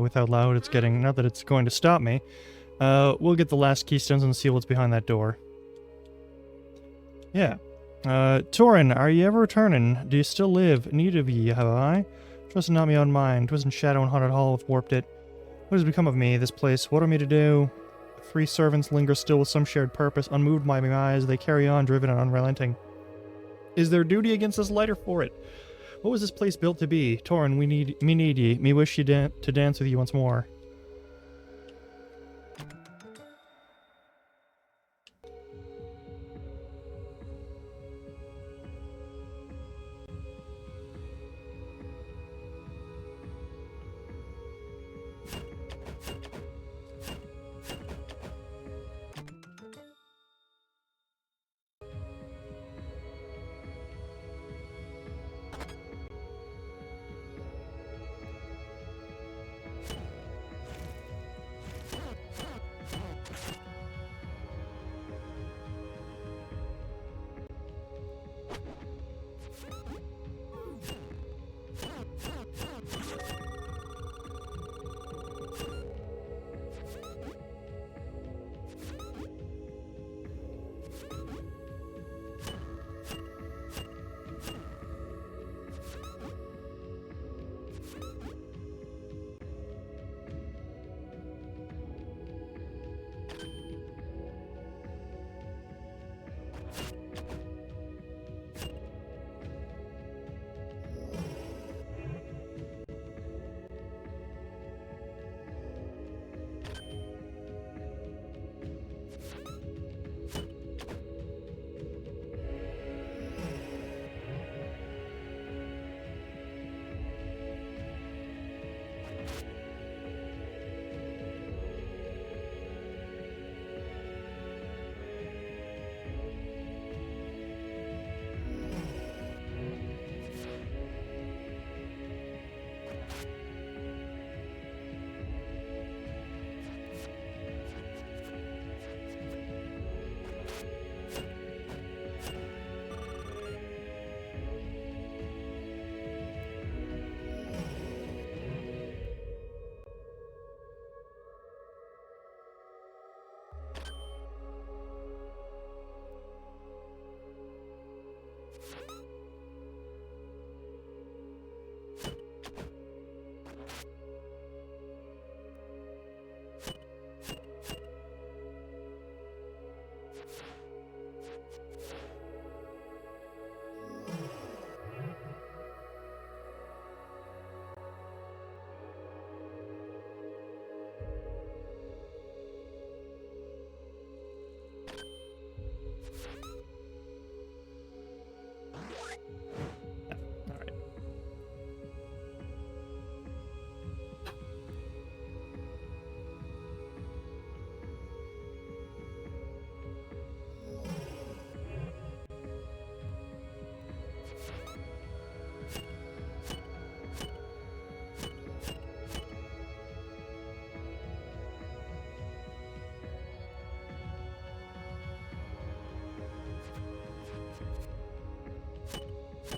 A: with how loud it's getting. Not that it's going to stop me. We'll get the last keystones and see what's behind that door. Yeah. Torin, are you ever returning? Do you still live? Need of ye, have I? Trust not me on mine. 'Twas in Shadow and Haunted Hall with warped it. What has become of me, this place? What are me to do? 3 servants linger still with some shared purpose, unmoved by my eyes. They carry on, driven and unrelenting. Is there duty against this light or for it? What was this place built to be? Torin, me need ye. Me wish ye to dance with you once more.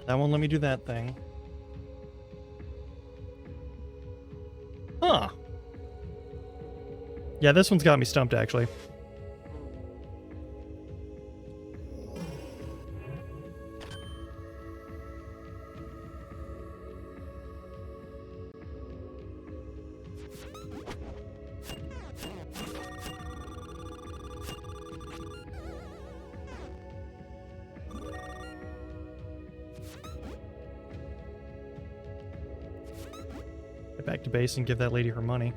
A: That won't let me do that thing. Huh. Yeah, this one's got me stumped, actually. Get back to base and give that lady her money.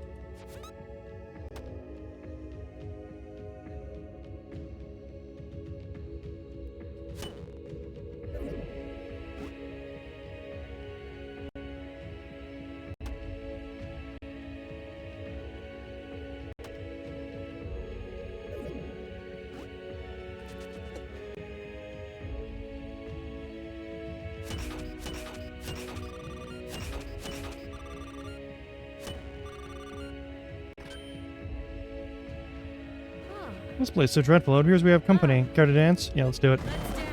B: Huh.
A: This place is so dreadful. Out here's we have company. Care to dance? Yeah, let's do it.
B: Let's dance.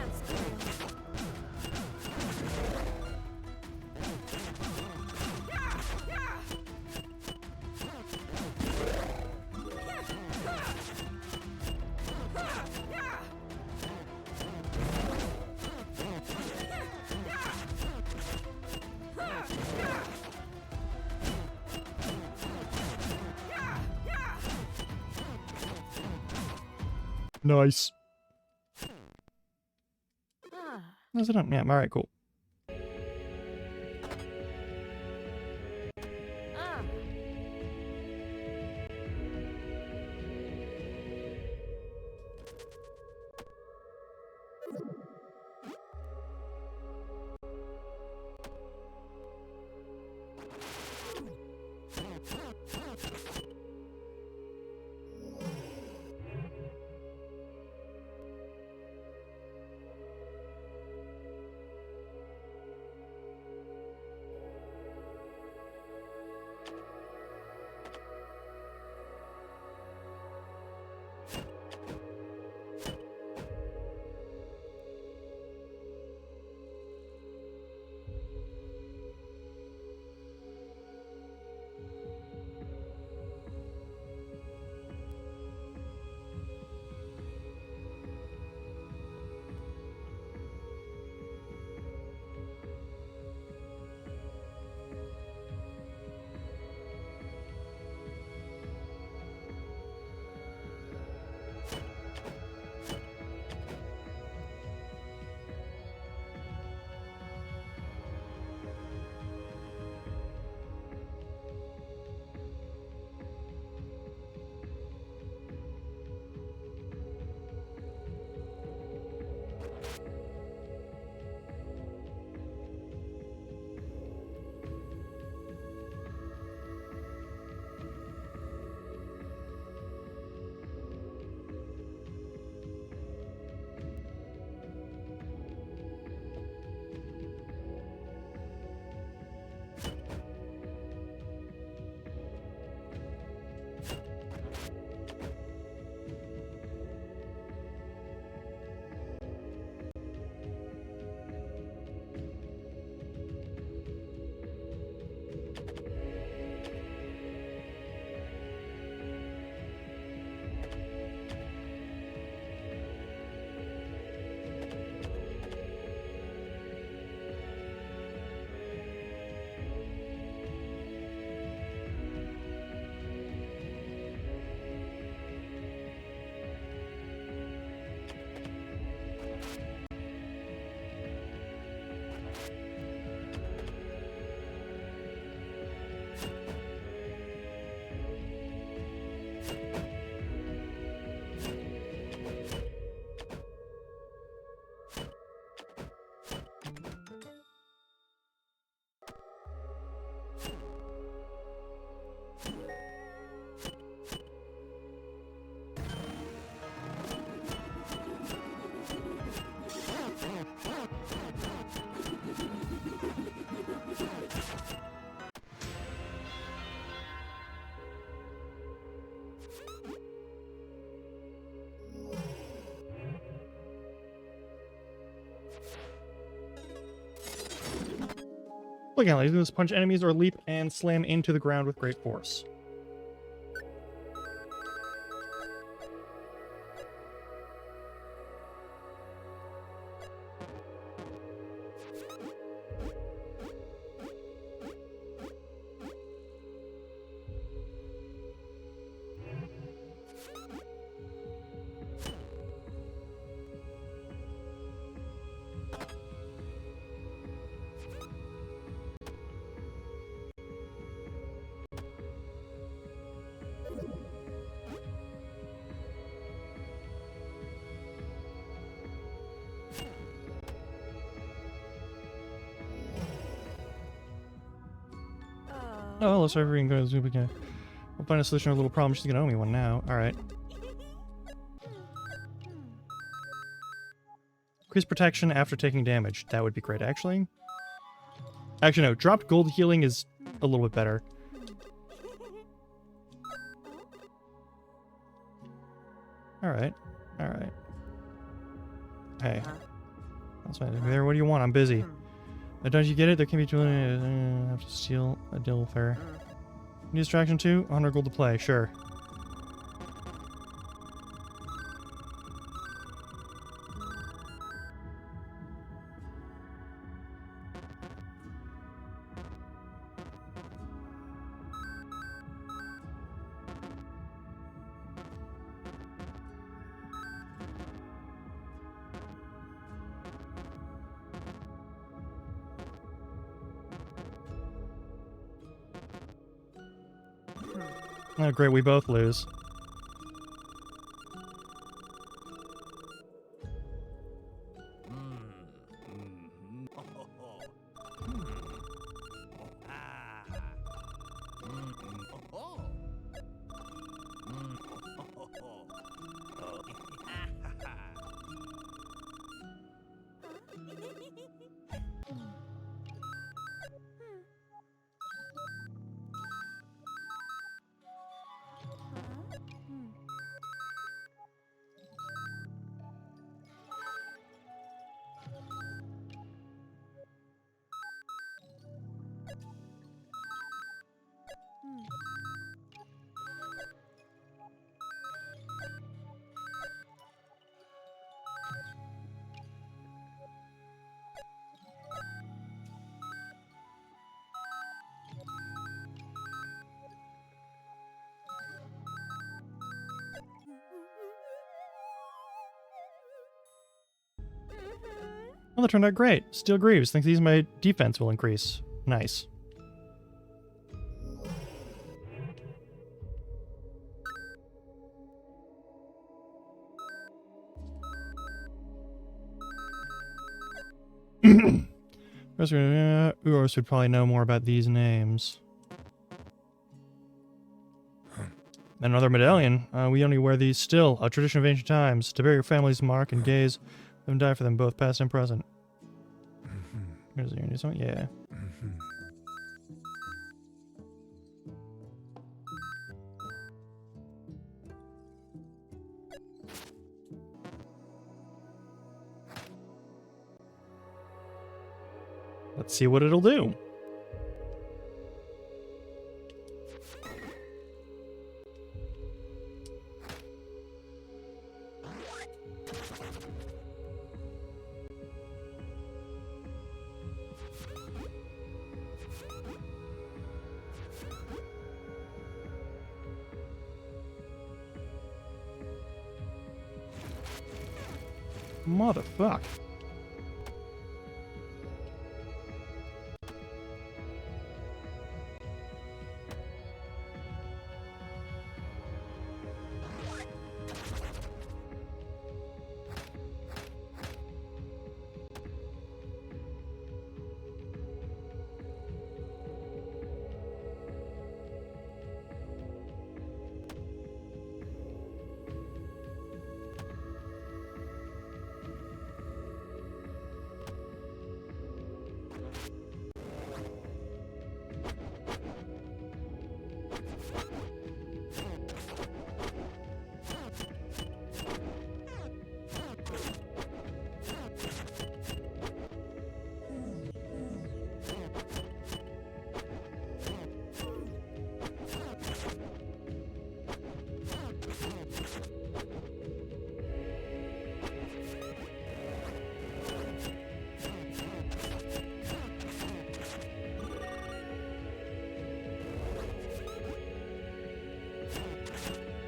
A: Nice.
B: Ah.
A: How's it done? Yeah, alright, cool.
B: Ah.
A: Look at it. You can just punch enemies or leap and slam into the ground with great force. Oh, let's over and go to Zoom again. We'll find a solution to a little problem. She's gonna owe me one now. Alright. Increase protection after taking damage. That would be great, actually. Actually, no. Dropped gold healing is a little bit better. Alright. Alright. Hey. That's fine. There, what do you want? I'm busy. Don't you get it? There can be two. Have to steal a dill fair. Need distraction too? 100 gold to play. Sure. Oh, great. We both lose. Well, that turned out great. Steel Greaves thinks these my defense will increase. Nice. Uros would probably know more about these names. Another medallion. We only wear these still. A tradition of ancient times. To bear your family's mark and gaze. Them die for them both, past and present. Here's the new song. Yeah. Let's see what it'll do. Motherfuck.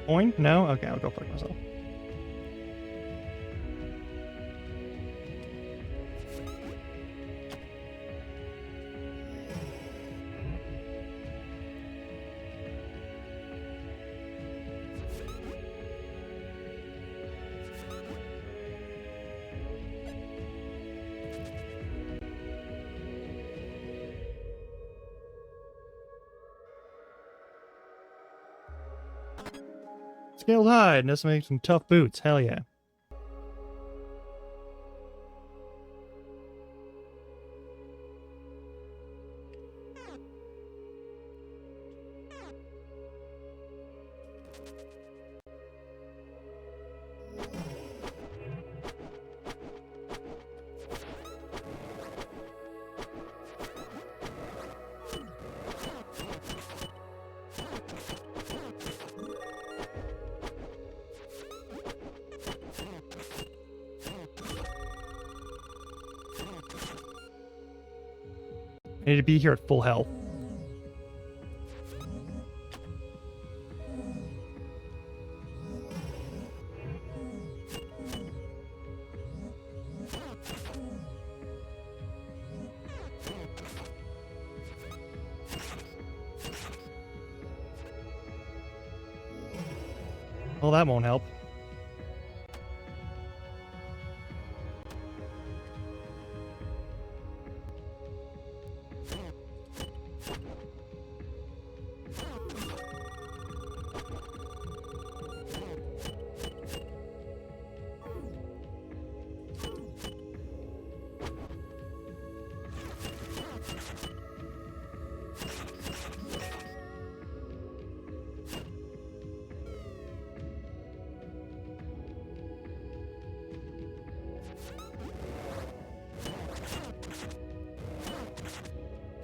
A: Coin? No? Okay, I'll go fuck myself. Scaled hide. Let's make some tough boots. Hell yeah. I need to be here at full health. Well, that won't help.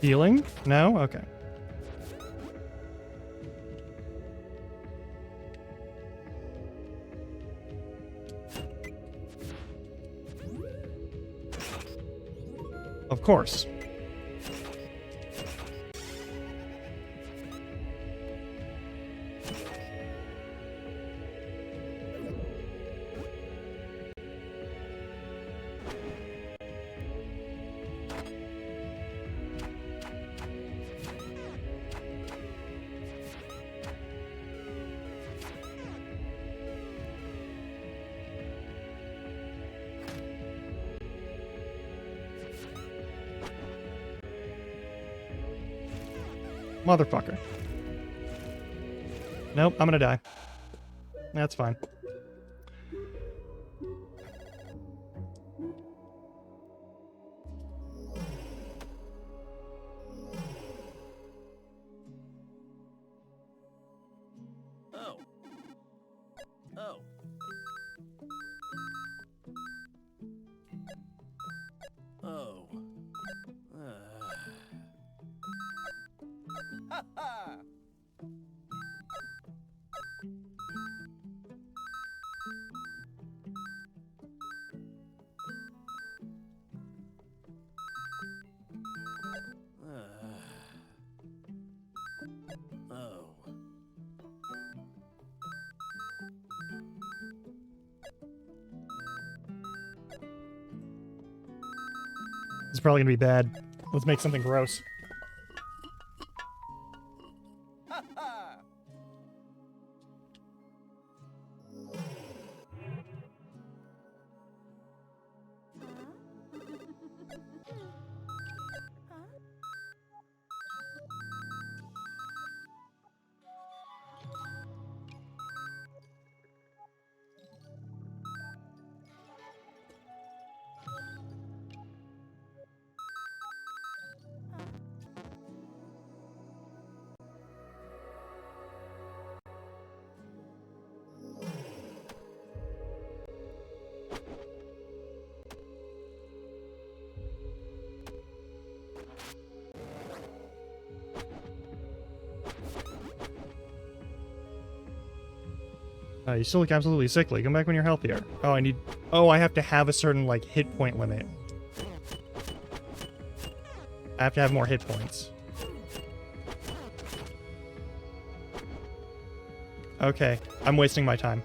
A: Healing? No? Okay. Of course. Motherfucker. Nope, I'm gonna die. That's fine.
C: Oh. Oh. Oh. Ha ha! Oh.
A: It's probably gonna be bad. Let's make something gross.
C: Ha ha!
A: You still look absolutely sickly. Come back when you're healthier. Oh, I need... Oh, I have to have a certain, like, hit point limit. I have to have more hit points. Okay, I'm wasting my time.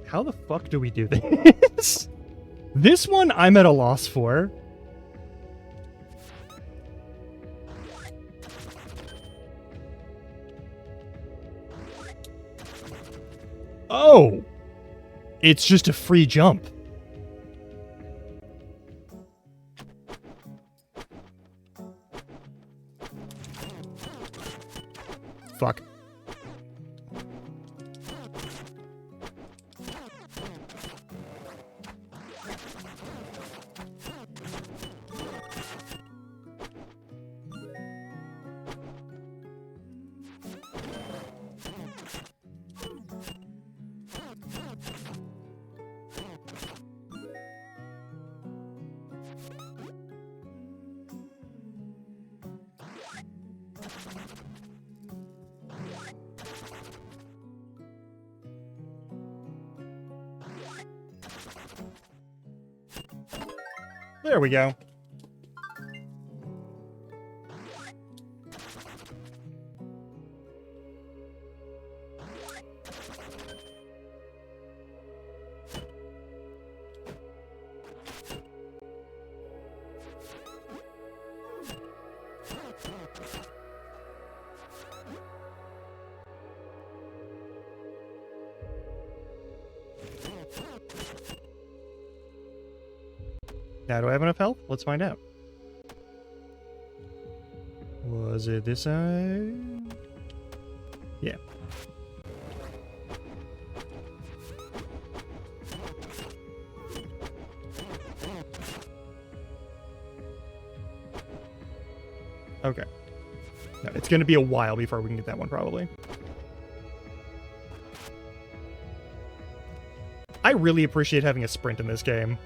A: How the fuck do we do this? This one I'm at a loss for. Oh! It's just a free jump. Fuck. There we go. Now, do I have enough health? Let's find out. Was it this side? Yeah. Okay. No, it's going to be a while before we can get that one, probably. I really appreciate having a sprint in this game.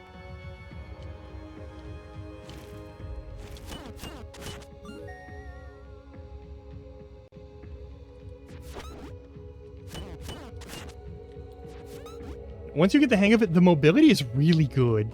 A: Once you get the hang of it, the mobility is really good.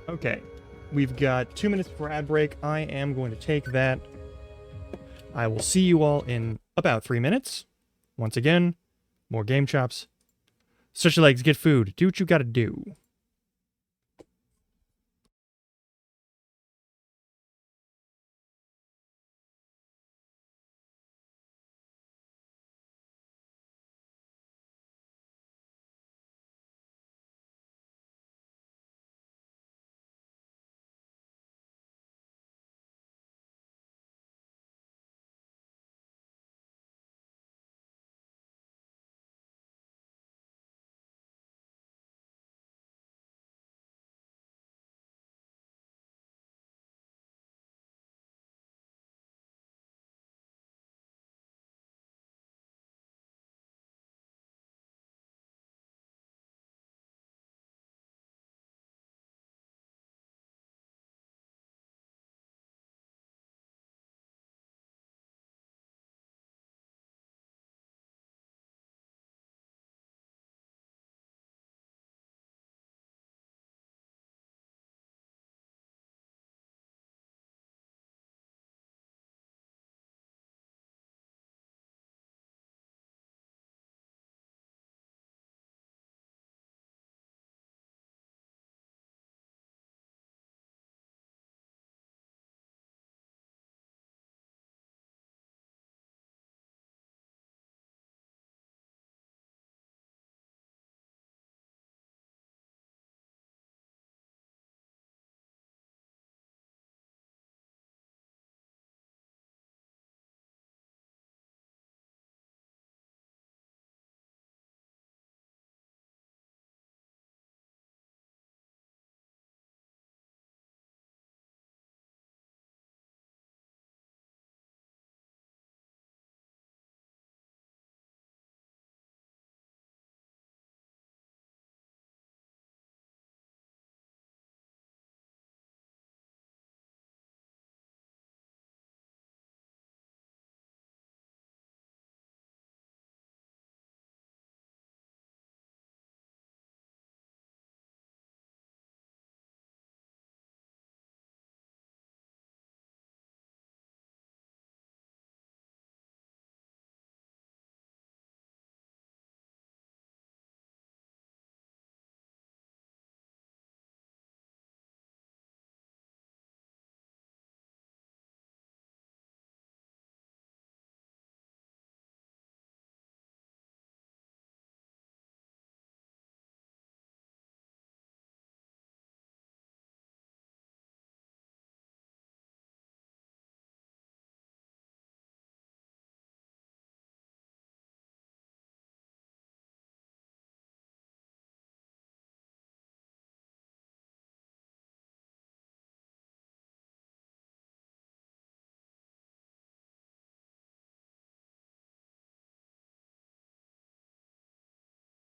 A: Okay, we've got 2 minutes for ad break. I am going to take that. I will see you all in about 3 minutes. Once again, more Game Chops. Stretch your legs, get food, do what you gotta do.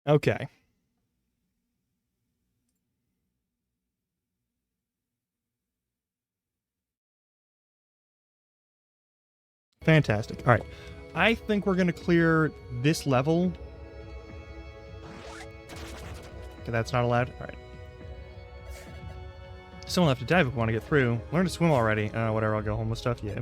A: Okay. Fantastic. All right. I think we're going to clear this level. Okay, that's not allowed. All right. Still have to dive if we want to get through. Learn to swim already. Whatever, I'll go home with stuff. Yeah.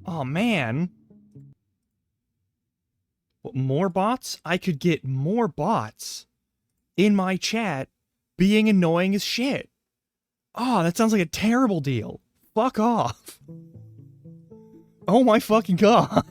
A: Oh, man. What, more bots? I could get more bots in my chat being annoying as shit. Oh, that sounds like a terrible deal. Fuck off. Oh my fucking god.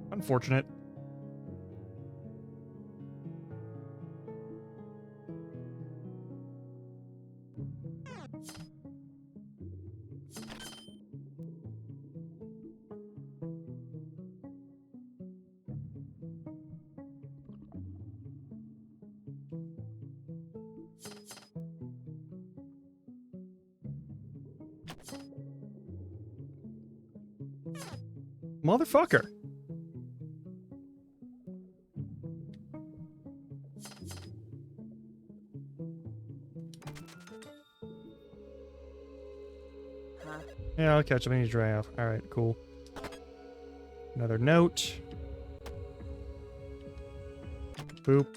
A: Unfortunate. Motherfucker. Yeah, I'll catch up. I need to dry off. Alright, cool. Another note. Boop.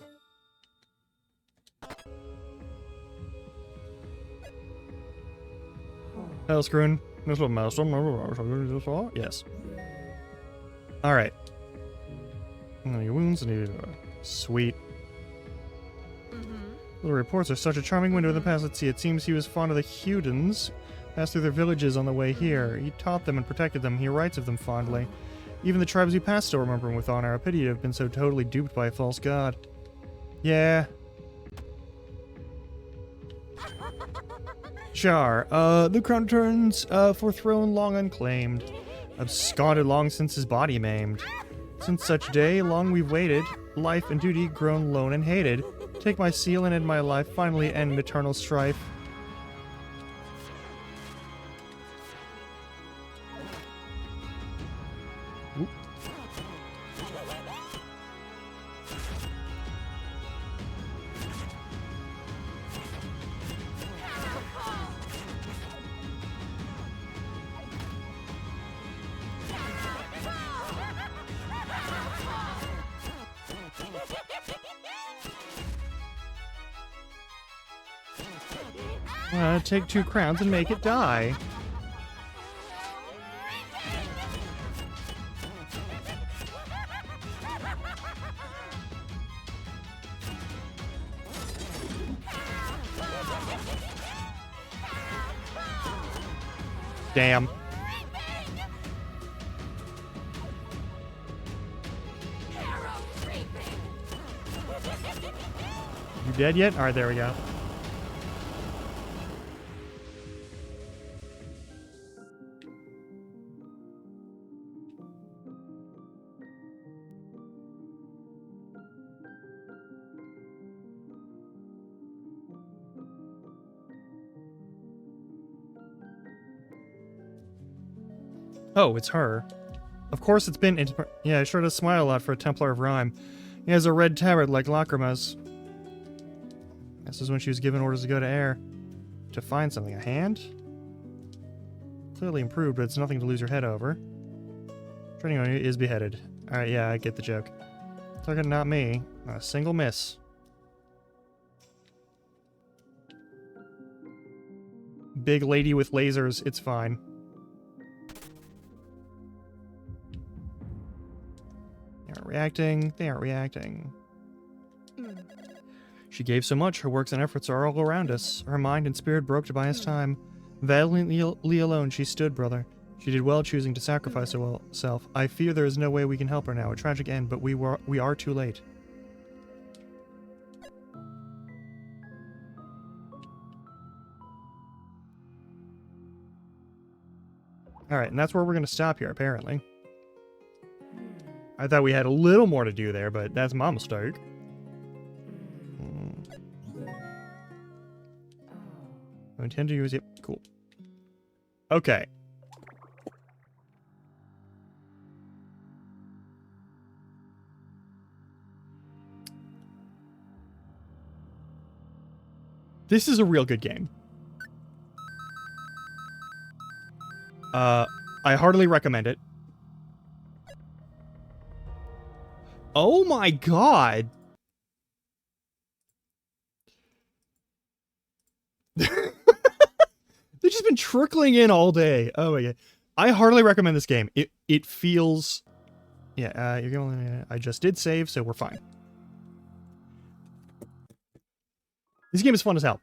A: Hellscreen. This will mess them. Yes. Alright. Your wounds need. Sweet. The reports are such a charming window in the past. Let's see. It seems he was fond of the Hudens. Passed through their villages on the way here. He taught them and protected them. He writes of them fondly. Even the tribes we passed still remember him with honor. A pity to have been so totally duped by a false god. Yeah. Char. The crown returns for throne long unclaimed. Absconded long since his body maimed. Since such day, long we've waited. Life and duty grown lone and hated. Take my seal and end my life. Finally end maternal strife. Take 2 crowns and make it die. Damn. You dead yet? Alright, there we go. Oh, it's her. Of course it's been... Yeah, sure does smile a lot for a Templar of Rhyme. He has a red tabard like Lacrima's. This is when she was given orders to go to Air. To find something. A hand? Clearly improved, but it's nothing to lose your head over. Training on you is beheaded. Alright, yeah, I get the joke. Talking not me. Not a single miss. Big lady with lasers, it's fine. They aren't reacting. They aren't reacting. She gave so much, her works and efforts are all around us. Her mind and spirit broke to buy us time. Valiantly alone she stood, brother. She did well choosing to sacrifice herself. I fear there is no way we can help her now. A tragic end, but we are too late. Alright, and that's where we're going to stop here, apparently. I thought we had a little more to do there, but that's my mistake. I intend to use it. Cool. Okay. This is a real good game. I heartily recommend it. Oh my god! They've just been trickling in all day. Oh my god. I heartily recommend this game. It feels... Yeah, you're going... I just did save, so we're fine. This game is fun as hell.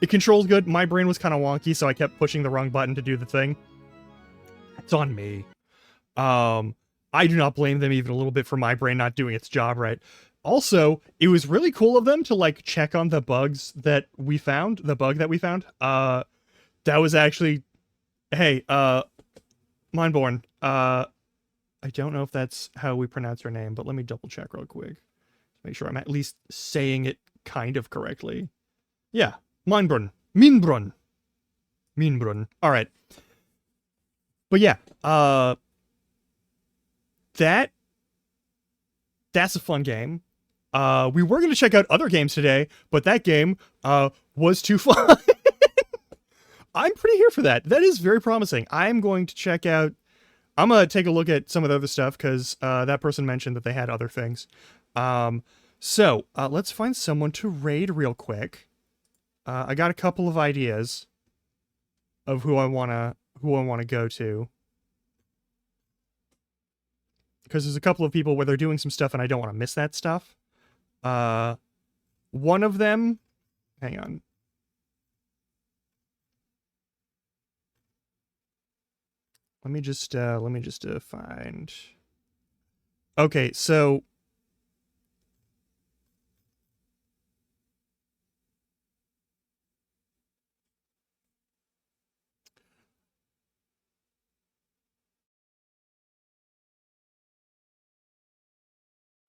A: It controls good. My brain was kind of wonky, so I kept pushing the wrong button to do the thing. It's on me. I do not blame them even a little bit for my brain not doing its job right. Also, it was really cool of them to, like, check on the bugs that we found. The bug that we found. That was actually... Hey, Mindborn. I don't know if that's how we pronounce her name, but let me double check real quick. Make sure I'm at least saying it kind of correctly. Yeah, Mindbrun. Minbrun. Minbrun. Alright. But yeah, that's a fun game. We were going to check out other games today, but that game, was too fun. I'm pretty here for that. That is very promising. I'm going to check out... I'm going to take a look at some of the other stuff, because, that person mentioned that they had other things. So, let's find someone to raid real quick. I got a couple of ideas of who I wanna go to. Because there's a couple of people where they're doing some stuff and I don't want to miss that stuff. One of them... Hang on. Let me just find... Okay, so...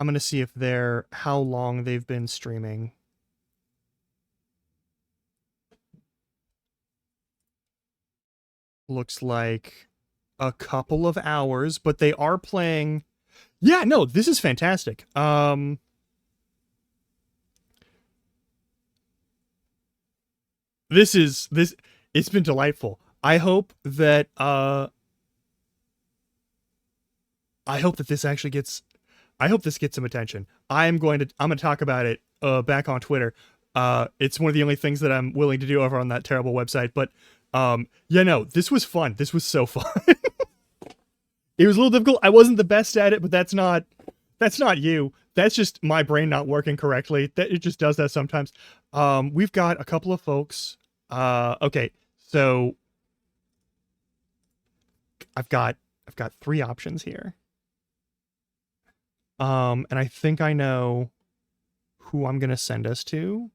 A: I'm going to see if how long they've been streaming. Looks like a couple of hours, but they are playing... Yeah, no, this is fantastic. It's been delightful. I hope that this actually gets... I hope this gets some attention. I'm gonna talk about it back on Twitter. It's one of the only things that I'm willing to do over on that terrible website. But yeah, no, this was fun. This was so fun. It was a little difficult. I wasn't the best at it, but that's not you. That's just my brain not working correctly. That it just does that sometimes. We've got a couple of folks. Okay, So I've got 3 options here. And I think I know who I'm gonna send us to,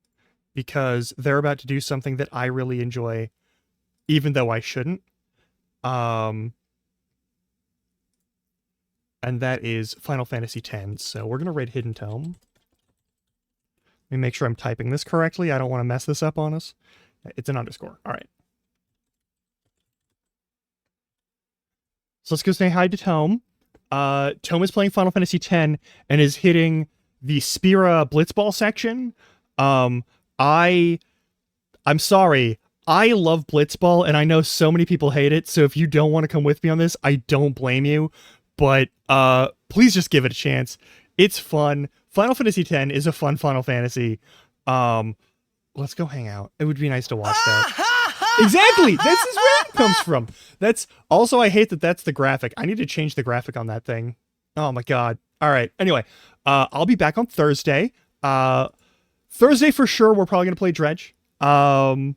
A: because they're about to do something that I really enjoy, even though I shouldn't. And that is Final Fantasy X. So we're gonna raid Hidden Tome. Let me make sure I'm typing this correctly. I don't want to mess this up on us. It's an underscore. All right. So let's go say hi to Tome. Tome is playing Final Fantasy X and is hitting the Spira Blitzball section. I'm sorry. I love Blitzball, and I know so many people hate it, so if you don't want to come with me on this, I don't blame you. But please just give it a chance. It's fun. Final Fantasy X is a fun Final Fantasy. Let's go hang out. It would be nice to watch that. Exactly! This is where it comes from. That's also, I hate that that's the graphic. I need to change the graphic on that thing. Oh my god. All right. Anyway, I'll be back on Thursday. Thursday for sure, we're probably gonna play Dredge. Like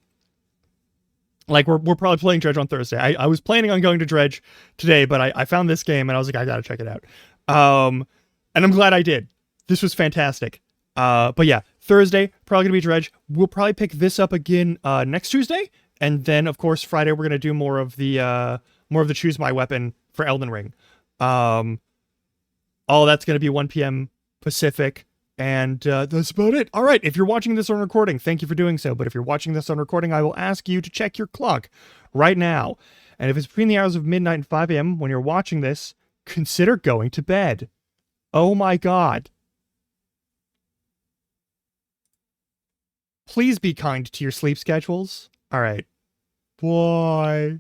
A: we're probably playing Dredge on Thursday. I was planning on going to Dredge today, but I found this game and I was like, I gotta check it out. And I'm glad I did. This was fantastic. But yeah, Thursday probably gonna be Dredge. We'll probably pick this up again next Tuesday. And then, of course, Friday we're gonna do more of the Choose My Weapon for Elden Ring. All that's gonna be 1 p.m. Pacific, and that's about it. All right, if you're watching this on recording, thank you for doing so. But if you're watching this on recording, I will ask you to check your clock right now. And if it's between the hours of midnight and 5 a.m. when you're watching this, consider going to bed. Oh my God. Please be kind to your sleep schedules. All right. Bye.